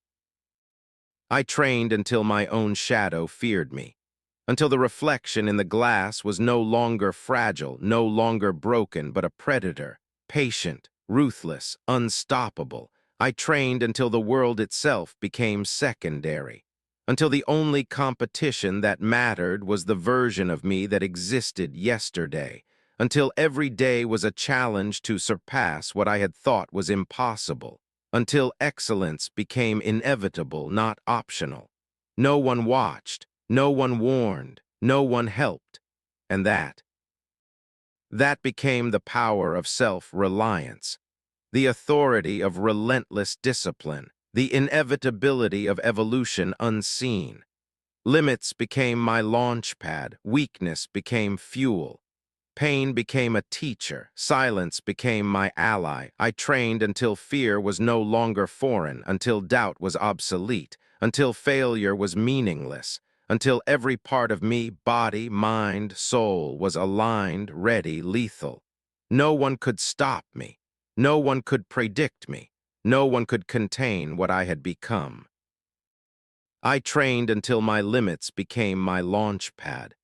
I trained until my own shadow feared me, until the reflection in the glass was no longer fragile, no longer broken, but a predator, patient, ruthless, unstoppable. I trained until the world itself became secondary, until the only competition that mattered was the version of me that existed yesterday, until every day was a challenge to surpass what I had thought was impossible, until excellence became inevitable, not optional. No one watched, no one warned, no one helped, and that became the power of self-reliance, the authority of relentless discipline, the inevitability of evolution unseen. Limits became my launch pad, weakness became fuel. Pain became a teacher, silence became my ally. I trained until fear was no longer foreign, until doubt was obsolete, until failure was meaningless, until every part of me, body, mind, soul, was aligned, ready, lethal. No one could stop me. No one could predict me. No one could contain what I had become. I trained until my limits became my launch pad.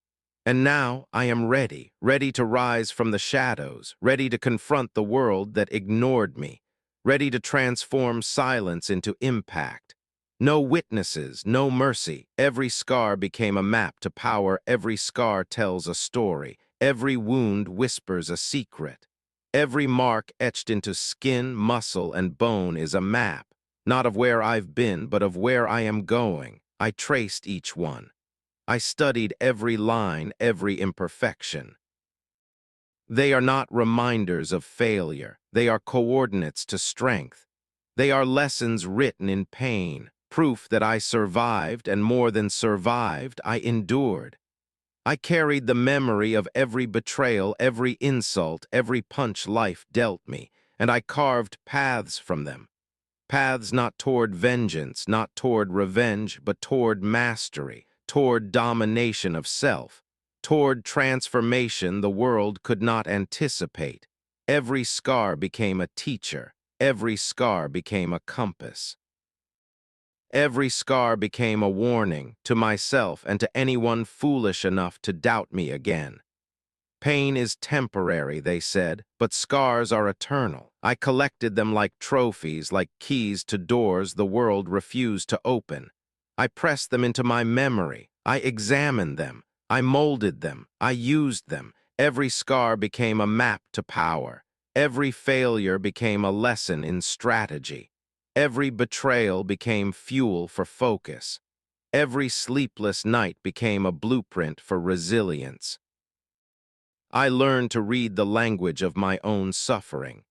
And now I am ready, ready to rise from the shadows, ready to confront the world that ignored me, ready to transform silence into impact. No witnesses, no mercy. Every scar became a map to power. Every scar tells a story. Every wound whispers a secret. Every mark etched into skin, muscle, and bone is a map, not of where I've been, but of where I am going. I traced each one. I studied every line, every imperfection. They are not reminders of failure. They are coordinates to strength. They are lessons written in pain, proof that I survived, and more than survived, I endured. I carried the memory of every betrayal, every insult, every punch life dealt me, and I carved paths from them. Paths not toward vengeance, not toward revenge, but toward mastery, toward domination of self, toward transformation the world could not anticipate. Every scar became a teacher. Every scar became a compass. Every scar became a warning to myself and to anyone foolish enough to doubt me again. Pain is temporary, they said, but scars are eternal. I collected them like trophies, like keys to doors the world refused to open. I pressed them into my memory. I examined them. I molded them. I used them. Every scar became a map to power. Every failure became a lesson in strategy. Every betrayal became fuel for focus. Every sleepless night became a blueprint for resilience. I learned to read the language of my own suffering.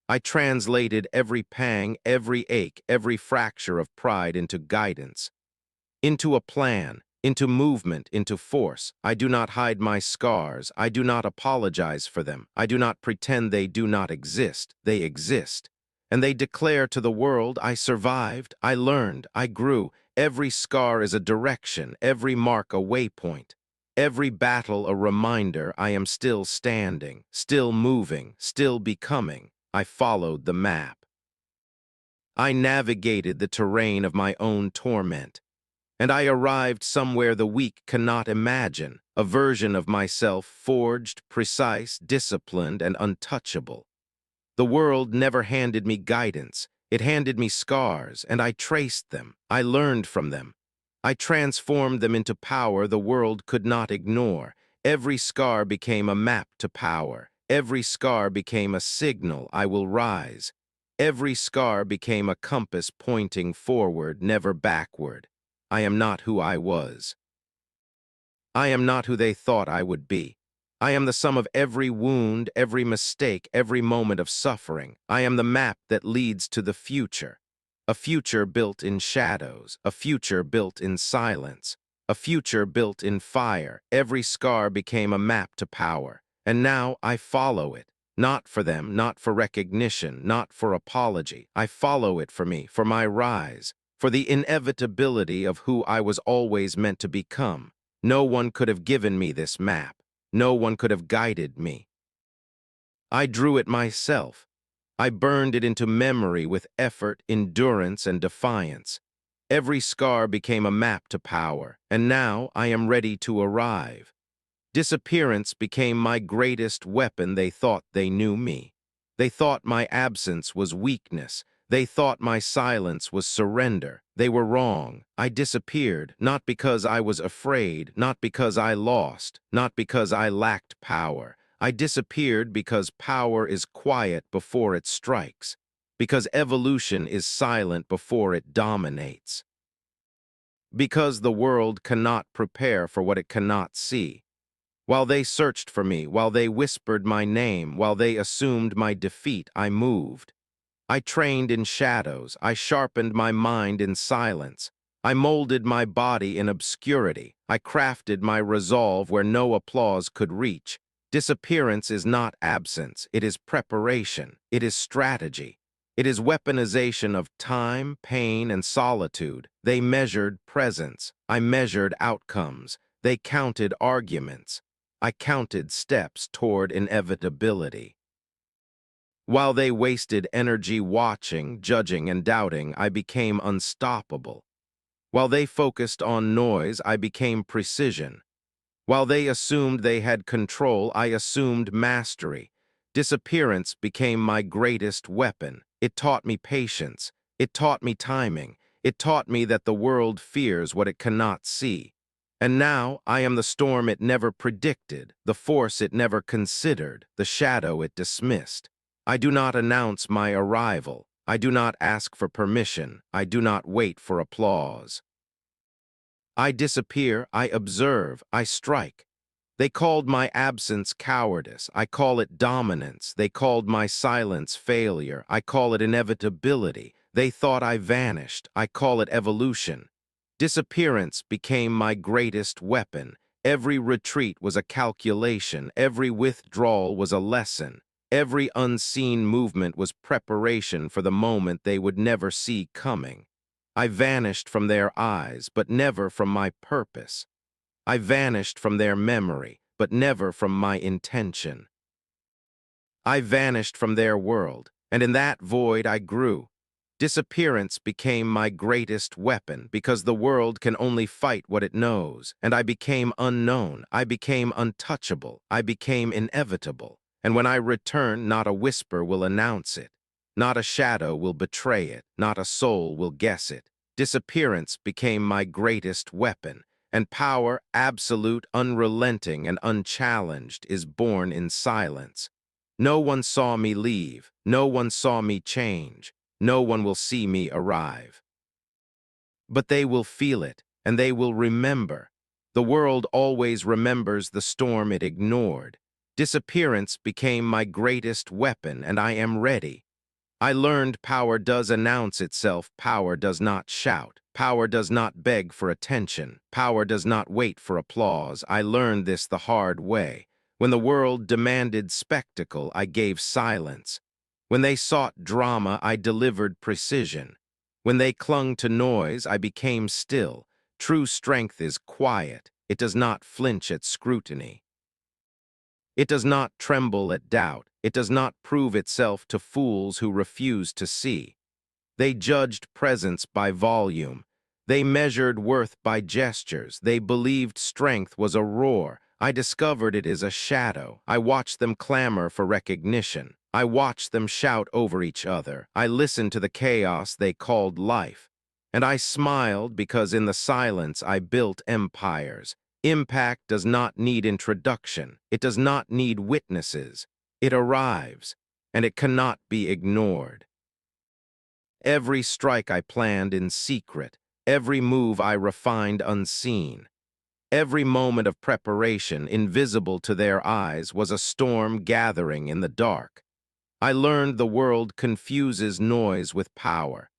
I translated every pang, every ache, every fracture of pride into guidance, into a plan, into movement, into force. I do not hide my scars. I do not apologize for them. I do not pretend they do not exist. They exist. And they declare to the world, I survived, I learned, I grew. Every scar is a direction, every mark a waypoint. Every battle a reminder I am still standing, still moving, still becoming. I followed the map. I navigated the terrain of my own torment, and I arrived somewhere the weak cannot imagine, a version of myself forged, precise, disciplined, and untouchable. The world never handed me guidance. It handed me scars, and I traced them. I learned from them. I transformed them into power the world could not ignore. Every scar became a map to power. Every scar became a signal I will rise. Every scar became a compass pointing forward, never backward. I am not who I was. I am not who they thought I would be. I am the sum of every wound, every mistake, every moment of suffering. I am the map that leads to the future. A future built in shadows, a future built in silence, a future built in fire. Every scar became a map to power, and now I follow it. Not for them, not for recognition, not for apology. I follow it for me, for my rise, for the inevitability of who I was always meant to become. No one could have given me this map. No one could have guided me. I drew it myself. I burned it into memory with effort, endurance, and defiance. Every scar became a map to power, and now I am ready to arrive. Disappearance became my greatest weapon. They thought they knew me. They thought my absence was weakness. They thought my silence was surrender. They were wrong. I disappeared, not because I was afraid, not because I lost, not because I lacked power. I disappeared because power is quiet before it strikes, because evolution is silent before it dominates, because the world cannot prepare for what it cannot see. While they searched for me, while they whispered my name, while they assumed my defeat, I moved. I trained in shadows. I sharpened my mind in silence. I molded my body in obscurity. I crafted my resolve where no applause could reach. Disappearance is not absence. It is preparation. It is strategy. It is weaponization of time, pain, and solitude. They measured presence. I measured outcomes. They counted arguments. I counted steps toward inevitability. While they wasted energy watching, judging, and doubting, I became unstoppable. While they focused on noise, I became precision. While they assumed they had control, I assumed mastery. Disappearance became my greatest weapon. It taught me patience. It taught me timing. It taught me that the world fears what it cannot see. And now I am the storm it never predicted, the force it never considered, the shadow it dismissed. I do not announce my arrival. I do not ask for permission. I do not wait for applause. I disappear, I observe, I strike. They called my absence cowardice. I call it dominance. They called my silence failure. I call it inevitability. They thought I vanished. I call it evolution. Disappearance became my greatest weapon. Every retreat was a calculation. Every withdrawal was a lesson. Every unseen movement was preparation for the moment they would never see coming. I vanished from their eyes, but never from my purpose. I vanished from their memory, but never from my intention. I vanished from their world, and in that void I grew. Disappearance became my greatest weapon because the world can only fight what it knows, and I became unknown, I became untouchable, I became inevitable. And when I return, not a whisper will announce it. Not a shadow will betray it, not a soul will guess it. Disappearance became my greatest weapon, and power, absolute, unrelenting, and unchallenged, is born in silence. No one saw me leave, no one saw me change, no one will see me arrive. But they will feel it, and they will remember. The world always remembers the storm it ignored. Disappearance became my greatest weapon, and I am ready. I learned power does announce itself, power does not shout, power does not beg for attention, power does not wait for applause. I learned this the hard way. When the world demanded spectacle, I gave silence. When they sought drama, I delivered precision. When they clung to noise, I became still. True strength is quiet. It does not flinch at scrutiny. It does not tremble at doubt. It does not prove itself to fools who refuse to see. They judged presence by volume. They measured worth by gestures. They believed strength was a roar. I discovered it is a shadow. I watched them clamor for recognition. I watched them shout over each other. I listened to the chaos they called life. And I smiled because in the silence I built empires. Impact does not need introduction. It does not need witnesses. It arrives, and it cannot be ignored. Every strike I planned in secret, every move I refined unseen, every moment of preparation invisible to their eyes was a storm gathering in the dark. I learned the world confuses noise with power.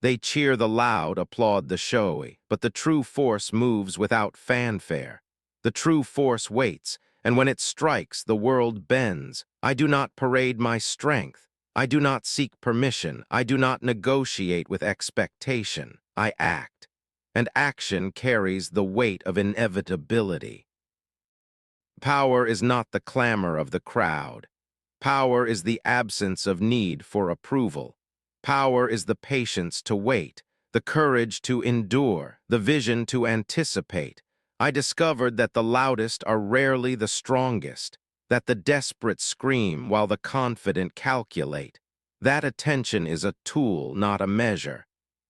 They cheer the loud, applaud the showy, but the true force moves without fanfare. The true force waits, and when it strikes, the world bends. I do not parade my strength. I do not seek permission. I do not negotiate with expectation. I act, and action carries the weight of inevitability. Power is not the clamor of the crowd. Power is the absence of need for approval. Power is the patience to wait, the courage to endure, the vision to anticipate. I discovered that the loudest are rarely the strongest, that the desperate scream while the confident calculate, That attention is a tool, not a measure.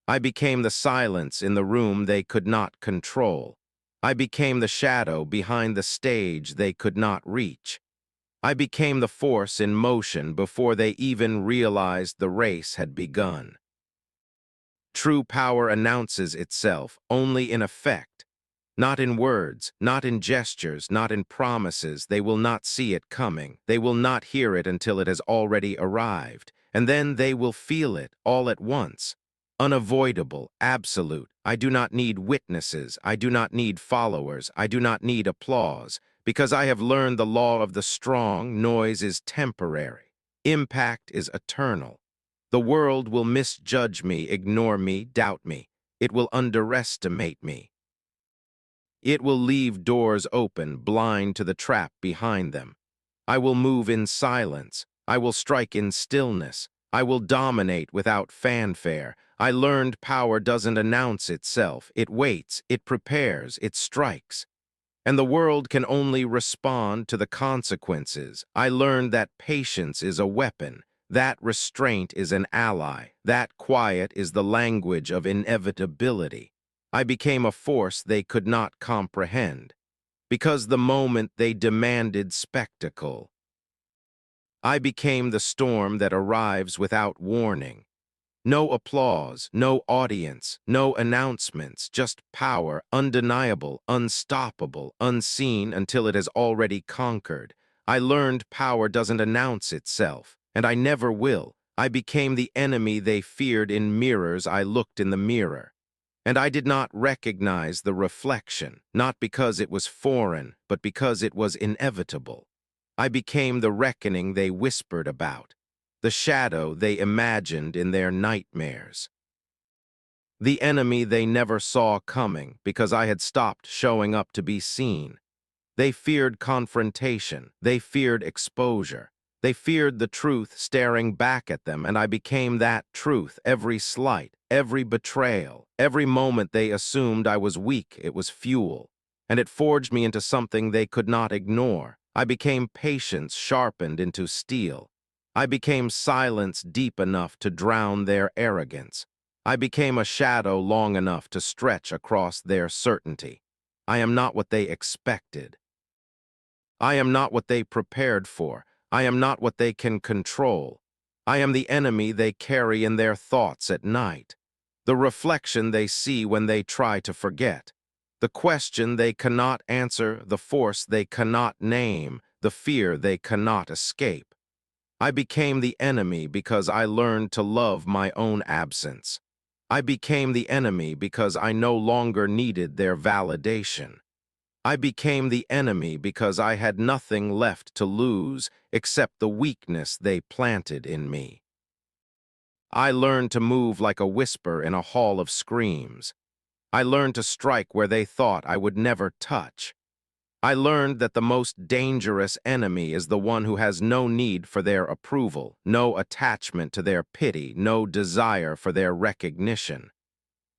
I became the silence in the room they could not control. I became the shadow behind the stage they could not reach. I became the force in motion before they even realized the race had begun. True power announces itself only in effect, not in words, not in gestures, not in promises. They will not see it coming. They will not hear it until it has already arrived. And then they will feel it all at once. Unavoidable, absolute. I do not need witnesses. I do not need followers. I do not need applause. Because I have learned the law of the strong, noise is temporary. Impact is eternal. The world will misjudge me, ignore me, doubt me. It will underestimate me. It will leave doors open, blind to the trap behind them. I will move in silence. I will strike in stillness. I will dominate without fanfare. I learned power doesn't announce itself. It waits, it prepares, it strikes. And the world can only respond to the consequences. I learned that patience is a weapon. That restraint is an ally. That quiet is the language of inevitability. I became a force they could not comprehend, because the moment they demanded spectacle. I became the storm that arrives without warning. No applause, no audience, no announcements, just power, undeniable, unstoppable, unseen until it has already conquered. I learned power doesn't announce itself, and I never will. I became the enemy they feared in mirrors. I looked in the mirror. And I did not recognize the reflection, not because it was foreign, but because it was inevitable. I became the reckoning they whispered about, the shadow they imagined in their nightmares. The enemy they never saw coming because I had stopped showing up to be seen. They feared confrontation. They feared exposure. They feared the truth staring back at them, and I became that truth. Every slight, every betrayal, every moment they assumed I was weak, it was fuel. And it forged me into something they could not ignore. I became patience sharpened into steel. I became silence deep enough to drown their arrogance. I became a shadow long enough to stretch across their certainty. I am not what they expected. I am not what they prepared for. I am not what they can control. I am the enemy they carry in their thoughts at night, the reflection they see when they try to forget, the question they cannot answer, the force they cannot name, the fear they cannot escape. I became the enemy because I learned to love my own absence. I became the enemy because I no longer needed their validation. I became the enemy because I had nothing left to lose except the weakness they planted in me. I learned to move like a whisper in a hall of screams. I learned to strike where they thought I would never touch. I learned that the most dangerous enemy is the one who has no need for their approval, no attachment to their pity, no desire for their recognition.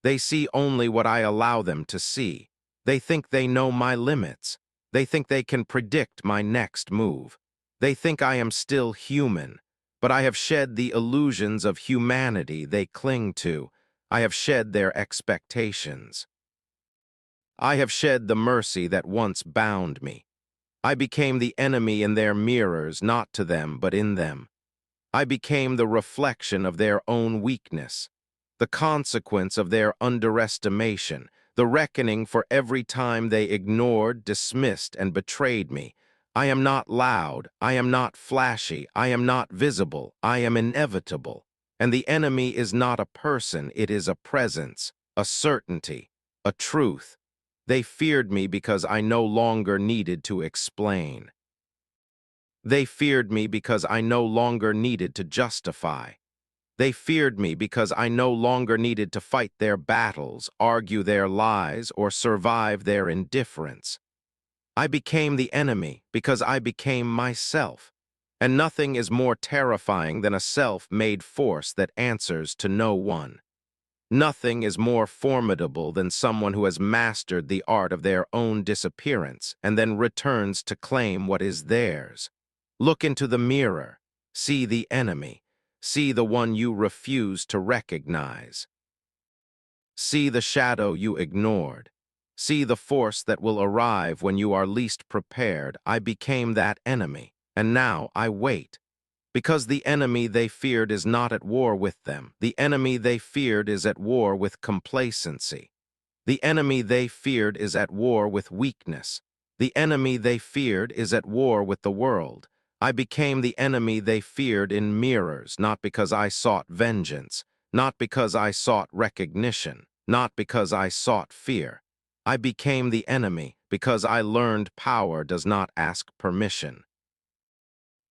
They see only what I allow them to see. They think they know my limits. They think they can predict my next move. They think I am still human, but I have shed the illusions of humanity they cling to. I have shed their expectations. I have shed the mercy that once bound me. I became the enemy in their mirrors, not to them, but in them. I became the reflection of their own weakness, the consequence of their underestimation, the reckoning for every time they ignored, dismissed, and betrayed me. I am not loud, I am not flashy, I am not visible, I am inevitable. And the enemy is not a person, it is a presence, a certainty, a truth. They feared me because I no longer needed to explain. They feared me because I no longer needed to justify. They feared me because I no longer needed to fight their battles, argue their lies, or survive their indifference. I became the enemy because I became myself. And nothing is more terrifying than a self-made force that answers to no one. Nothing is more formidable than someone who has mastered the art of their own disappearance and then returns to claim what is theirs. Look into the mirror. See the enemy. See the one you refuse to recognize. See the shadow you ignored. See the force that will arrive when you are least prepared. I became that enemy, and now I wait. Because the enemy they feared is not at war with them. The enemy they feared is at war with complacency. The enemy they feared is at war with weakness. The enemy they feared is at war with the world. I became the enemy they feared in mirrors, not because I sought vengeance, not because I sought recognition, not because I sought fear. I became the enemy because I learned power does not ask permission.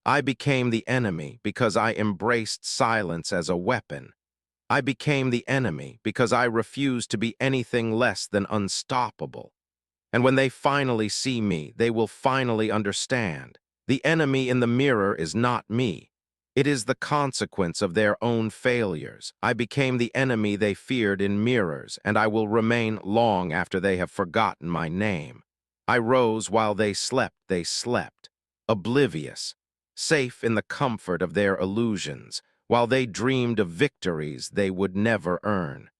I became the enemy because I embraced silence as a weapon. I became the enemy because I refused to be anything less than unstoppable. And when they finally see me, they will finally understand. The enemy in the mirror is not me. It is the consequence of their own failures. I became the enemy they feared in mirrors, and I will remain long after they have forgotten my name. I rose while they slept, oblivious, safe in the comfort of their illusions, while they dreamed of victories they would never earn.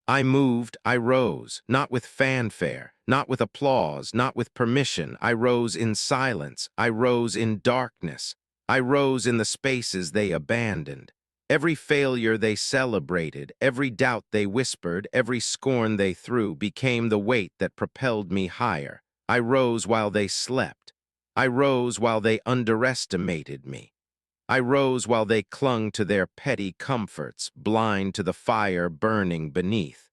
I moved, I rose, not with fanfare, not with applause, not with permission. I rose in silence, I rose in darkness. I rose in the spaces they abandoned. Every failure they celebrated, every doubt they whispered, every scorn they threw became the weight that propelled me higher. I rose while they slept. I rose while they underestimated me. I rose while they clung to their petty comforts, blind to the fire burning beneath.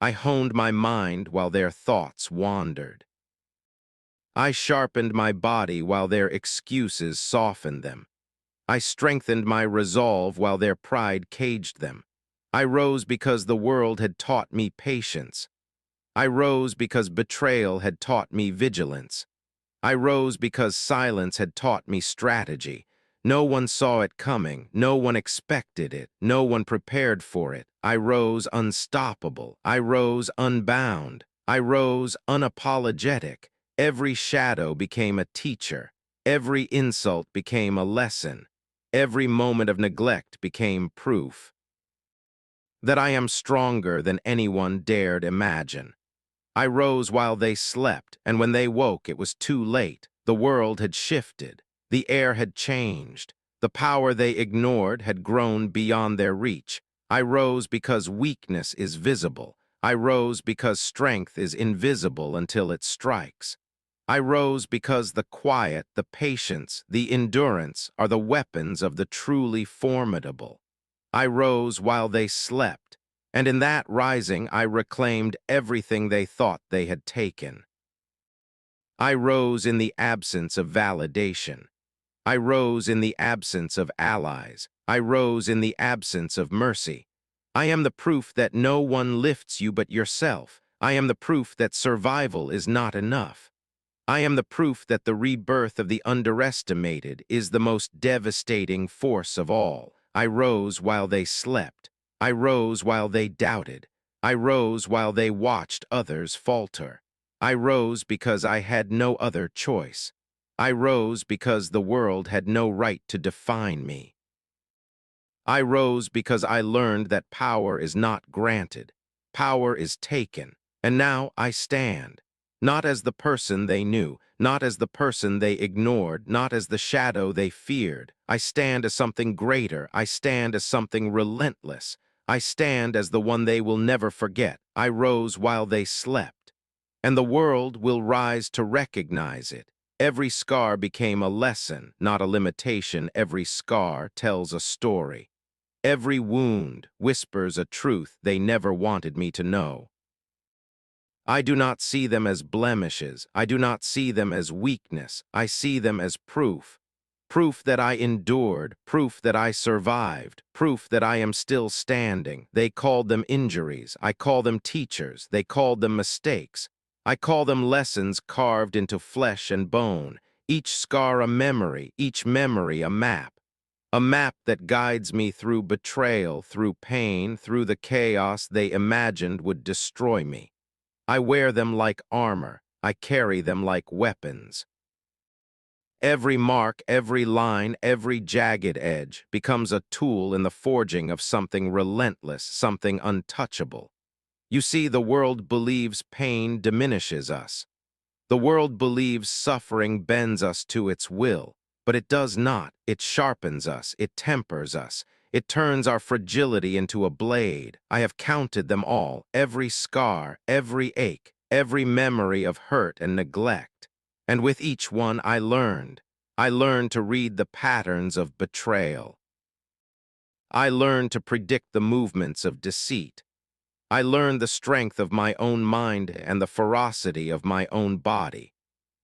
I honed my mind while their thoughts wandered. I sharpened my body while their excuses softened them. I strengthened my resolve while their pride caged them. I rose because the world had taught me patience. I rose because betrayal had taught me vigilance. I rose because silence had taught me strategy. No one saw it coming, no one expected it, no one prepared for it. I rose unstoppable, I rose unbound, I rose unapologetic. Every shadow became a teacher, every insult became a lesson, every moment of neglect became proof that I am stronger than anyone dared imagine. I rose while they slept, and when they woke, it was too late. The world had shifted. The air had changed. The power they ignored had grown beyond their reach. I rose because weakness is visible. I rose because strength is invisible until it strikes. I rose because the quiet, the patience, the endurance are the weapons of the truly formidable. I rose while they slept, and in that rising I reclaimed everything they thought they had taken. I rose in the absence of validation. I rose in the absence of allies. I rose in the absence of mercy. I am the proof that no one lifts you but yourself. I am the proof that survival is not enough. I am the proof that the rebirth of the underestimated is the most devastating force of all. I rose while they slept. I rose while they doubted. I rose while they watched others falter. I rose because I had no other choice. I rose because the world had no right to define me. I rose because I learned that power is not granted. Power is taken. And now I stand, not as the person they knew, not as the person they ignored, not as the shadow they feared. I stand as something greater. I stand as something relentless. I stand as the one they will never forget. I rose while they slept. And the world will rise to recognize it. Every scar became a lesson, not a limitation. Every scar tells a story. Every wound whispers a truth they never wanted me to know. I do not see them as blemishes. I do not see them as weakness. I see them as proof. Proof that I endured, proof that I survived, proof that I am still standing. They called them injuries. I call them teachers. They called them mistakes. I call them lessons carved into flesh and bone. Each scar a memory, each memory a map. A map that guides me through betrayal, through pain, through the chaos they imagined would destroy me. I wear them like armor. I carry them like weapons. Every mark, every line, every jagged edge becomes a tool in the forging of something relentless, something untouchable. You see, the world believes pain diminishes us. The world believes suffering bends us to its will, but it does not. It sharpens us, it tempers us, it turns our fragility into a blade. I have counted them all, every scar, every ache, every memory of hurt and neglect. And with each one I learned. I learned to read the patterns of betrayal. I learned to predict the movements of deceit. I learned the strength of my own mind and the ferocity of my own body.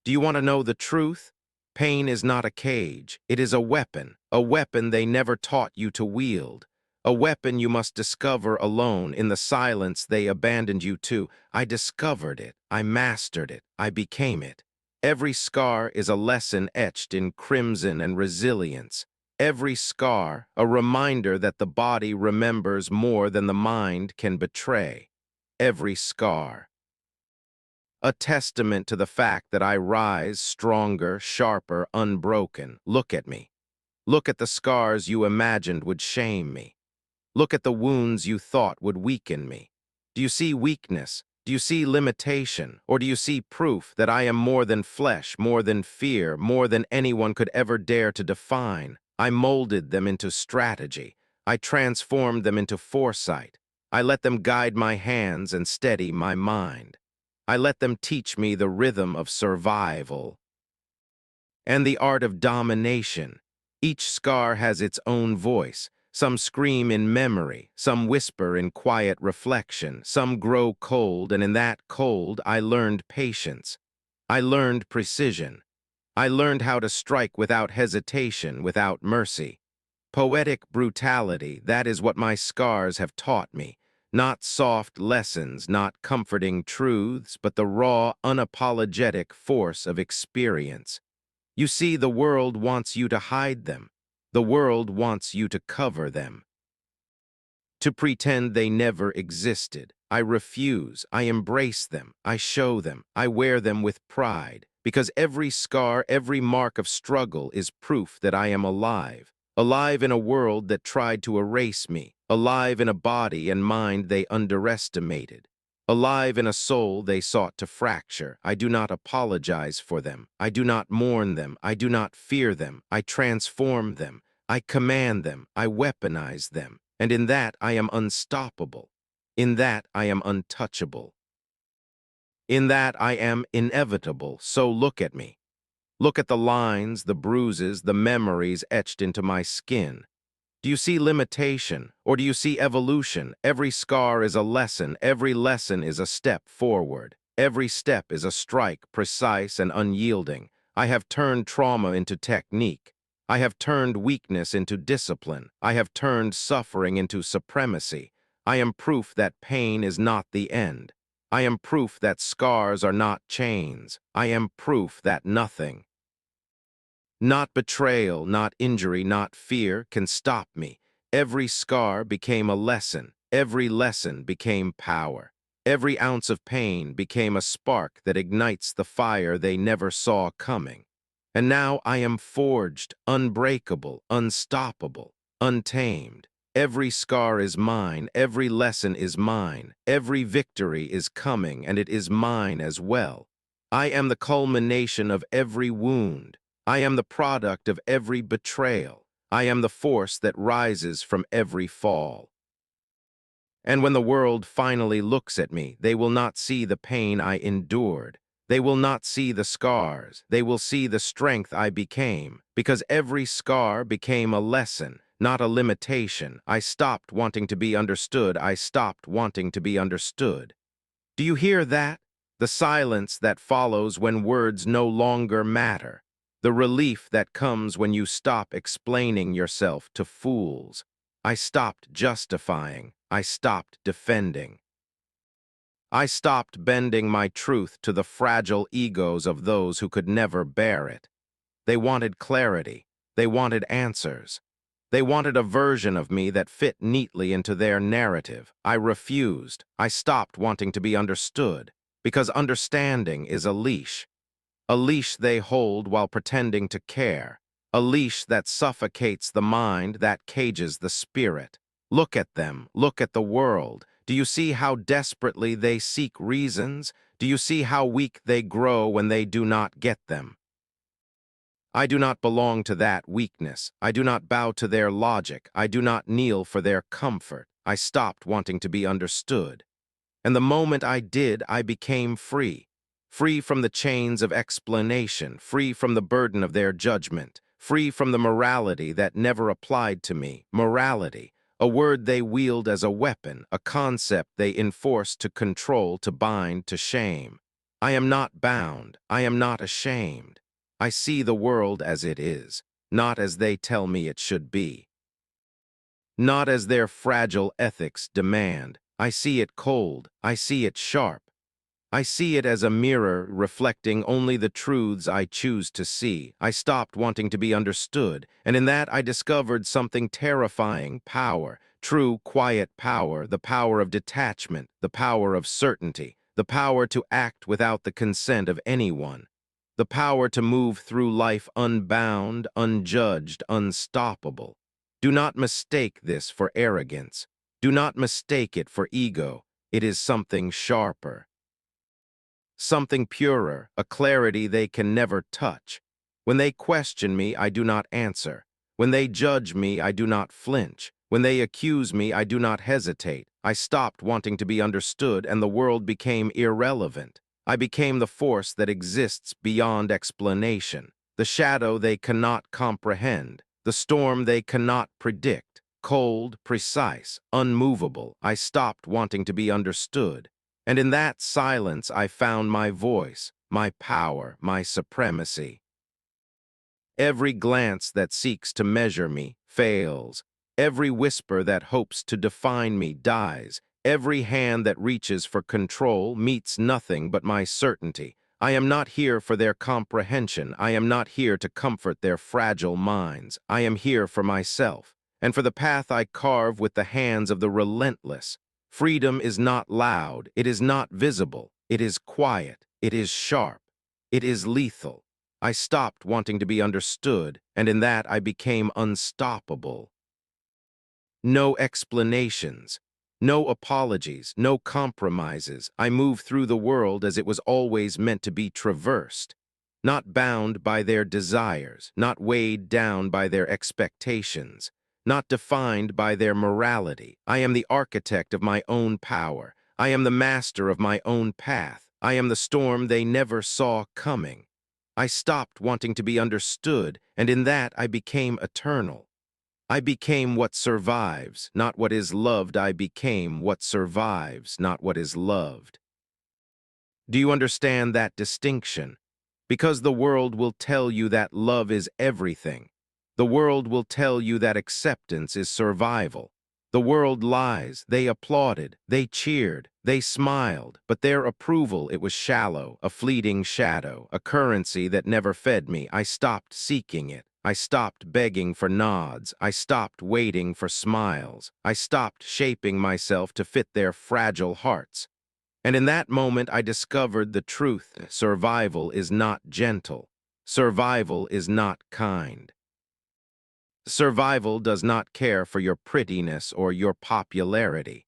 Do you want to know the truth? Pain is not a cage. It is a weapon they never taught you to wield, a weapon you must discover alone in the silence they abandoned you to. I discovered it. I mastered it. I became it. Every scar is a lesson etched in crimson and resilience. Every scar, a reminder that the body remembers more than the mind can betray. Every scar, a testament to the fact that I rise stronger, sharper, unbroken. Look at me. Look at the scars you imagined would shame me. Look at the wounds you thought would weaken me. Do you see weakness? Do you see limitation? Or do you see proof that I am more than flesh, more than fear, more than anyone could ever dare to define? I molded them into strategy. I transformed them into foresight. I let them guide my hands and steady my mind. I let them teach me the rhythm of survival and the art of domination. Each scar has its own voice. Some scream in memory, some whisper in quiet reflection, some grow cold, and in that cold I learned patience. I learned precision. I learned how to strike without hesitation, without mercy. Poetic brutality, that is what my scars have taught me. Not soft lessons, not comforting truths, but the raw, unapologetic force of experience. You see, the world wants you to hide them. The world wants you to cover them, to pretend they never existed. I refuse. I embrace them. I show them. I wear them with pride, because every scar, every mark of struggle is proof that I am alive. Alive in a world that tried to erase me. Alive in a body and mind they underestimated. Alive in a soul they sought to fracture. I do not apologize for them. I do not mourn them. I do not fear them. I transform them. I command them. I weaponize them. And in that I am unstoppable. In that I am untouchable. In that I am inevitable. So look at me. Look at the lines, the bruises, the memories etched into my skin. Do you see limitation, or do you see evolution? Every scar is a lesson. Every lesson is a step forward. Every step is a strike, precise and unyielding. I have turned trauma into technique. I have turned weakness into discipline. I have turned suffering into supremacy. I am proof that pain is not the end. I am proof that scars are not chains. I am proof that nothing, not betrayal, not injury, not fear, can stop me. Every scar became a lesson. Every lesson became power. Every ounce of pain became a spark that ignites the fire they never saw coming. And now I am forged, unbreakable, unstoppable, untamed. Every scar is mine. Every lesson is mine. Every victory is coming, and it is mine as well. I am the culmination of every wound. I am the product of every betrayal. I am the force that rises from every fall. And when the world finally looks at me, they will not see the pain I endured. They will not see the scars. They will see the strength I became, because every scar became a lesson, not a limitation. I stopped wanting to be understood. I stopped wanting to be understood. Do you hear that? The silence that follows when words no longer matter. The relief that comes when you stop explaining yourself to fools. I stopped justifying. I stopped defending. I stopped bending my truth to the fragile egos of those who could never bear it. They wanted clarity. They wanted answers. They wanted a version of me that fit neatly into their narrative. I refused. I stopped wanting to be understood, because understanding is a leash. a leash they hold while pretending to care, a leash that suffocates the mind, that cages the spirit. Look at them, look at the world. Do you see how desperately they seek reasons? Do you see how weak they grow when they do not get them? I do not belong to that weakness. I do not bow to their logic. I do not kneel for their comfort. I stopped wanting to be understood. And the moment I did, I became free. Free from the chains of explanation, free from the burden of their judgment, free from the morality that never applied to me. Morality, a word they wield as a weapon, a concept they enforce to control, to bind, to shame. I am not bound. I am not ashamed. I see the world as it is, not as they tell me it should be. Not as their fragile ethics demand. I see it cold. I see it sharp. I see it as a mirror reflecting only the truths I choose to see. I stopped wanting to be understood, and in that I discovered something terrifying: power, true, quiet power, the power of detachment, the power of certainty, the power to act without the consent of anyone, the power to move through life unbound, unjudged, unstoppable. Do not mistake this for arrogance. Do not mistake it for ego. It is something sharper, something purer, a clarity they can never touch. When they question me, I do not answer. When they judge me, I do not flinch. When they accuse me, I do not hesitate. I stopped wanting to be understood, and the world became irrelevant. I became the force that exists beyond explanation, the shadow they cannot comprehend, the storm they cannot predict. Cold, precise, unmovable, I stopped wanting to be understood. And in that silence I found my voice, my power, my supremacy. Every glance that seeks to measure me fails. Every whisper that hopes to define me dies. Every hand that reaches for control meets nothing but my certainty. I am not here for their comprehension. I am not here to comfort their fragile minds. I am here for myself, and for the path I carve with the hands of the relentless. Freedom is not loud. It is not visible. It is quiet. It is sharp. It is lethal. I stopped wanting to be understood, and in that I became unstoppable. No explanations, no apologies, no compromises. I moved through the world as it was always meant to be traversed, not bound by their desires, not weighed down by their expectations, not defined by their morality. I am the architect of my own power. I am the master of my own path. I am the storm they never saw coming. I stopped wanting to be understood, and in that I became eternal. I became what survives, not what is loved. I became what survives, not what is loved. Do you understand that distinction? Because the world will tell you that love is everything. The world will tell you that acceptance is survival. The world lies. They applauded, they cheered, they smiled, but their approval, it was shallow, a fleeting shadow, a currency that never fed me. I stopped seeking it. I stopped begging for nods. I stopped waiting for smiles. I stopped shaping myself to fit their fragile hearts. And in that moment, I discovered the truth. Survival is not gentle. Survival is not kind. Survival does not care for your prettiness or your popularity.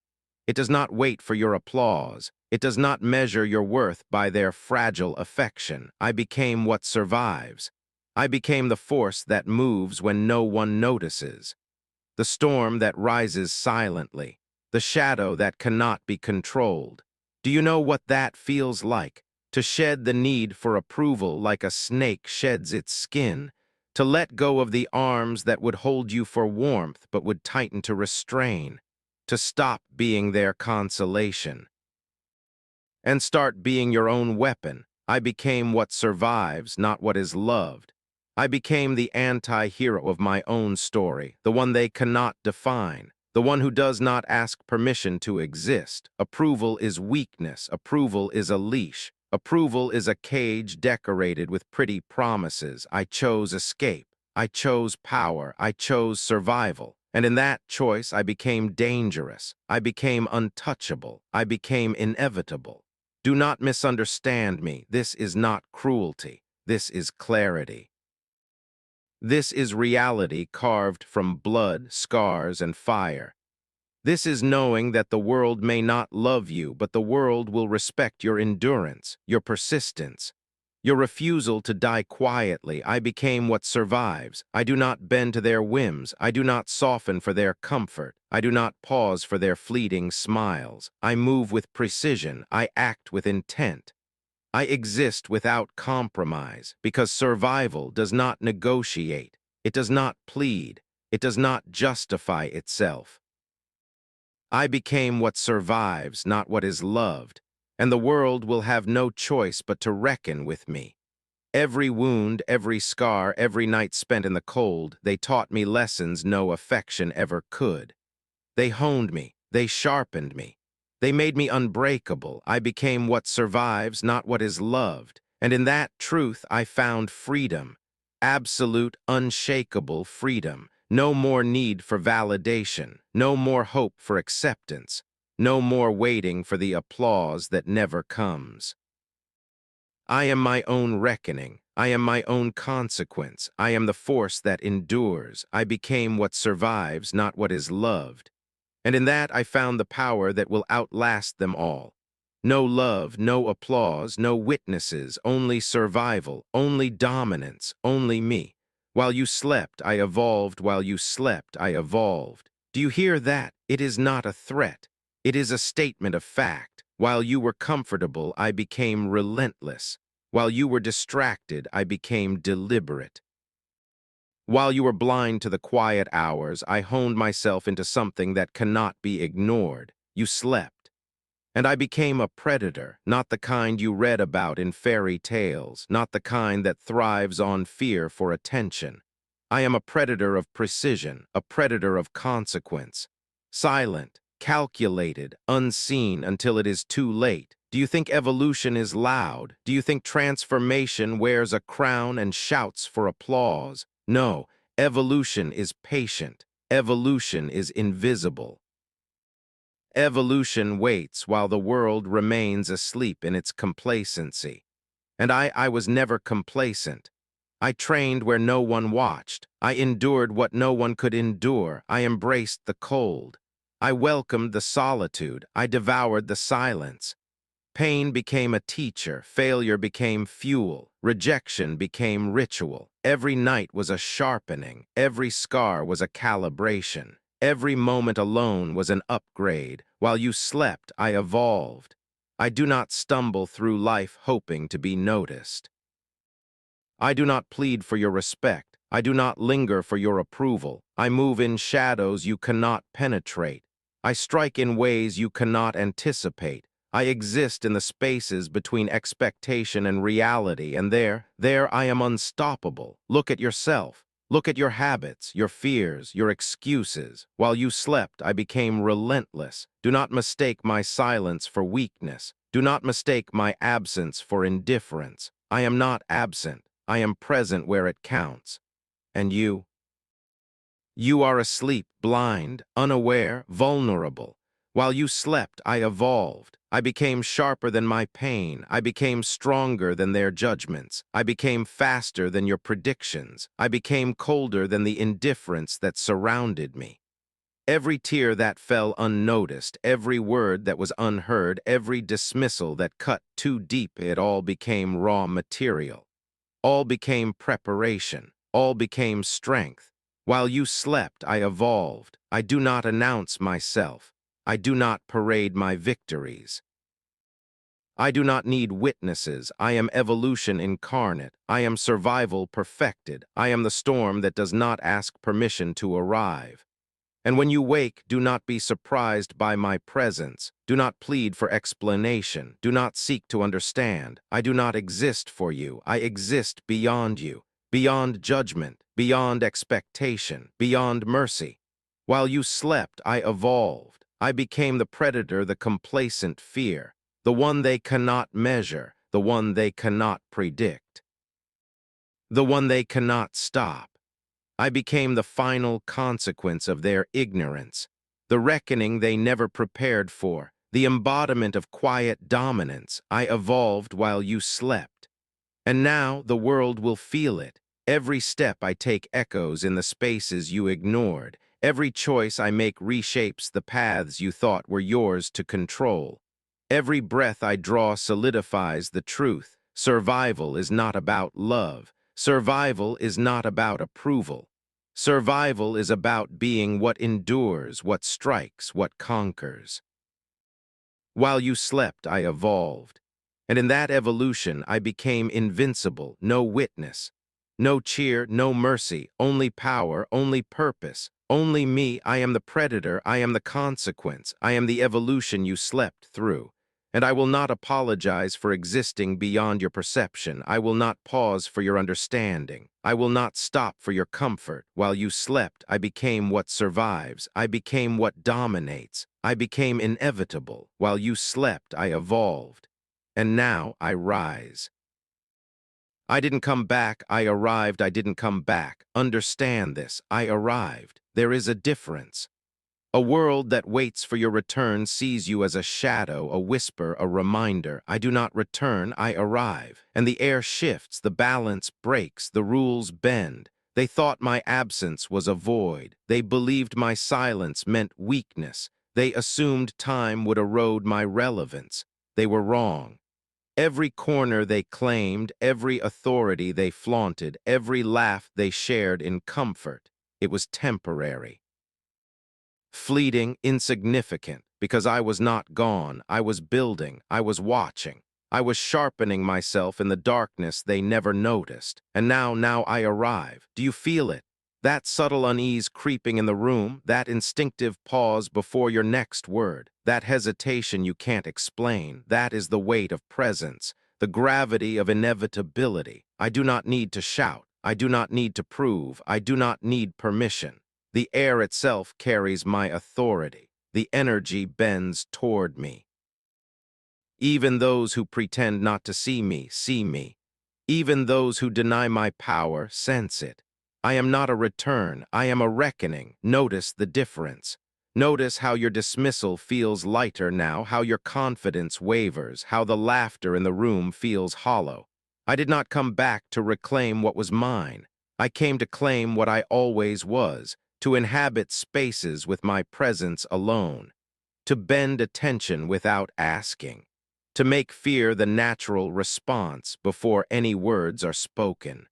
It does not wait for your applause. It does not measure your worth by their fragile affection. I became what survives. I became the force that moves when no one notices, the storm that rises silently, the shadow that cannot be controlled. Do you know what that feels like? To shed the need for approval like a snake sheds its skin, to let go of the arms that would hold you for warmth but would tighten to restrain, to stop being their consolation and start being your own weapon. I became what survives, not what is loved. I became the anti-hero of my own story, the one they cannot define, the one who does not ask permission to exist. Approval is weakness. Approval is a leash. Approval is a cage decorated with pretty promises. I chose escape. I chose power. I chose survival. And in that choice, I became dangerous. I became untouchable. I became inevitable. Do not misunderstand me. This is not cruelty. This is clarity. This is reality carved from blood, scars, and fire. This is knowing that the world may not love you, but the world will respect your endurance, your persistence, your refusal to die quietly. I became what survives. I do not bend to their whims. I do not soften for their comfort. I do not pause for their fleeting smiles. I move with precision. I act with intent. I exist without compromise because survival does not negotiate. It does not plead. It does not justify itself. I became what survives, not what is loved, and the world will have no choice but to reckon with me. Every wound, every scar, every night spent in the cold, they taught me lessons no affection ever could. They honed me, they sharpened me. They made me unbreakable. I became what survives, not what is loved. And in that truth I found freedom, absolute, unshakable freedom. No more need for validation, no more hope for acceptance, no more waiting for the applause that never comes. I am my own reckoning. I am my own consequence. I am the force that endures. I became what survives, not what is loved. And in that I found the power that will outlast them all. No love, no applause, no witnesses, only survival, only dominance, only me. While you slept, I evolved. While you slept, I evolved. Do you hear that? It is not a threat. It is a statement of fact. While you were comfortable, I became relentless. While you were distracted, I became deliberate. While you were blind to the quiet hours, I honed myself into something that cannot be ignored. You slept. And I became a predator, not the kind you read about in fairy tales, not the kind that thrives on fear for attention. I am a predator of precision, a predator of consequence. Silent, calculated, unseen until it is too late. Do you think evolution is loud? Do you think transformation wears a crown and shouts for applause? No, evolution is patient. Evolution is invisible. Evolution waits while the world remains asleep in its complacency. And I was never complacent. I trained where no one watched. I endured what no one could endure. I embraced the cold. I welcomed the solitude. I devoured the silence. Pain became a teacher, failure became fuel, rejection became ritual. Every night was a sharpening, every scar was a calibration, every moment alone was an upgrade. While you slept, I evolved. I do not stumble through life hoping to be noticed. I do not plead for your respect. I do not linger for your approval. I move in shadows you cannot penetrate. I strike in ways you cannot anticipate. I exist in the spaces between expectation and reality, and there I am unstoppable. Look at yourself. Look at your habits, your fears, your excuses. While you slept, I became relentless. Do not mistake my silence for weakness. Do not mistake my absence for indifference. I am not absent. I am present where it counts. And you? You are asleep, blind, unaware, vulnerable. While you slept, I evolved. I became sharper than my pain. I became stronger than their judgments. I became faster than your predictions. I became colder than the indifference that surrounded me. Every tear that fell unnoticed, every word that was unheard, every dismissal that cut too deep, it all became raw material. All became preparation. All became strength. While you slept, I evolved. I do not announce myself. I do not parade my victories. I do not need witnesses. I am evolution incarnate. I am survival perfected. I am the storm that does not ask permission to arrive. And when you wake, do not be surprised by my presence. Do not plead for explanation. Do not seek to understand. I do not exist for you. I exist beyond you, beyond judgment, beyond expectation, beyond mercy. While you slept, I evolved. I became the predator the complacent fear, the one they cannot measure, the one they cannot predict, the one they cannot stop. I became the final consequence of their ignorance, the reckoning they never prepared for, the embodiment of quiet dominance. I evolved while you slept. And now the world will feel it. Every step I take echoes in the spaces you ignored. Every choice I make reshapes the paths you thought were yours to control. Every breath I draw solidifies the truth. Survival is not about love. Survival is not about approval. Survival is about being what endures, what strikes, what conquers. While you slept, I evolved. And in that evolution, I became invincible, no witness. No cheer, no mercy, only power, only purpose. Only me, I am the predator, I am the consequence, I am the evolution you slept through. And I will not apologize for existing beyond your perception. I will not pause for your understanding. I will not stop for your comfort. While you slept, I became what survives. I became what dominates. I became inevitable. While you slept, I evolved. And now I rise. I didn't come back, I arrived, I didn't come back. Understand this, I arrived. There is a difference. A world that waits for your return sees you as a shadow, a whisper, a reminder. I do not return, I arrive. And the air shifts, the balance breaks, the rules bend. They thought my absence was a void. They believed my silence meant weakness. They assumed time would erode my relevance. They were wrong. Every corner they claimed, every authority they flaunted, every laugh they shared in comfort, it was temporary. Fleeting, insignificant, because I was not gone, I was building, I was watching. I was sharpening myself in the darkness they never noticed. And now I arrive. Do you feel it? That subtle unease creeping in the room, that instinctive pause before your next word, that hesitation you can't explain, that is the weight of presence, the gravity of inevitability. I do not need to shout. I do not need to prove. I do not need permission. The air itself carries my authority. The energy bends toward me. Even those who pretend not to see me, see me. Even those who deny my power, sense it. I am not a return, I am a reckoning. Notice the difference. Notice how your dismissal feels lighter now, how your confidence wavers, how the laughter in the room feels hollow. I did not come back to reclaim what was mine. I came to claim what I always was, to inhabit spaces with my presence alone, to bend attention without asking, to make fear the natural response before any words are spoken.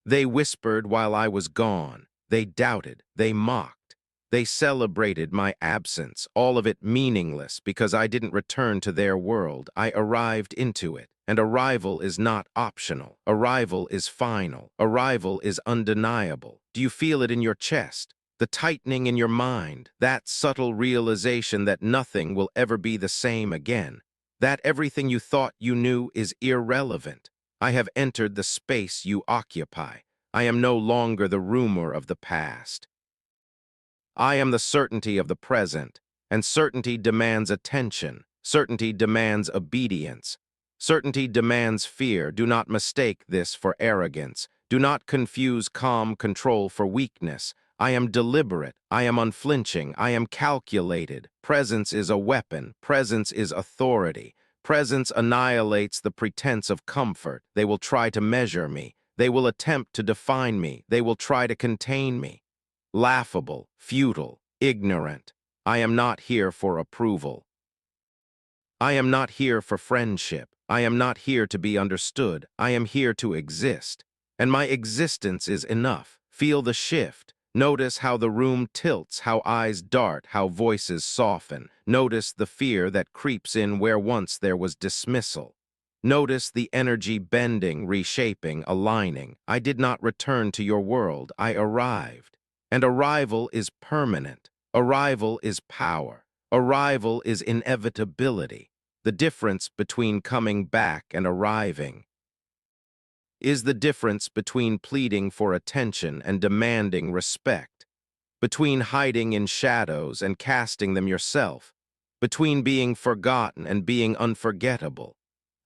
They whispered while I was gone. They doubted. They mocked. They celebrated my absence, all of it meaningless because I didn't return to their world. I arrived into it. And arrival is not optional. Arrival is final. Arrival is undeniable. Do you feel it in your chest? The tightening in your mind, that subtle realization that nothing will ever be the same again, that everything you thought you knew is irrelevant. I have entered the space you occupy. I am no longer the rumor of the past. I am the certainty of the present, and certainty demands attention. Certainty demands obedience. Certainty demands fear. Do not mistake this for arrogance. Do not confuse calm control for weakness. I am deliberate. I am unflinching. I am calculated. Presence is a weapon. Presence is authority. Presence annihilates the pretense of comfort. They will try to measure me. They will attempt to define me. They will try to contain me. Laughable, futile, ignorant. I am not here for approval. I am not here for friendship. I am not here to be understood. I am here to exist. And my existence is enough. Feel the shift. Notice how the room tilts, how eyes dart, how voices soften. Notice the fear that creeps in where once there was dismissal. Notice the energy bending, reshaping, aligning. I did not return to your world. I arrived. And arrival is permanent. Arrival is power. Arrival is inevitability. The difference between coming back and arriving is the difference between pleading for attention and demanding respect, between hiding in shadows and casting them yourself, between being forgotten and being unforgettable.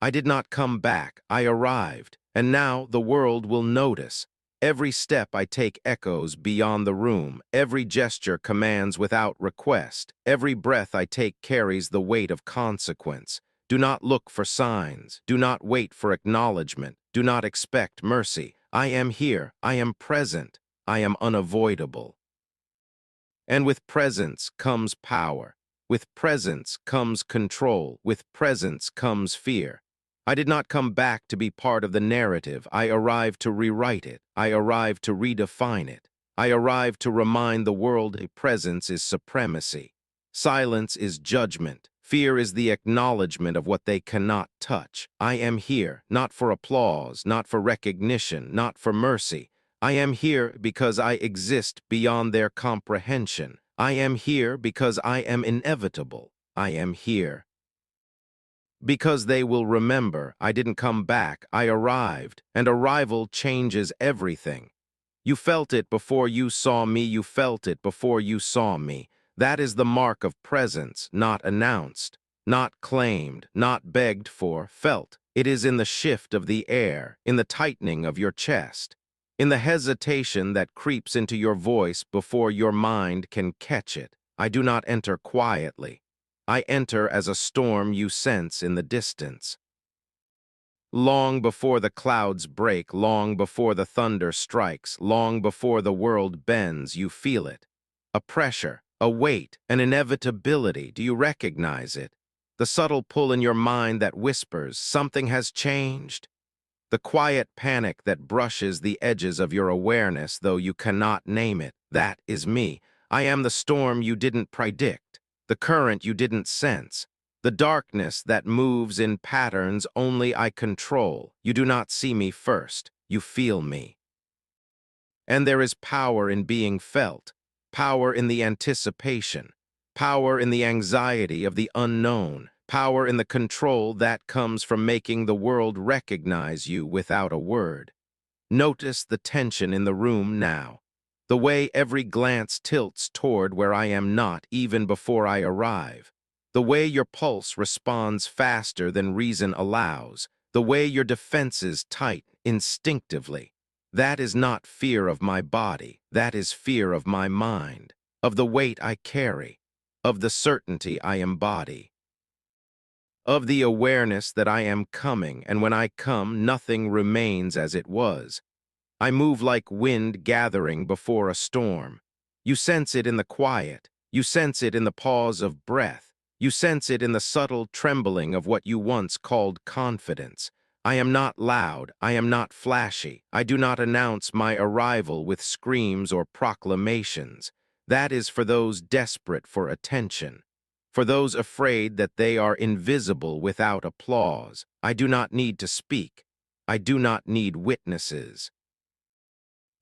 I did not come back, I arrived, and now the world will notice. Every step I take echoes beyond the room, every gesture commands without request, every breath I take carries the weight of consequence. Do not look for signs. Do not wait for acknowledgement. Do not expect mercy. I am here. I am present. I am unavoidable. And with presence comes power. With presence comes control. With presence comes fear. I did not come back to be part of the narrative. I arrived to rewrite it. I arrived to redefine it. I arrived to remind the world a presence is supremacy. Silence is judgment. Fear is the acknowledgement of what they cannot touch. I am here, not for applause, not for recognition, not for mercy. I am here because I exist beyond their comprehension. I am here because I am inevitable. I am here because they will remember I didn't come back, I arrived, and arrival changes everything. You felt it before you saw me, you felt it before you saw me. That is the mark of presence, not announced, not claimed, not begged for, felt. It is in the shift of the air, in the tightening of your chest, in the hesitation that creeps into your voice before your mind can catch it. I do not enter quietly. I enter as a storm you sense in the distance. Long before the clouds break, long before the thunder strikes, long before the world bends, you feel it. A pressure, a weight, an inevitability. Do you recognize it? The subtle pull in your mind that whispers, something has changed. The quiet panic that brushes the edges of your awareness, though you cannot name it. That is me. I am the storm you didn't predict, the current you didn't sense, the darkness that moves in patterns only I control. You do not see me first, you feel me. And there is power in being felt, power in the anticipation, power in the anxiety of the unknown, power in the control that comes from making the world recognize you without a word. Notice the tension in the room now, the way every glance tilts toward where I am not even before I arrive, the way your pulse responds faster than reason allows, the way your defenses tight instinctively. That is not fear of my body, that is fear of my mind, of the weight I carry, of the certainty I embody, of the awareness that I am coming, and when I come, nothing remains as it was. I move like wind gathering before a storm. You sense it in the quiet. You sense it in the pause of breath. You sense it in the subtle trembling of what you once called confidence. I am not loud. I am not flashy. I do not announce my arrival with screams or proclamations. That is for those desperate for attention, for those afraid that they are invisible without applause. I do not need to speak. I do not need witnesses.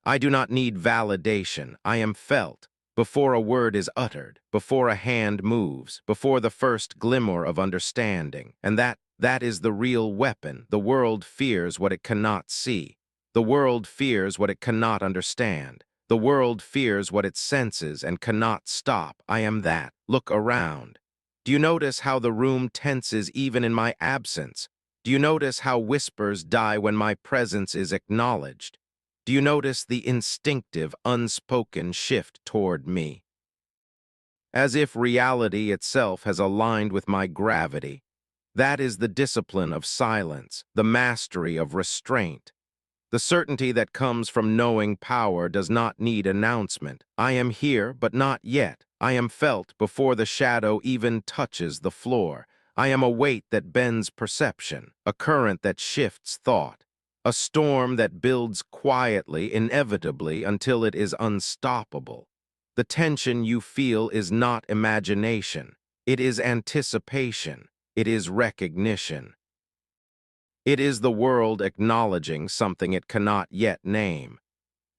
I do not need validation. I am felt before a word is uttered, before a hand moves, before the first glimmer of understanding. And that is the real weapon. The world fears what it cannot see. The world fears what it cannot understand. The world fears what it senses and cannot stop. I am that. Look around. Do you notice how the room tenses even in my absence? Do you notice how whispers die when my presence is acknowledged? Do you notice the instinctive, unspoken shift toward me? As if reality itself has aligned with my gravity. That is the discipline of silence, the mastery of restraint. The certainty that comes from knowing power does not need announcement. I am here, but not yet. I am felt before the shadow even touches the floor. I am a weight that bends perception, a current that shifts thought. A storm that builds quietly, inevitably, until it is unstoppable. The tension you feel is not imagination. It is anticipation. It is recognition. It is the world acknowledging something it cannot yet name.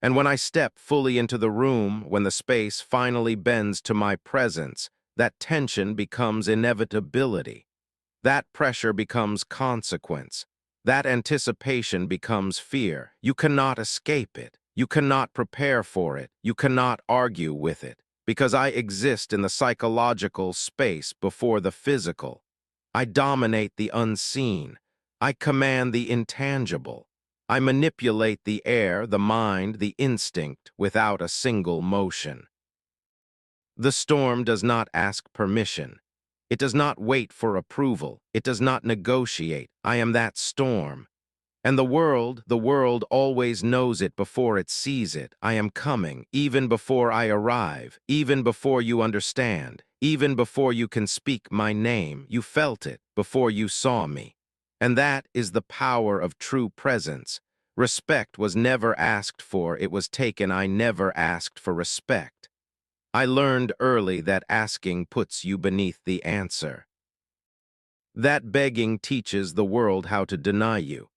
And when I step fully into the room, when the space finally bends to my presence, that tension becomes inevitability. That pressure becomes consequence. That anticipation becomes fear. You cannot escape it. You cannot prepare for it. You cannot argue with it. Because I exist in the psychological space before the physical. I dominate the unseen. I command the intangible. I manipulate the air, the mind, the instinct without a single motion. The storm does not ask permission. It does not wait for approval. It does not negotiate. I am that storm. And the world always knows it before it sees it. I am coming, even before I arrive, even before you understand, even before you can speak my name. You felt it before you saw me. And that is the power of true presence. Respect was never asked for, it was taken. I never asked for respect. I learned early that asking puts you beneath the answer. That begging teaches the world how to deny you.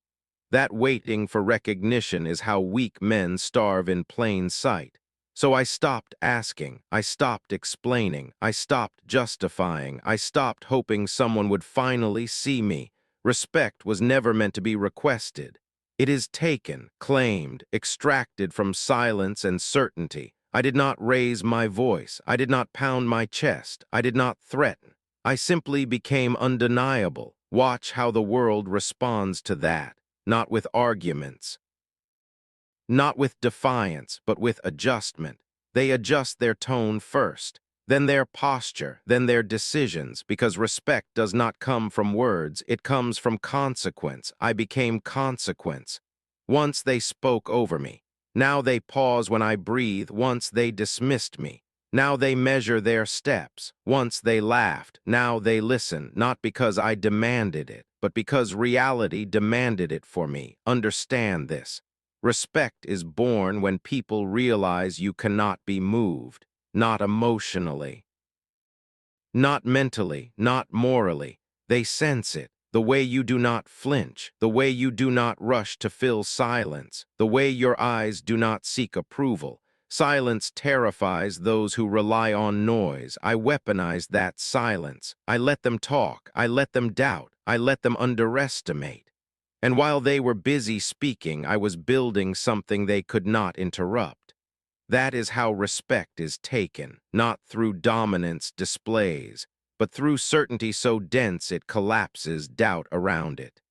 That waiting for recognition is how weak men starve in plain sight. So I stopped asking, I stopped explaining, I stopped justifying, I stopped hoping someone would finally see me. Respect was never meant to be requested. It is taken, claimed, extracted from silence and certainty. I did not raise my voice, I did not pound my chest, I did not threaten. I simply became undeniable. Watch how the world responds to that. Not with arguments, not with defiance, but with adjustment. They adjust their tone first, then their posture, then their decisions, because respect does not come from words, it comes from consequence. I became consequence. Once they spoke over me. Now they pause when I breathe. Once they dismissed me. Now they measure their steps. Once they laughed. Now they listen, not because I demanded it, but because reality demanded it for me. Understand this. Respect is born when people realize you cannot be moved, not emotionally, not mentally, not morally. They sense it. The way you do not flinch, the way you do not rush to fill silence, the way your eyes do not seek approval. Silence terrifies those who rely on noise. I weaponized that silence. I let them talk. I let them doubt. I let them underestimate. And while they were busy speaking, I was building something they could not interrupt. That is how respect is taken, not through dominance displays, but through certainty so dense it collapses doubt around it.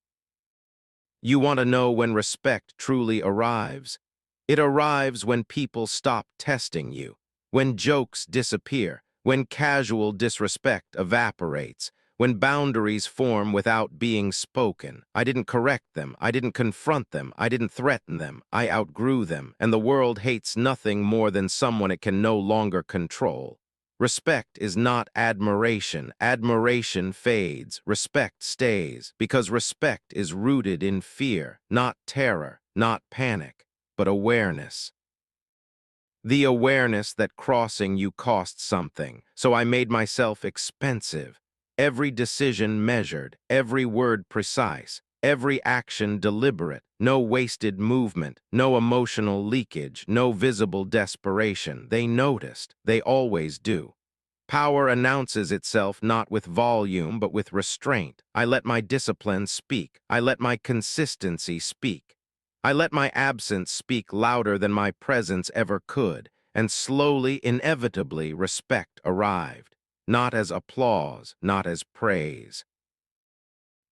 You want to know when respect truly arrives? It arrives when people stop testing you, when jokes disappear, when casual disrespect evaporates, when boundaries form without being spoken. I didn't correct them, I didn't confront them, I didn't threaten them, I outgrew them, and the world hates nothing more than someone it can no longer control. Respect is not admiration. Admiration fades. Respect stays, because respect is rooted in fear, not terror, not panic, but awareness. The awareness that crossing you costs something, so I made myself expensive. Every decision measured, every word precise, every action deliberate, no wasted movement, no emotional leakage, no visible desperation. They noticed. They always do. Power announces itself not with volume, but with restraint. I let my discipline speak. I let my consistency speak. I let my absence speak louder than my presence ever could, and slowly, inevitably, respect arrived. Not as applause, not as praise,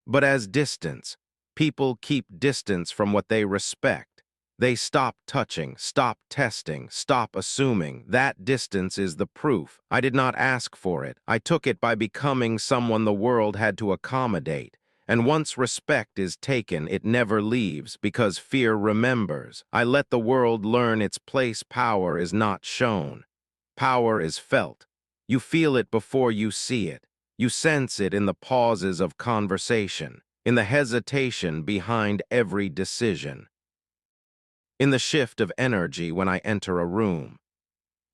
but as distance. People keep distance from what they respect. They stop touching, stop testing, stop assuming. That distance is the proof. I did not ask for it. I took it by becoming someone the world had to accommodate. And once respect is taken, it never leaves, because fear remembers. I let the world learn its place. Power is not shown. Power is felt. You feel it before you see it. You sense it in the pauses of conversation, in the hesitation behind every decision, in the shift of energy when I enter a room.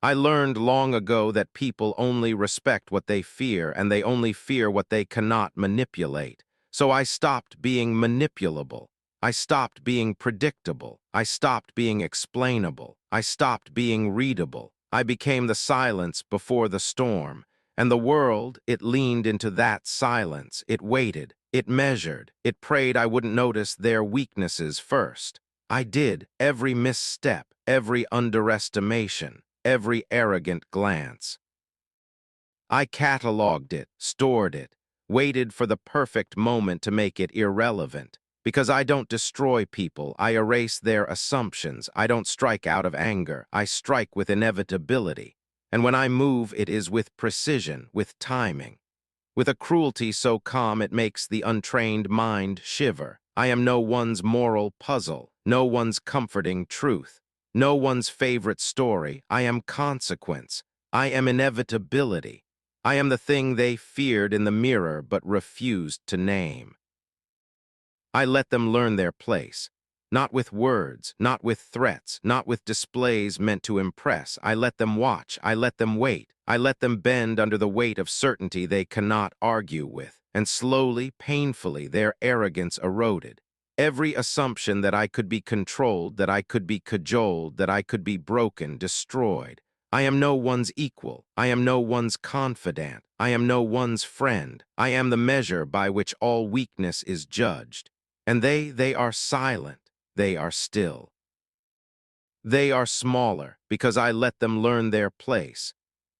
I learned long ago that people only respect what they fear, and they only fear what they cannot manipulate. So I stopped being manipulable. I stopped being predictable. I stopped being explainable. I stopped being readable. I became the silence before the storm. And the world, it leaned into that silence. It waited. It measured. It prayed I wouldn't notice their weaknesses first. I did. Every misstep, every underestimation, every arrogant glance. I cataloged it, stored it, waited for the perfect moment to make it irrelevant. Because I don't destroy people, I erase their assumptions. I don't strike out of anger, I strike with inevitability. And when I move, it is with precision, with timing. with a cruelty so calm it makes the untrained mind shiver. I am no one's moral puzzle, no one's comforting truth, no one's favorite story. I am consequence. I am inevitability. I am the thing they feared in the mirror but refused to name. I let them learn their place. Not with words, not with threats, not with displays meant to impress. I let them watch, I let them wait, I let them bend under the weight of certainty they cannot argue with. And slowly, painfully, their arrogance eroded. Every assumption that I could be controlled, that I could be cajoled, that I could be broken, destroyed. I am no one's equal. I am no one's confidant. I am no one's friend. I am the measure by which all weakness is judged. And they are silent. They are still. They are smaller because I let them learn their place.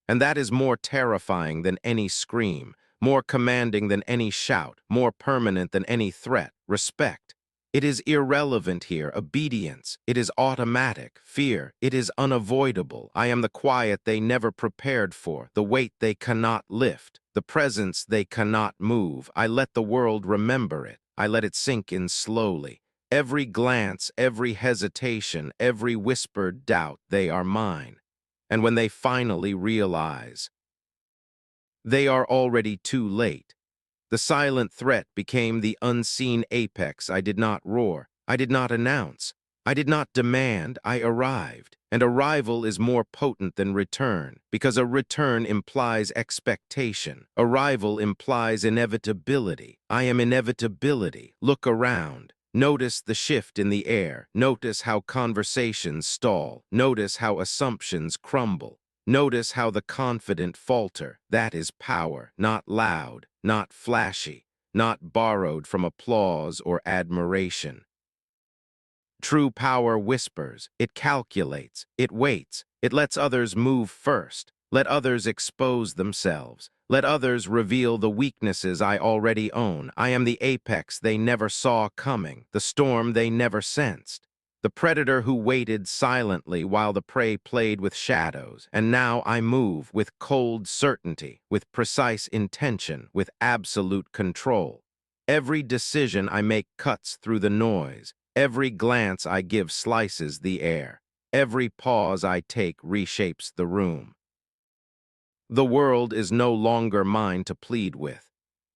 And that is more terrifying than any scream, more commanding than any shout, more permanent than any threat. Respect. It is irrelevant here. Obedience. It is automatic. Fear. It is unavoidable. I am the quiet they never prepared for, the weight they cannot lift, the presence they cannot move. I let the world remember it. I let it sink in slowly. Every glance, every hesitation, every whispered doubt, they are mine. And when they finally realize, they are already too late. The silent threat became the unseen apex. I did not roar. I did not announce. I did not demand. I arrived. And arrival is more potent than return, because a return implies expectation. Arrival implies inevitability. I am inevitability. Look around. Notice the shift in the air. Notice how conversations stall. Notice how assumptions crumble. Notice how the confident falter. That is power, not loud, not flashy, not borrowed from applause or admiration. True power whispers, it calculates, it waits, it lets others move first, let others expose themselves, let others reveal the weaknesses I already own. I am the apex they never saw coming, the storm they never sensed, the predator who waited silently while the prey played with shadows. And now I move with cold certainty, with precise intention, with absolute control. Every decision I make cuts through the noise. Every glance I give slices the air. Every pause I take reshapes the room. The world is no longer mine to plead with.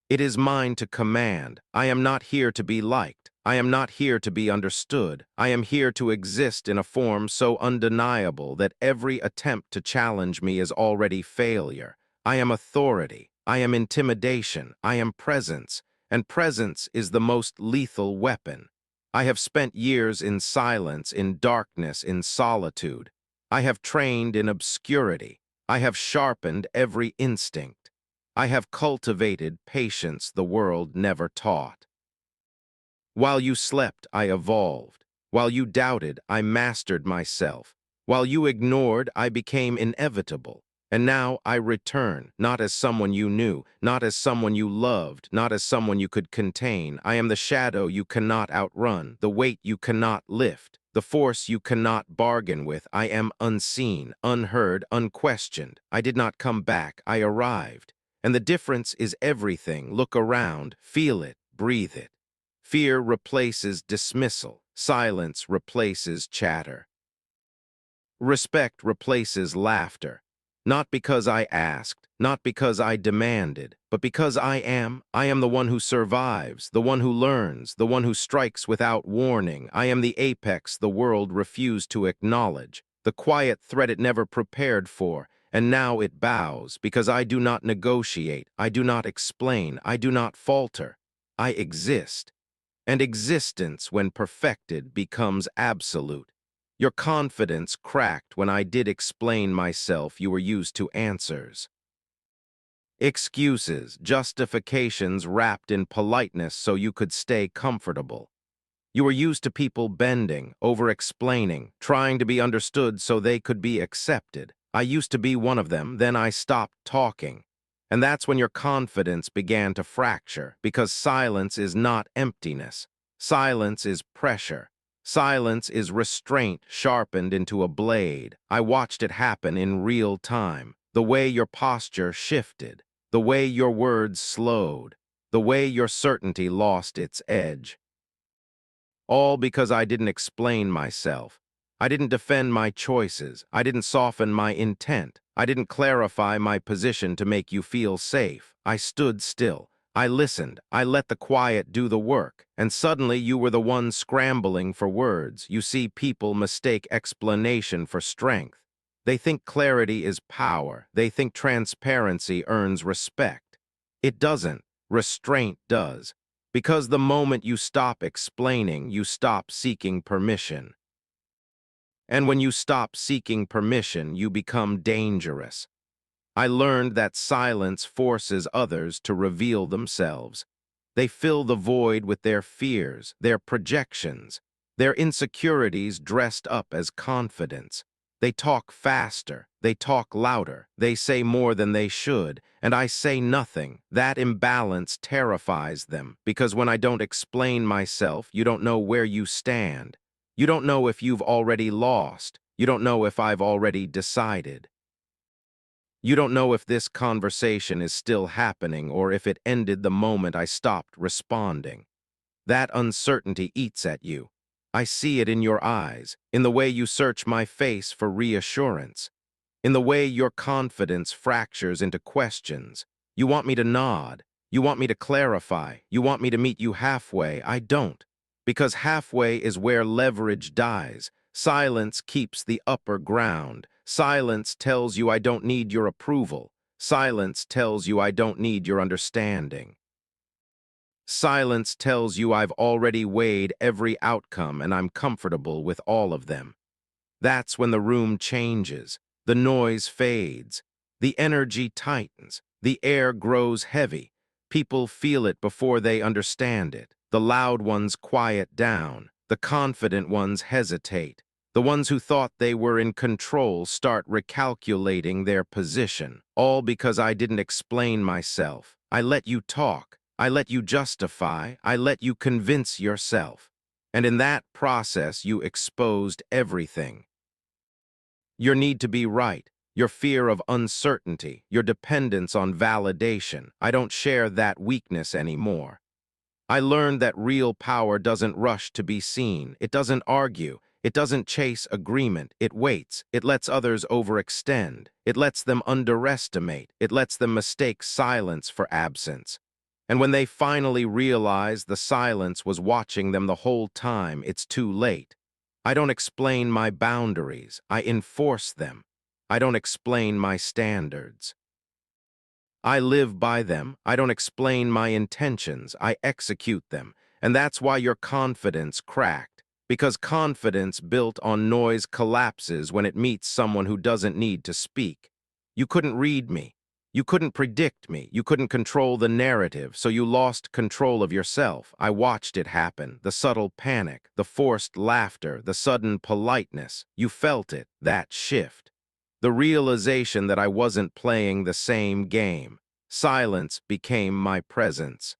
It is mine to command. I am not here to be liked. I am not here to be understood. I am here to exist in a form so undeniable that every attempt to challenge me is already failure. I am authority. I am intimidation. I am presence. And presence is the most lethal weapon. I have spent years in silence, in darkness, in solitude. I have trained in obscurity. I have sharpened every instinct. I have cultivated patience the world never taught. While you slept, I evolved. While you doubted, I mastered myself. While you ignored, I became inevitable. And now I return, not as someone you knew, not as someone you loved, not as someone you could contain. I am the shadow you cannot outrun, the weight you cannot lift, the force you cannot bargain with. I am unseen, unheard, unquestioned. I did not come back, I arrived. And the difference is everything. Look around, feel it, breathe it. Fear replaces dismissal. Silence replaces chatter. Respect replaces laughter. Not because I asked, not because I demanded, but because I am the one who survives, the one who learns, the one who strikes without warning. I am the apex the world refused to acknowledge, the quiet threat it never prepared for, and now it bows, because I do not negotiate, I do not explain, I do not falter. I exist. And existence, when perfected, becomes absolute. Your confidence cracked when I did explain myself. You were used to answers. Excuses, justifications wrapped in politeness so you could stay comfortable. You were used to people bending, over-explaining, trying to be understood so they could be accepted. I used to be one of them, then I stopped talking. And that's when your confidence began to fracture, because silence is not emptiness. Silence is pressure. Silence is restraint sharpened into a blade. I watched it happen in real time, the way your posture shifted, the way your words slowed, the way your certainty lost its edge. All because I didn't explain myself. I didn't defend my choices. I didn't soften my intent. I didn't clarify my position to make you feel safe. I stood still. I listened. I let the quiet do the work. And suddenly you were the one scrambling for words. You see, people mistake explanation for strength. They think clarity is power. They think transparency earns respect. It doesn't. Restraint does. Because the moment you stop explaining, you stop seeking permission. And when you stop seeking permission, you become dangerous. I learned that silence forces others to reveal themselves. They fill the void with their fears, their projections, their insecurities dressed up as confidence. They talk faster, they talk louder, they say more than they should, and I say nothing. That imbalance terrifies them, because when I don't explain myself, you don't know where you stand. You don't know if you've already lost. You don't know if I've already decided. You don't know if this conversation is still happening or if it ended the moment I stopped responding. That uncertainty eats at you. I see it in your eyes, in the way you search my face for reassurance, in the way your confidence fractures into questions. You want me to nod. You want me to clarify. You want me to meet you halfway. I don't. Because halfway is where leverage dies. Silence keeps the upper ground. Silence tells you I don't need your approval. Silence tells you I don't need your understanding. Silence tells you I've already weighed every outcome and I'm comfortable with all of them. That's when the room changes, the noise fades, the energy tightens, the air grows heavy. People feel it before they understand it. The loud ones quiet down, the confident ones hesitate. The ones who thought they were in control start recalculating their position, all because I didn't explain myself. I let you talk. I let you justify. I let you convince yourself. And in that process, you exposed everything. Your need to be right, your fear of uncertainty, your dependence on validation. I don't share that weakness anymore. I learned that real power doesn't rush to be seen. It doesn't argue. It doesn't chase agreement. It waits. It lets others overextend. It lets them underestimate. It lets them mistake silence for absence. And when they finally realize the silence was watching them the whole time, it's too late. I don't explain my boundaries. I enforce them. I don't explain my standards. I live by them. I don't explain my intentions. I execute them. And that's why your confidence cracked. Because confidence built on noise collapses when it meets someone who doesn't need to speak. You couldn't read me. You couldn't predict me. You couldn't control the narrative, so you lost control of yourself. I watched it happen. The subtle panic, the forced laughter, the sudden politeness. You felt it, that shift. The realization that I wasn't playing the same game. Silence became my presence.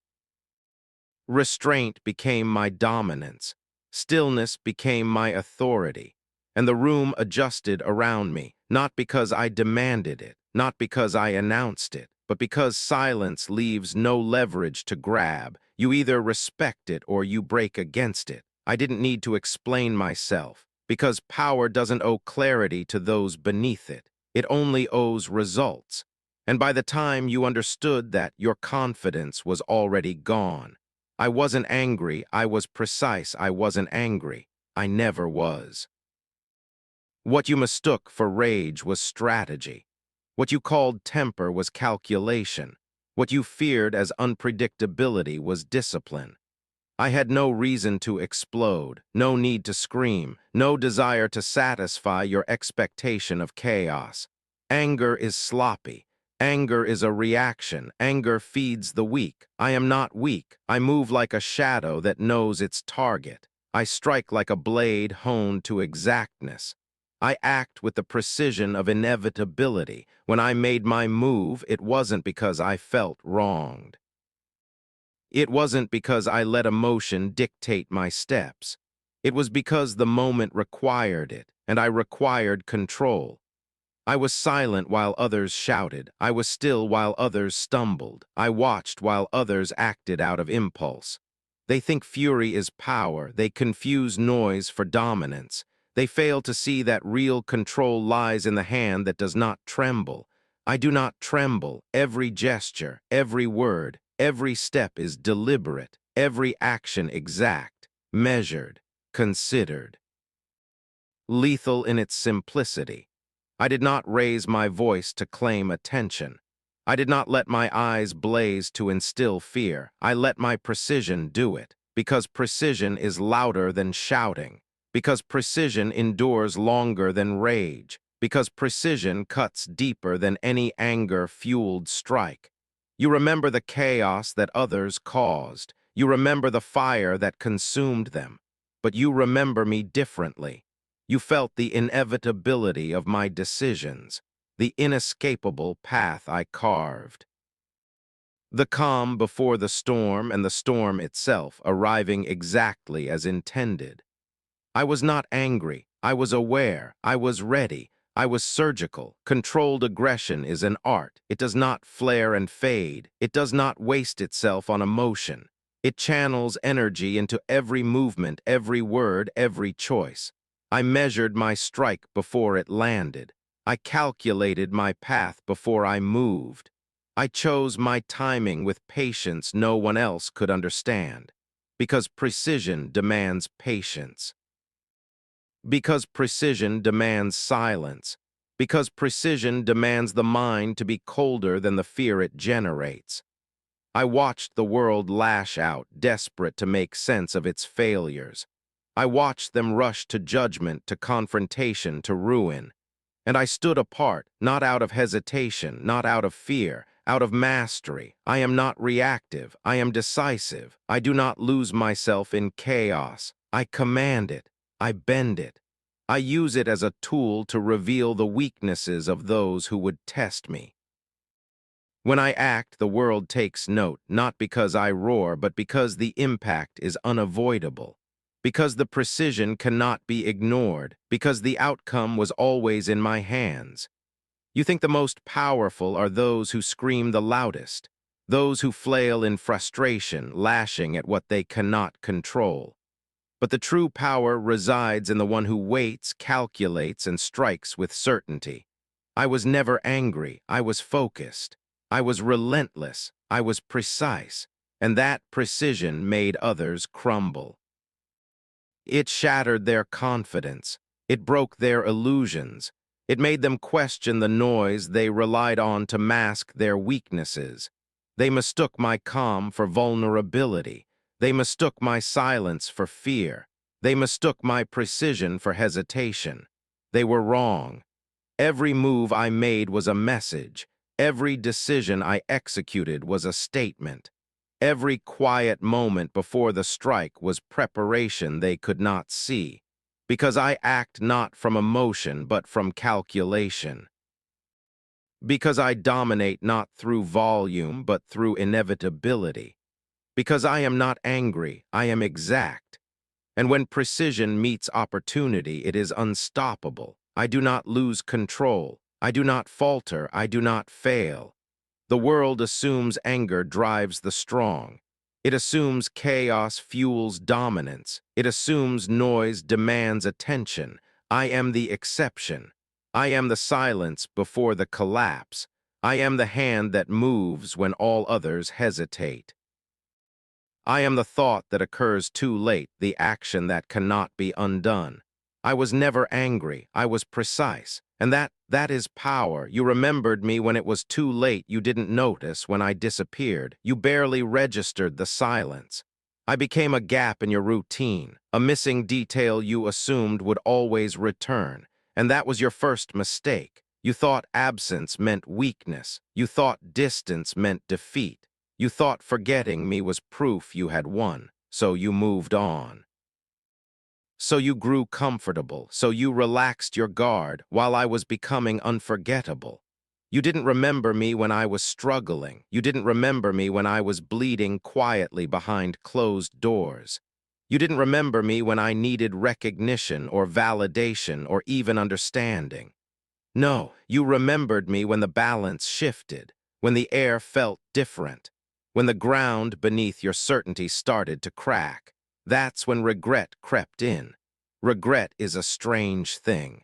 Restraint became my dominance. Stillness became my authority. And the room adjusted around me, not because I demanded it, not because I announced it, but because silence leaves no leverage to grab. You either respect it or you break against it. I didn't need to explain myself, because power doesn't owe clarity to those beneath it. It only owes results. And by the time you understood that, your confidence was already gone. I wasn't angry, I was precise. I wasn't angry. I never was. What you mistook for rage was strategy. What you called temper was calculation. What you feared as unpredictability was discipline. I had no reason to explode, no need to scream, no desire to satisfy your expectation of chaos. Anger is sloppy. Anger is a reaction. Anger feeds the weak. I am not weak. I move like a shadow that knows its target. I strike like a blade honed to exactness. I act with the precision of inevitability. When I made my move, it wasn't because I felt wronged. It wasn't because I let emotion dictate my steps. It was because the moment required it, and I required control. I was silent while others shouted. I was still while others stumbled. I watched while others acted out of impulse. They think fury is power. They confuse noise for dominance. They fail to see that real control lies in the hand that does not tremble. I do not tremble. Every gesture, every word, every step is deliberate. Every action exact, measured, considered. Lethal in its simplicity. I did not raise my voice to claim attention. I did not let my eyes blaze to instill fear. I let my precision do it, because precision is louder than shouting, because precision endures longer than rage, because precision cuts deeper than any anger-fueled strike. You remember the chaos that others caused. You remember the fire that consumed them. But you remember me differently. You felt the inevitability of my decisions, the inescapable path I carved. The calm before the storm and the storm itself arriving exactly as intended. I was not angry. I was aware. I was ready. I was surgical. Controlled aggression is an art. It does not flare and fade. It does not waste itself on emotion. It channels energy into every movement, every word, every choice. I measured my strike before it landed. I calculated my path before I moved. I chose my timing with patience no one else could understand, because precision demands patience. Because precision demands silence. Because precision demands the mind to be colder than the fear it generates. I watched the world lash out, desperate to make sense of its failures. I watched them rush to judgment, to confrontation, to ruin. And I stood apart, not out of hesitation, not out of fear, out of mastery. I am not reactive. I am decisive. I do not lose myself in chaos. I command it. I bend it. I use it as a tool to reveal the weaknesses of those who would test me. When I act, the world takes note, not because I roar, but because the impact is unavoidable. Because the precision cannot be ignored, because the outcome was always in my hands. You think the most powerful are those who scream the loudest, those who flail in frustration, lashing at what they cannot control. But the true power resides in the one who waits, calculates, and strikes with certainty. I was never angry. I was focused. I was relentless. I was precise. And that precision made others crumble. It shattered their confidence. It broke their illusions. It made them question the noise they relied on to mask their weaknesses. They mistook my calm for vulnerability. They mistook my silence for fear. They mistook my precision for hesitation. They were wrong. Every move I made was a message. Every decision I executed was a statement. Every quiet moment before the strike was preparation they could not see, because I act not from emotion but from calculation. Because I dominate not through volume but through inevitability. Because I am not angry, I am exact. And when precision meets opportunity, it is unstoppable. I do not lose control. I do not falter. I do not fail. The world assumes anger drives the strong. It assumes chaos fuels dominance. It assumes noise demands attention. I am the exception. I am the silence before the collapse. I am the hand that moves when all others hesitate. I am the thought that occurs too late, the action that cannot be undone. I was never angry. I was precise. And that is power. You remembered me when it was too late. You didn't notice when I disappeared. You barely registered the silence. I became a gap in your routine, a missing detail you assumed would always return. And that was your first mistake. You thought absence meant weakness. You thought distance meant defeat. You thought forgetting me was proof you had won, so you moved on. So you grew comfortable, so you relaxed your guard while I was becoming unforgettable. You didn't remember me when I was struggling. You didn't remember me when I was bleeding quietly behind closed doors. You didn't remember me when I needed recognition or validation or even understanding. No, you remembered me when the balance shifted, when the air felt different, when the ground beneath your certainty started to crack. That's when regret crept in. Regret is a strange thing.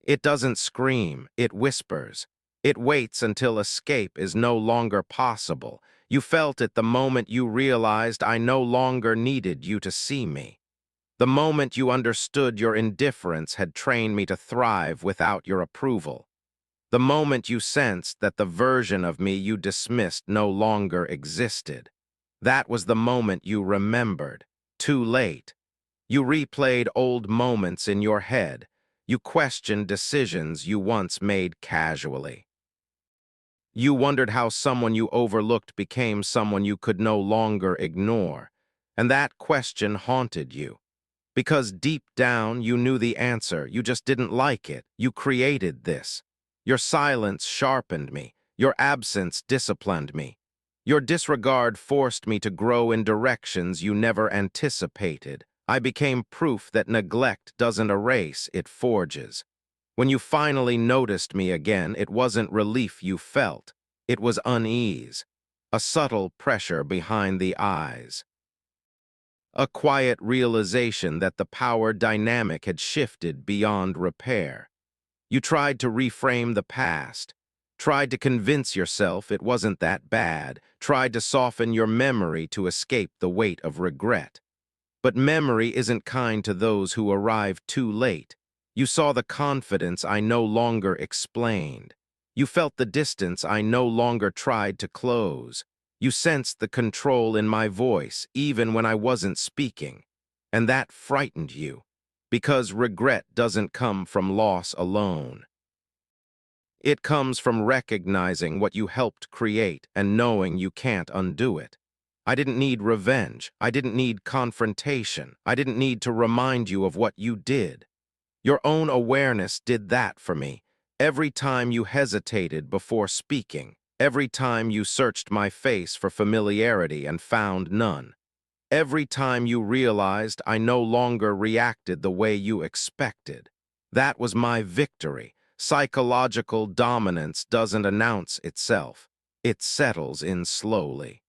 It doesn't scream, it whispers. It waits until escape is no longer possible. You felt it the moment you realized I no longer needed you to see me. The moment you understood your indifference had trained me to thrive without your approval. The moment you sensed that the version of me you dismissed no longer existed. That was the moment you remembered. Too late. You replayed old moments in your head. You questioned decisions you once made casually. You wondered how someone you overlooked became someone you could no longer ignore. And that question haunted you. Because deep down you knew the answer, you just didn't like it. You created this. Your silence sharpened me. Your absence disciplined me. Your disregard forced me to grow in directions you never anticipated. I became proof that neglect doesn't erase, it forges. When you finally noticed me again, it wasn't relief you felt. It was unease, a subtle pressure behind the eyes. A quiet realization that the power dynamic had shifted beyond repair. You tried to reframe the past, tried to convince yourself it wasn't that bad, tried to soften your memory to escape the weight of regret. But memory isn't kind to those who arrive too late. You saw the confidence I no longer explained. You felt the distance I no longer tried to close. You sensed the control in my voice, even when I wasn't speaking. And that frightened you, because regret doesn't come from loss alone. It comes from recognizing what you helped create and knowing you can't undo it. I didn't need revenge. I didn't need confrontation. I didn't need to remind you of what you did. Your own awareness did that for me. Every time you hesitated before speaking, every time you searched my face for familiarity and found none, every time you realized I no longer reacted the way you expected. That was my victory. Psychological dominance doesn't announce itself. It settles in slowly.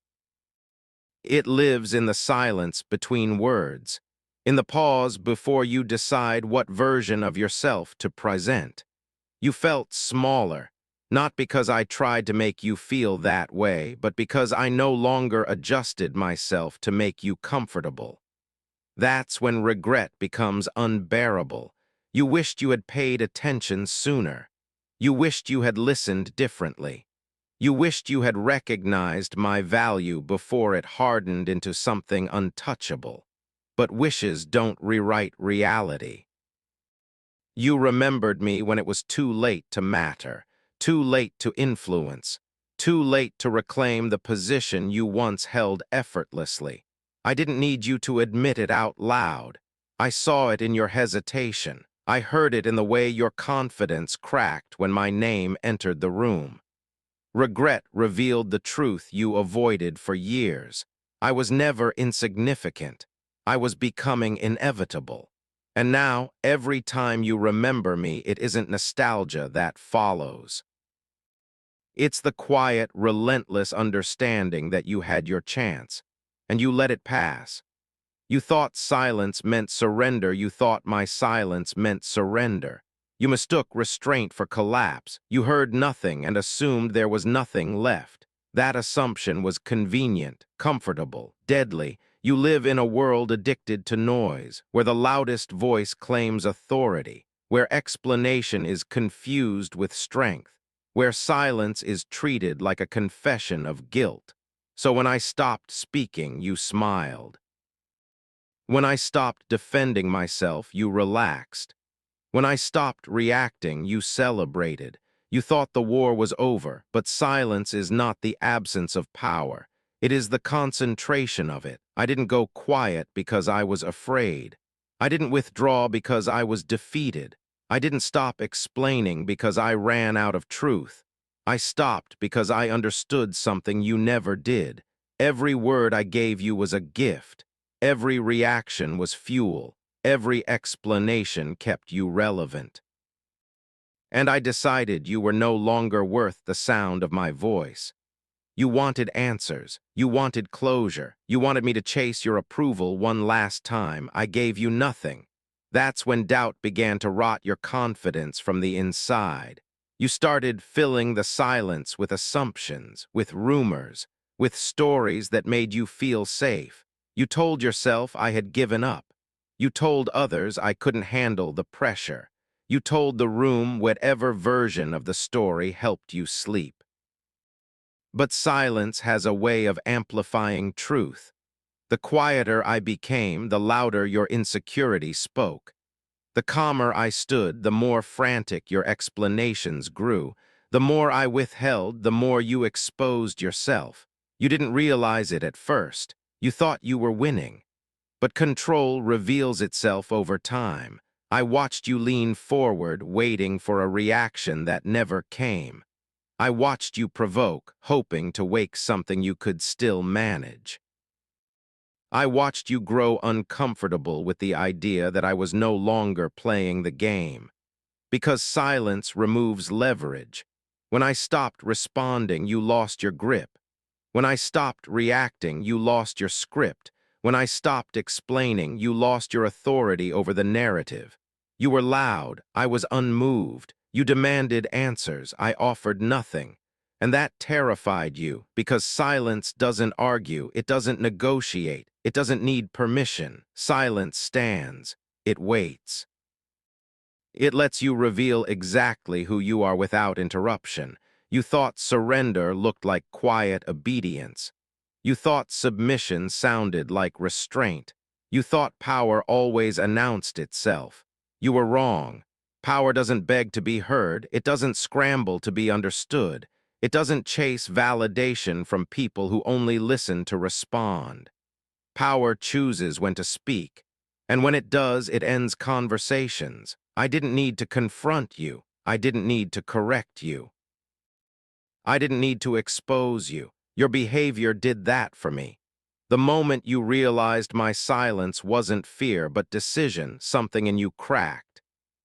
It lives in the silence between words, in the pause before you decide what version of yourself to present. You felt smaller, not because I tried to make you feel that way, but because I no longer adjusted myself to make you comfortable. That's when regret becomes unbearable. You wished you had paid attention sooner. You wished you had listened differently. You wished you had recognized my value before it hardened into something untouchable. But wishes don't rewrite reality. You remembered me when it was too late to matter, too late to influence, too late to reclaim the position you once held effortlessly. I didn't need you to admit it out loud. I saw it in your hesitation. I heard it in the way your confidence cracked when my name entered the room. Regret revealed the truth you avoided for years. I was never insignificant. I was becoming inevitable. And now, every time you remember me, it isn't nostalgia that follows. It's the quiet, relentless understanding that you had your chance, and you let it pass. You thought silence meant surrender. You thought my silence meant surrender. You mistook restraint for collapse. You heard nothing and assumed there was nothing left. That assumption was convenient, comfortable, deadly. You live in a world addicted to noise, where the loudest voice claims authority, where explanation is confused with strength, where silence is treated like a confession of guilt. So when I stopped speaking, you smiled. When I stopped defending myself, you relaxed. When I stopped reacting, you celebrated. You thought the war was over, but silence is not the absence of power. It is the concentration of it. I didn't go quiet because I was afraid. I didn't withdraw because I was defeated. I didn't stop explaining because I ran out of truth. I stopped because I understood something you never did. Every word I gave you was a gift. Every reaction was fuel. Every explanation kept you relevant. And I decided you were no longer worth the sound of my voice. You wanted answers. You wanted closure. You wanted me to chase your approval one last time. I gave you nothing. That's when doubt began to rot your confidence from the inside. You started filling the silence with assumptions, with rumors, with stories that made you feel safe. You told yourself I had given up. You told others I couldn't handle the pressure. You told the room whatever version of the story helped you sleep. But silence has a way of amplifying truth. The quieter I became, the louder your insecurity spoke. The calmer I stood, the more frantic your explanations grew. The more I withheld, the more you exposed yourself. You didn't realize it at first. You thought you were winning. But control reveals itself over time. I watched you lean forward, waiting for a reaction that never came. I watched you provoke, hoping to wake something you could still manage. I watched you grow uncomfortable with the idea that I was no longer playing the game. Because silence removes leverage. When I stopped responding, you lost your grip. When I stopped reacting, you lost your script. When I stopped explaining, you lost your authority over the narrative. You were loud, I was unmoved. You demanded answers, I offered nothing. And that terrified you, because silence doesn't argue, it doesn't negotiate, it doesn't need permission. Silence stands, it waits. It lets you reveal exactly who you are without interruption. You thought surrender looked like quiet obedience. You thought submission sounded like restraint. You thought power always announced itself. You were wrong. Power doesn't beg to be heard. It doesn't scramble to be understood. It doesn't chase validation from people who only listen to respond. Power chooses when to speak, and when it does, it ends conversations. I didn't need to confront you. I didn't need to correct you. I didn't need to expose you. Your behavior did that for me. The moment you realized my silence wasn't fear but decision, something in you cracked.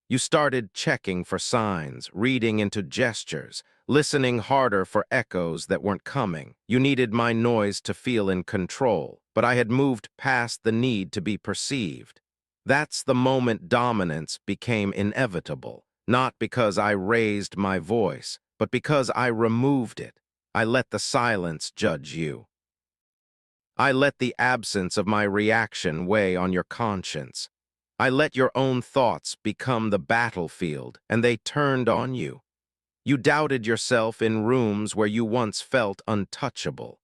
You started checking for signs, reading into gestures, listening harder for echoes that weren't coming. You needed my noise to feel in control, but I had moved past the need to be perceived. That's the moment dominance became inevitable, not because I raised my voice, but because I removed it. I let the silence judge you. I let the absence of my reaction weigh on your conscience. I let your own thoughts become the battlefield, and they turned on you. You doubted yourself in rooms where you once felt untouchable.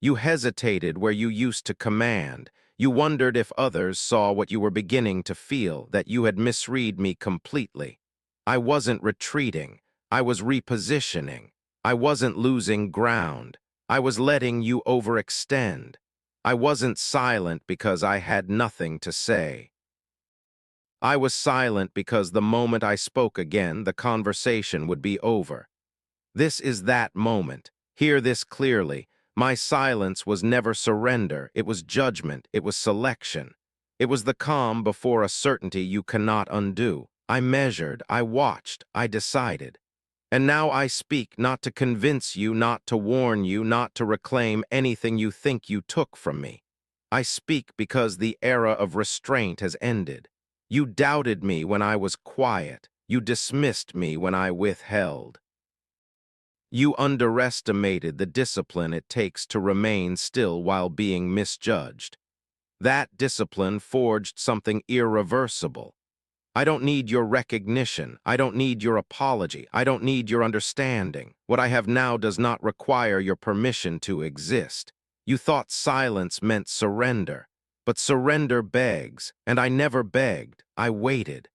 You hesitated where you used to command. You wondered if others saw what you were beginning to feel, that you had misread me completely. I wasn't retreating. I was repositioning. I wasn't losing ground. I was letting you overextend. I wasn't silent because I had nothing to say. I was silent because the moment I spoke again, the conversation would be over. This is that moment. Hear this clearly. My silence was never surrender. It was judgment. It was selection. It was the calm before a certainty you cannot undo. I measured. I watched. I decided. And now I speak not to convince you, not to warn you, not to reclaim anything you think you took from me. I speak because the era of restraint has ended. You doubted me when I was quiet. You dismissed me when I withheld. You underestimated the discipline it takes to remain still while being misjudged. That discipline forged something irreversible. I don't need your recognition. I don't need your apology. I don't need your understanding. What I have now does not require your permission to exist. You thought silence meant surrender, but surrender begs, and I never begged. I waited.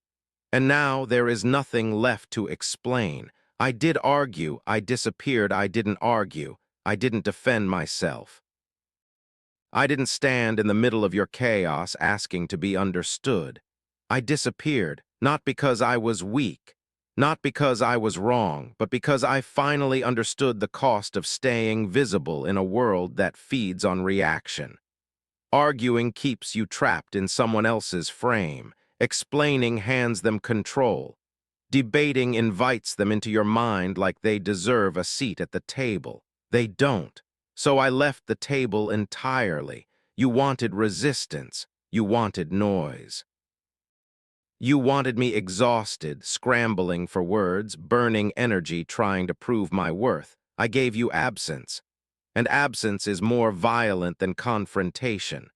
And now there is nothing left to explain. I did argue. I disappeared. I didn't argue. I didn't defend myself. I didn't stand in the middle of your chaos asking to be understood. I disappeared, not because I was weak, not because I was wrong, but because I finally understood the cost of staying visible in a world that feeds on reaction. Arguing keeps you trapped in someone else's frame. Explaining hands them control. Debating invites them into your mind like they deserve a seat at the table. They don't. So I left the table entirely. You wanted resistance. You wanted noise. You wanted me exhausted, scrambling for words, burning energy trying to prove my worth. I gave you absence. And absence is more violent than confrontation.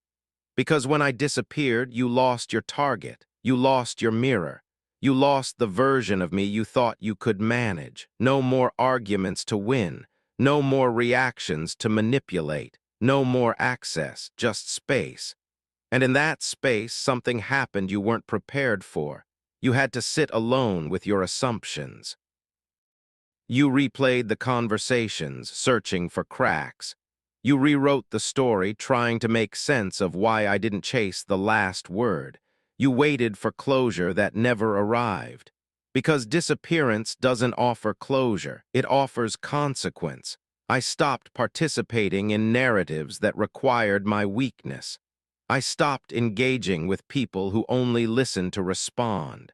Because when I disappeared, you lost your target. You lost your mirror. You lost the version of me you thought you could manage. No more arguments to win. No more reactions to manipulate. No more access, just space. And in that space, something happened you weren't prepared for. You had to sit alone with your assumptions. You replayed the conversations, searching for cracks. You rewrote the story, trying to make sense of why I didn't chase the last word. You waited for closure that never arrived. Because disappearance doesn't offer closure, it offers consequence. I stopped participating in narratives that required my weakness. I stopped engaging with people who only listen to respond.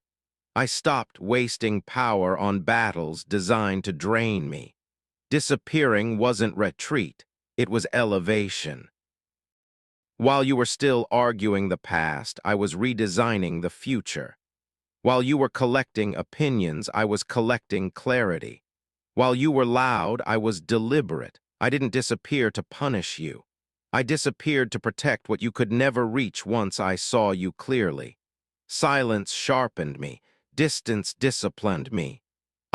I stopped wasting power on battles designed to drain me. Disappearing wasn't retreat, it was elevation. While you were still arguing the past, I was redesigning the future. While you were collecting opinions, I was collecting clarity. While you were loud, I was deliberate. I didn't disappear to punish you. I disappeared to protect what you could never reach once I saw you clearly. Silence sharpened me. Distance disciplined me.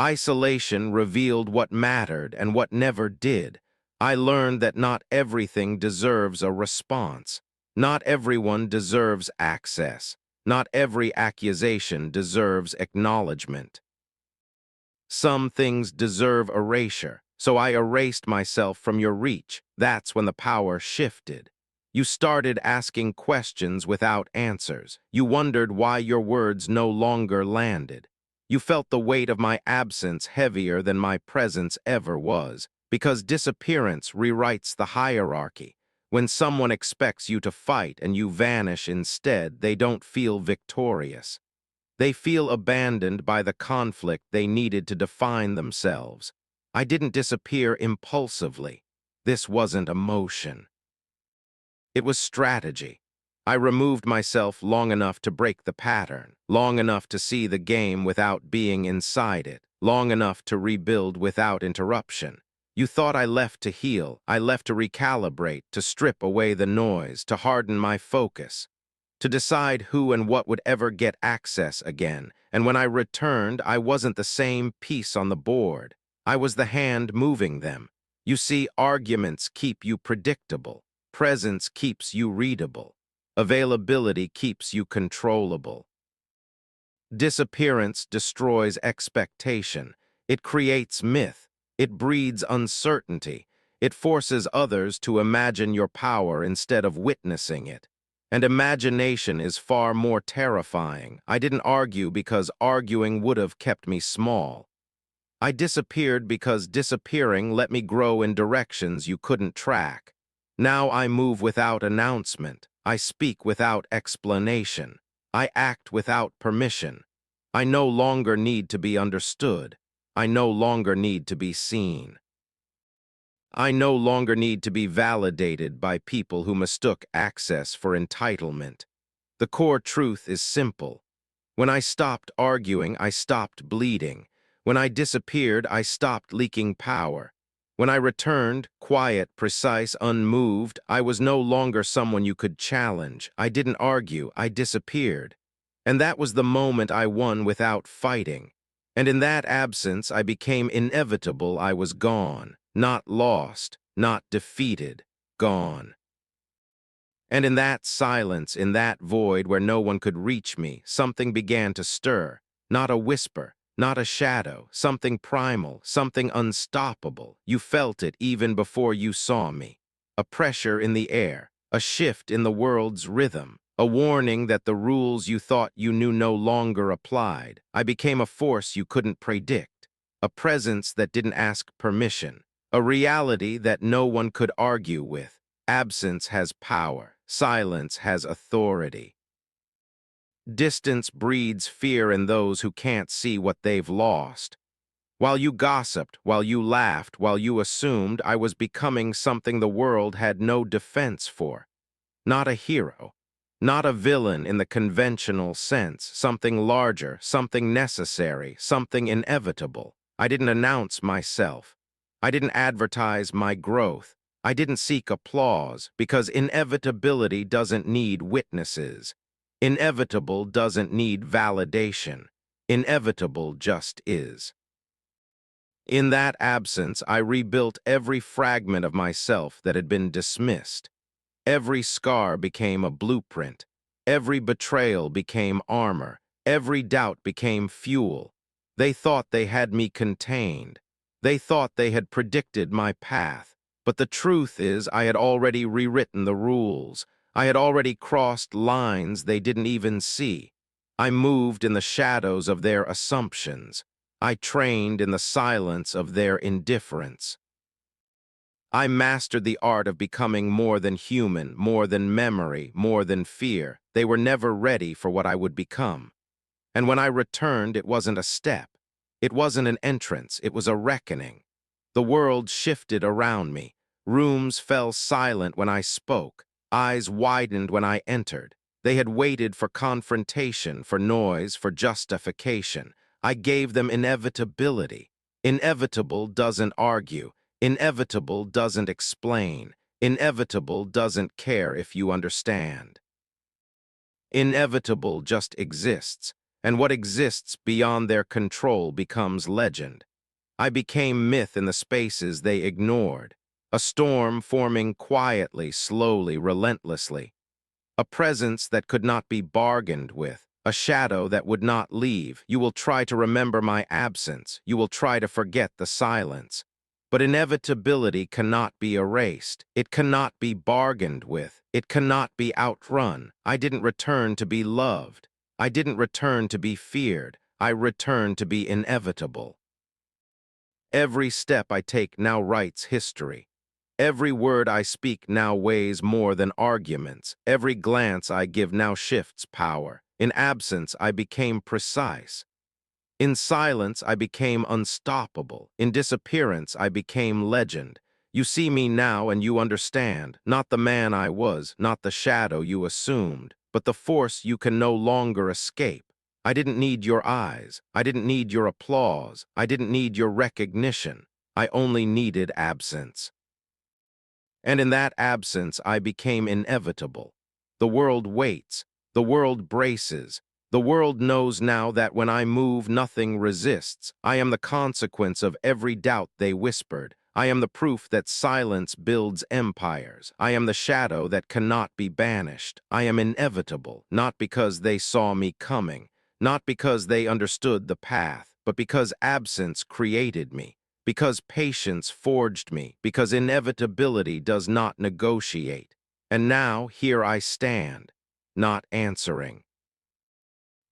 Isolation revealed what mattered and what never did. I learned that not everything deserves a response. Not everyone deserves access. Not every accusation deserves acknowledgement. Some things deserve erasure, so I erased myself from your reach. That's when the power shifted. You started asking questions without answers. You wondered why your words no longer landed. You felt the weight of my absence heavier than my presence ever was, because disappearance rewrites the hierarchy. When someone expects you to fight and you vanish instead, they don't feel victorious. They feel abandoned by the conflict they needed to define themselves. I didn't disappear impulsively. This wasn't emotion. It was strategy. I removed myself long enough to break the pattern, long enough to see the game without being inside it, long enough to rebuild without interruption. You thought I left to heal, I left to recalibrate, to strip away the noise, to harden my focus, to decide who and what would ever get access again. And when I returned, I wasn't the same piece on the board. I was the hand moving them. You see, arguments keep you predictable. Presence keeps you readable. Availability keeps you controllable. Disappearance destroys expectation. It creates myth. It breeds uncertainty. It forces others to imagine your power instead of witnessing it. And imagination is far more terrifying. I didn't argue because arguing would have kept me small. I disappeared because disappearing let me grow in directions you couldn't track. Now I move without announcement. I speak without explanation. I act without permission. I no longer need to be understood. I no longer need to be seen. I no longer need to be validated by people who mistook access for entitlement. The core truth is simple. When I stopped arguing, I stopped bleeding. When I disappeared, I stopped leaking power. When I returned, quiet, precise, unmoved, I was no longer someone you could challenge. I didn't argue, I disappeared. And that was the moment I won without fighting. And in that absence, I became inevitable. I was gone, not lost, not defeated, gone. And in that silence, in that void where no one could reach me, something began to stir. Not a whisper, not a shadow, something primal, something unstoppable. You felt it even before you saw me. A pressure in the air, a shift in the world's rhythm, a warning that the rules you thought you knew no longer applied. I became a force you couldn't predict, a presence that didn't ask permission, a reality that no one could argue with. Absence has power. Silence has authority. Distance breeds fear in those who can't see what they've lost. While you gossiped, while you laughed, while you assumed, I was becoming something the world had no defense for. Not a hero, not a villain in the conventional sense, something larger, something necessary, something inevitable. I didn't announce myself. I didn't advertise my growth. I didn't seek applause, because inevitability doesn't need witnesses. Inevitable doesn't need validation. Inevitable just is. In that absence, I rebuilt every fragment of myself that had been dismissed. Every scar became a blueprint. Every betrayal became armor. Every doubt became fuel. They thought they had me contained. They thought they had predicted my path. But the truth is, I had already rewritten the rules. I had already crossed lines they didn't even see. I moved in the shadows of their assumptions. I trained in the silence of their indifference. I mastered the art of becoming more than human, more than memory, more than fear. They were never ready for what I would become. And when I returned, it wasn't a step. It wasn't an entrance, it was a reckoning. The world shifted around me. Rooms fell silent when I spoke. Eyes widened when I entered. They had waited for confrontation, for noise, for justification. I gave them inevitability. Inevitable doesn't argue. Inevitable doesn't explain. Inevitable doesn't care if you understand. Inevitable just exists, and what exists beyond their control becomes legend. I became myth in the spaces they ignored, a storm forming quietly, slowly, relentlessly, a presence that could not be bargained with, a shadow that would not leave. You will try to remember my absence. You will try to forget the silence. But inevitability cannot be erased. It cannot be bargained with. It cannot be outrun. I didn't return to be loved. I didn't return to be feared. I returned to be inevitable. Every step I take now writes history. Every word I speak now weighs more than arguments. Every glance I give now shifts power. In absence, I became precise. In silence, I became unstoppable. In disappearance, I became legend. You see me now and you understand, not the man I was, not the shadow you assumed, but the force you can no longer escape. I didn't need your eyes. I didn't need your applause. I didn't need your recognition. I only needed absence. And in that absence, I became inevitable. The world waits. The world braces. The world knows now that when I move, nothing resists. I am the consequence of every doubt they whispered. I am the proof that silence builds empires. I am the shadow that cannot be banished. I am inevitable, not because they saw me coming, not because they understood the path, but because absence created me. Because patience forged me, because inevitability does not negotiate. And now here I stand, not answering,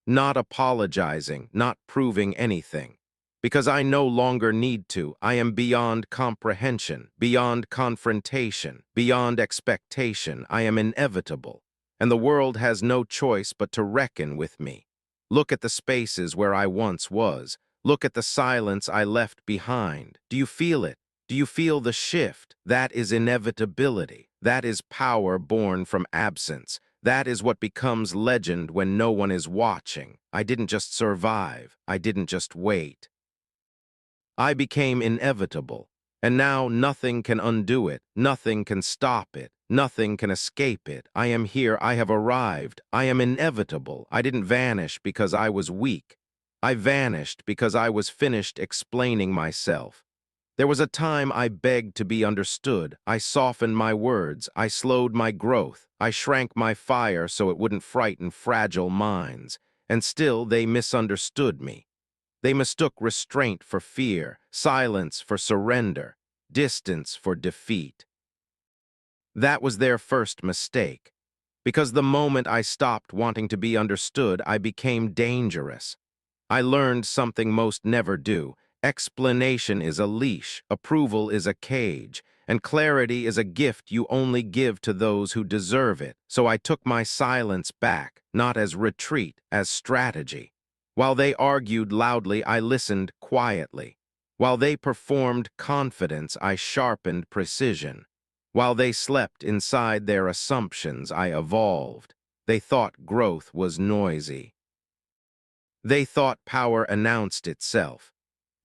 not apologizing, not proving anything. Because I no longer need to. I am beyond comprehension, beyond confrontation, beyond expectation. I am inevitable, and the world has no choice but to reckon with me. Look at the spaces where I once was. Look at the silence I left behind. Do you feel it? Do you feel the shift? That is inevitability. That is power born from absence. That is what becomes legend when no one is watching. I didn't just survive. I didn't just wait. I became inevitable, and now nothing can undo it. Nothing can stop it. Nothing can escape it. I am here. I have arrived. I am inevitable. I didn't vanish because I was weak. I vanished because I was finished explaining myself. There was a time I begged to be understood. I softened my words. I slowed my growth. I shrank my fire so it wouldn't frighten fragile minds. And still they misunderstood me. They mistook restraint for fear, silence for surrender, distance for defeat. That was their first mistake. Because the moment I stopped wanting to be understood, I became dangerous. I learned something most never do. Explanation is a leash, approval is a cage, and clarity is a gift you only give to those who deserve it. So I took my silence back, not as retreat, as strategy. While they argued loudly, I listened quietly. While they performed confidence, I sharpened precision. While they slept inside their assumptions, I evolved. They thought growth was noisy. They thought power announced itself.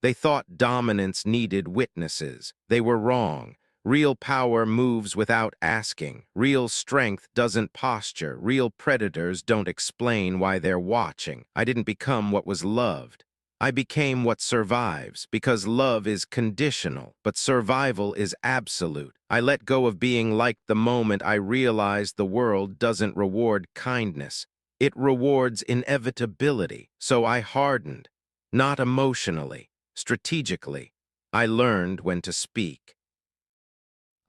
They thought dominance needed witnesses. They were wrong. Real power moves without asking. Real strength doesn't posture. Real predators don't explain why they're watching. I didn't become what was loved. I became what survives, because love is conditional, but survival is absolute. I let go of being like the moment I realized the world doesn't reward kindness. It rewards inevitability. So I hardened, not emotionally, strategically. I learned when to speak.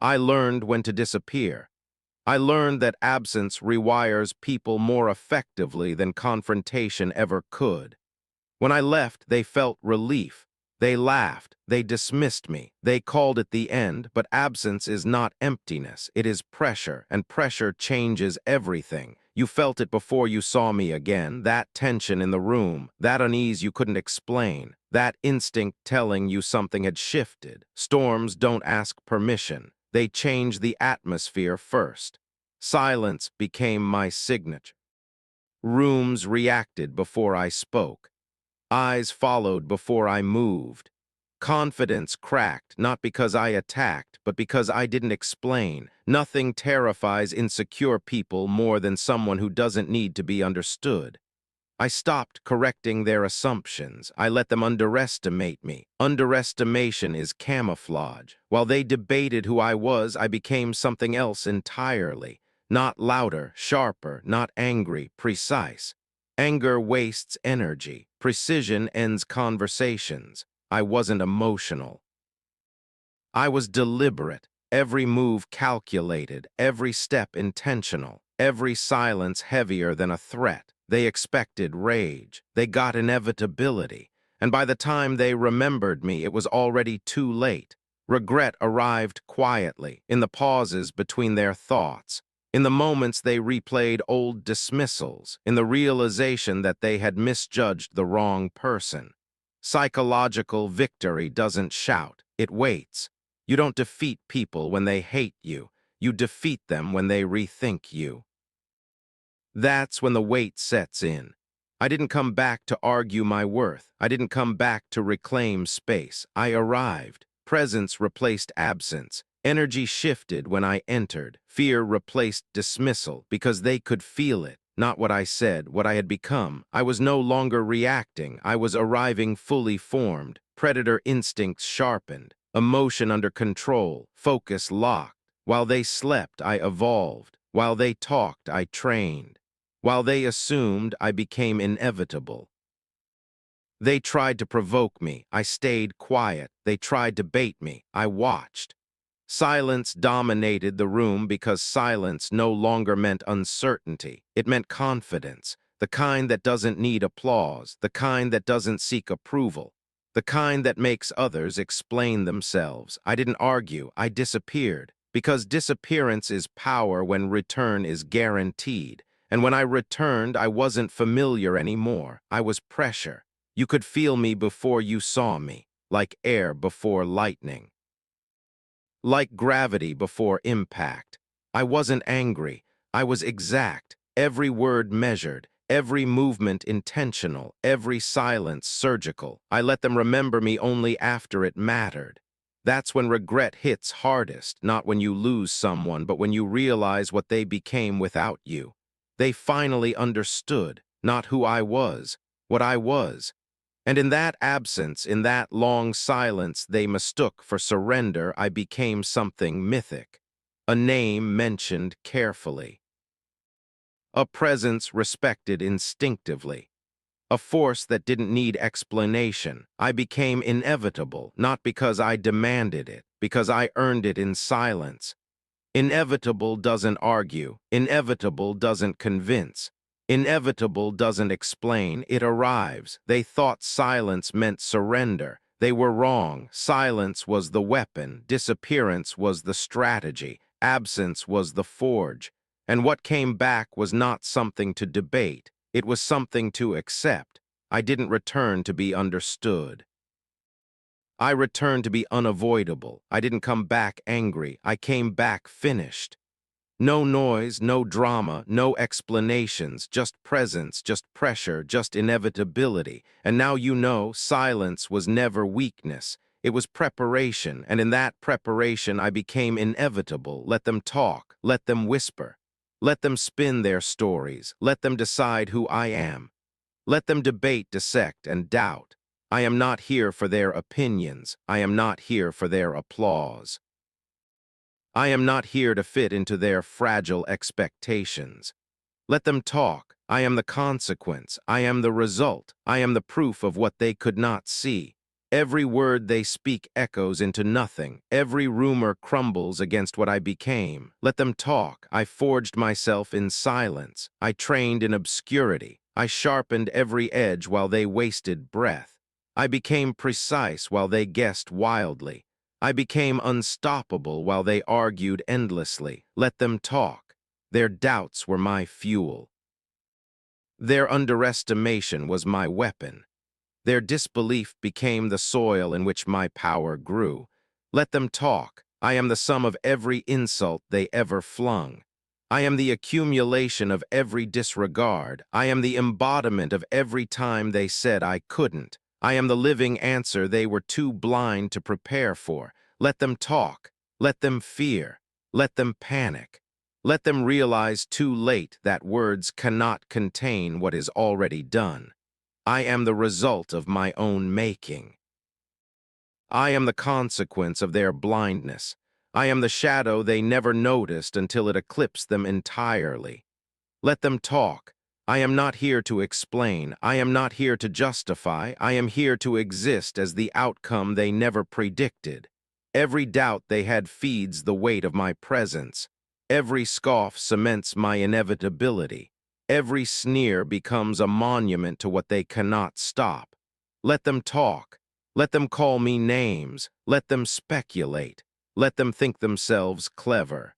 I learned when to disappear. I learned that absence rewires people more effectively than confrontation ever could. When I left, they felt relief. They laughed. They dismissed me. They called it the end, but absence is not emptiness. It is pressure, and pressure changes everything. You felt it before you saw me again, that tension in the room, that unease you couldn't explain, that instinct telling you something had shifted. Storms don't ask permission. They change the atmosphere first. Silence became my signature. Rooms reacted before I spoke. Eyes followed before I moved. Confidence cracked, not because I attacked, but because I didn't explain. Nothing terrifies insecure people more than someone who doesn't need to be understood. I stopped correcting their assumptions. I let them underestimate me. Underestimation is camouflage. While they debated who I was, I became something else entirely. Not louder, sharper, not angry, precise. Anger wastes energy. Precision ends conversations. I wasn't emotional. I was deliberate, every move calculated, every step intentional, every silence heavier than a threat. They expected rage. They got inevitability. And by the time they remembered me, it was already too late. Regret arrived quietly, in the pauses between their thoughts, in the moments they replayed old dismissals, in the realization that they had misjudged the wrong person. Psychological victory doesn't shout, it waits. You don't defeat people when they hate you. You defeat them when they rethink you. That's when the weight sets in. I didn't come back to argue my worth. I didn't come back to reclaim space. I arrived. Presence replaced absence. Energy shifted when I entered. Fear replaced dismissal because they could feel it. Not what I said, what I had become. I was no longer reacting. I was arriving fully formed. Predator instincts sharpened. Emotion under control. Focus locked. While they slept, I evolved. While they talked, I trained. While they assumed, I became inevitable. They tried to provoke me. I stayed quiet. They tried to bait me. I watched. Silence dominated the room because silence no longer meant uncertainty. It meant confidence, the kind that doesn't need applause, the kind that doesn't seek approval, the kind that makes others explain themselves. I didn't argue. I disappeared, because disappearance is power when return is guaranteed. And when I returned, I wasn't familiar anymore. I was pressure. You could feel me before you saw me, like air before lightning. Like gravity before impact. I wasn't angry. I was exact. Every word measured. Every movement intentional. Every silence surgical. I let them remember me only after it mattered. That's when regret hits hardest, not when you lose someone, but when you realize what they became without you. They finally understood, not who I was, what I was. And in that absence, in that long silence they mistook for surrender, I became something mythic, a name mentioned carefully, a presence respected instinctively, a force that didn't need explanation. I became inevitable, not because I demanded it, because I earned it in silence. Inevitable doesn't argue. Inevitable doesn't convince. Inevitable doesn't explain. It arrives. They thought silence meant surrender. They were wrong. Silence was the weapon, disappearance was the strategy, absence was the forge, and what came back was not something to debate, it was something to accept. I didn't return to be understood. I returned to be unavoidable. I didn't come back angry. I came back finished. No noise, no drama, no explanations, just presence, just pressure, just inevitability. And now you know silence was never weakness. It was preparation, and in that preparation I became inevitable. Let them talk, let them whisper. Let them spin their stories, let them decide who I am. Let them debate, dissect, and doubt. I am not here for their opinions. I am not here for their applause. I am not here to fit into their fragile expectations. Let them talk. I am the consequence. I am the result. I am the proof of what they could not see. Every word they speak echoes into nothing. Every rumor crumbles against what I became. Let them talk. I forged myself in silence. I trained in obscurity. I sharpened every edge while they wasted breath. I became precise while they guessed wildly. I became unstoppable while they argued endlessly. Let them talk. Their doubts were my fuel. Their underestimation was my weapon. Their disbelief became the soil in which my power grew. Let them talk. I am the sum of every insult they ever flung. I am the accumulation of every disregard. I am the embodiment of every time they said I couldn't. I am the living answer they were too blind to prepare for. Let them talk. Let them fear. Let them panic. Let them realize too late that words cannot contain what is already done. I am the result of my own making. I am the consequence of their blindness. I am the shadow they never noticed until it eclipsed them entirely. Let them talk. I am not here to explain. I am not here to justify. I am here to exist as the outcome they never predicted. Every doubt they had feeds the weight of my presence. Every scoff cements my inevitability. Every sneer becomes a monument to what they cannot stop. Let them talk. Let them call me names. Let them speculate. Let them think themselves clever.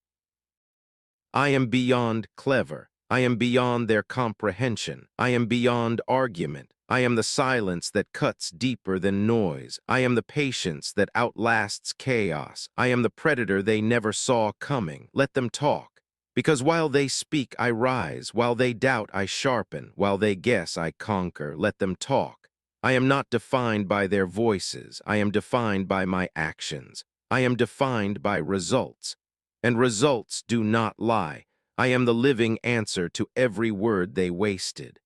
I am beyond clever. I am beyond their comprehension. I am beyond argument. I am the silence that cuts deeper than noise. I am the patience that outlasts chaos. I am the predator they never saw coming. Let them talk. Because while they speak, I rise. While they doubt, I sharpen. While they guess, I conquer. Let them talk. I am not defined by their voices. I am defined by my actions. I am defined by results. And results do not lie. I am the living answer to every word they wasted.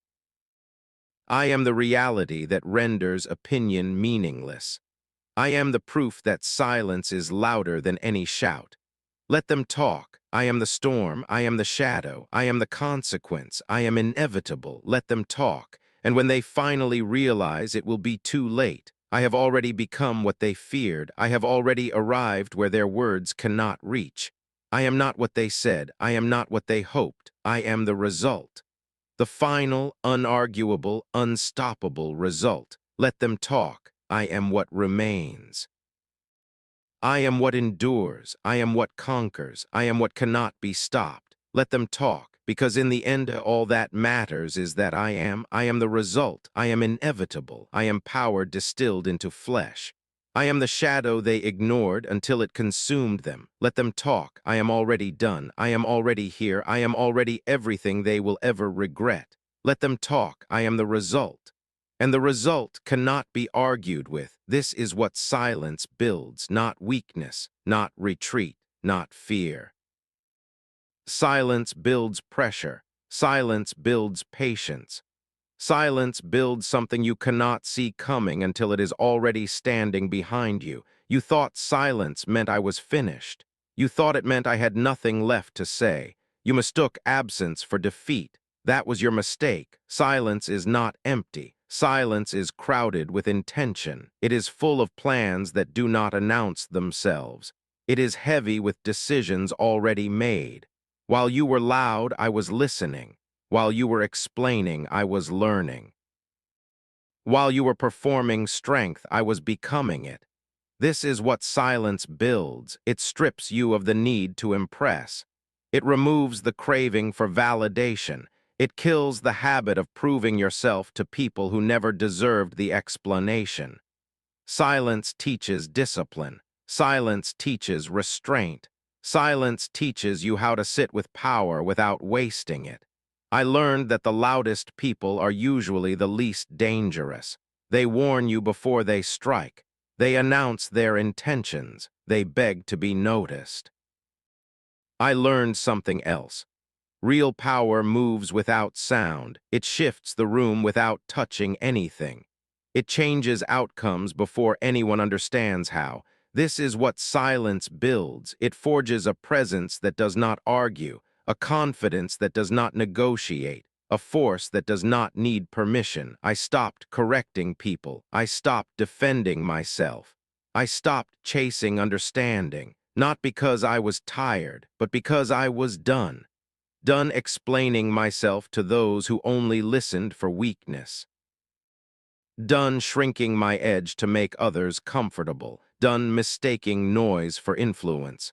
I am the reality that renders opinion meaningless. I am the proof that silence is louder than any shout. Let them talk. I am the storm. I am the shadow. I am the consequence. I am inevitable. Let them talk. And when they finally realize, it will be too late. I have already become what they feared. I have already arrived where their words cannot reach. I am not what they said. I am not what they hoped. I am the result. The final, unarguable, unstoppable result. Let them talk. I am what remains. I am what endures. I am what conquers. I am what cannot be stopped. Let them talk, because in the end all that matters is that I am the result. I am inevitable. I am power distilled into flesh. I am the shadow they ignored until it consumed them. Let them talk. I am already done. I am already here. I am already everything they will ever regret. Let them talk. I am the result. And the result cannot be argued with. This is what silence builds, not weakness, not retreat, not fear. Silence builds pressure. Silence builds patience. Silence builds something you cannot see coming until it is already standing behind you. You thought silence meant I was finished. You thought it meant I had nothing left to say. You mistook absence for defeat. That was your mistake. Silence is not empty. Silence is crowded with intention. It is full of plans that do not announce themselves. It is heavy with decisions already made. While you were loud, I was listening. While you were explaining, I was learning. While you were performing strength, I was becoming it. This is what silence builds. It strips you of the need to impress. It removes the craving for validation. It kills the habit of proving yourself to people who never deserved the explanation. Silence teaches discipline. Silence teaches restraint. Silence teaches you how to sit with power without wasting it. I learned that the loudest people are usually the least dangerous. They warn you before they strike. They announce their intentions. They beg to be noticed. I learned something else. Real power moves without sound. It shifts the room without touching anything. It changes outcomes before anyone understands how. This is what silence builds. It forges a presence that does not argue, a confidence that does not negotiate, a force that does not need permission. I stopped correcting people. I stopped defending myself. I stopped chasing understanding, not because I was tired, but because I was done. Done explaining myself to those who only listened for weakness. Done shrinking my edge to make others comfortable. Done mistaking noise for influence.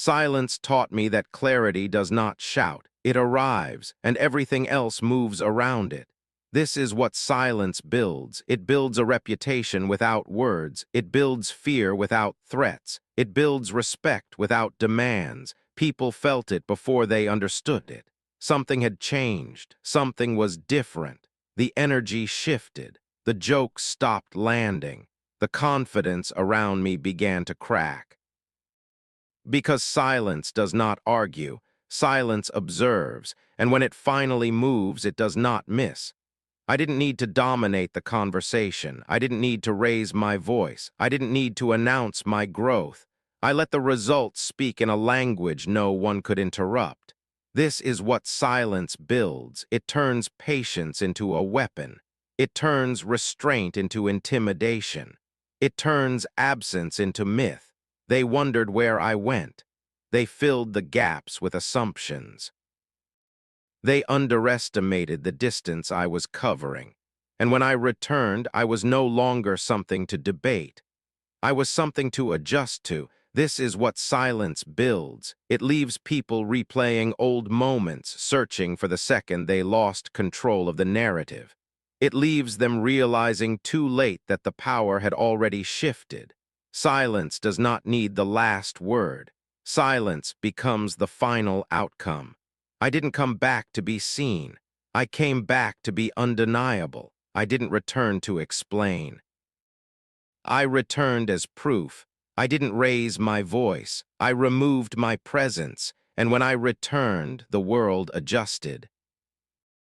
Silence taught me that clarity does not shout. It arrives, and everything else moves around it. This is what silence builds. It builds a reputation without words. It builds fear without threats. It builds respect without demands. People felt it before they understood it. Something had changed. Something was different. The energy shifted. The jokes stopped landing. The confidence around me began to crack. Because silence does not argue, silence observes, and when it finally moves, it does not miss. I didn't need to dominate the conversation. I didn't need to raise my voice. I didn't need to announce my growth. I let the results speak in a language no one could interrupt. This is what silence builds. It turns patience into a weapon. It turns restraint into intimidation. It turns absence into myth. They wondered where I went. They filled the gaps with assumptions. They underestimated the distance I was covering. And when I returned, I was no longer something to debate. I was something to adjust to. This is what silence builds. It leaves people replaying old moments, searching for the second they lost control of the narrative. It leaves them realizing too late that the power had already shifted. Silence does not need the last word. Silence becomes the final outcome. I didn't come back to be seen. I came back to be undeniable. I didn't return to explain. I returned as proof. I didn't raise my voice. I removed my presence. And when I returned, the world adjusted.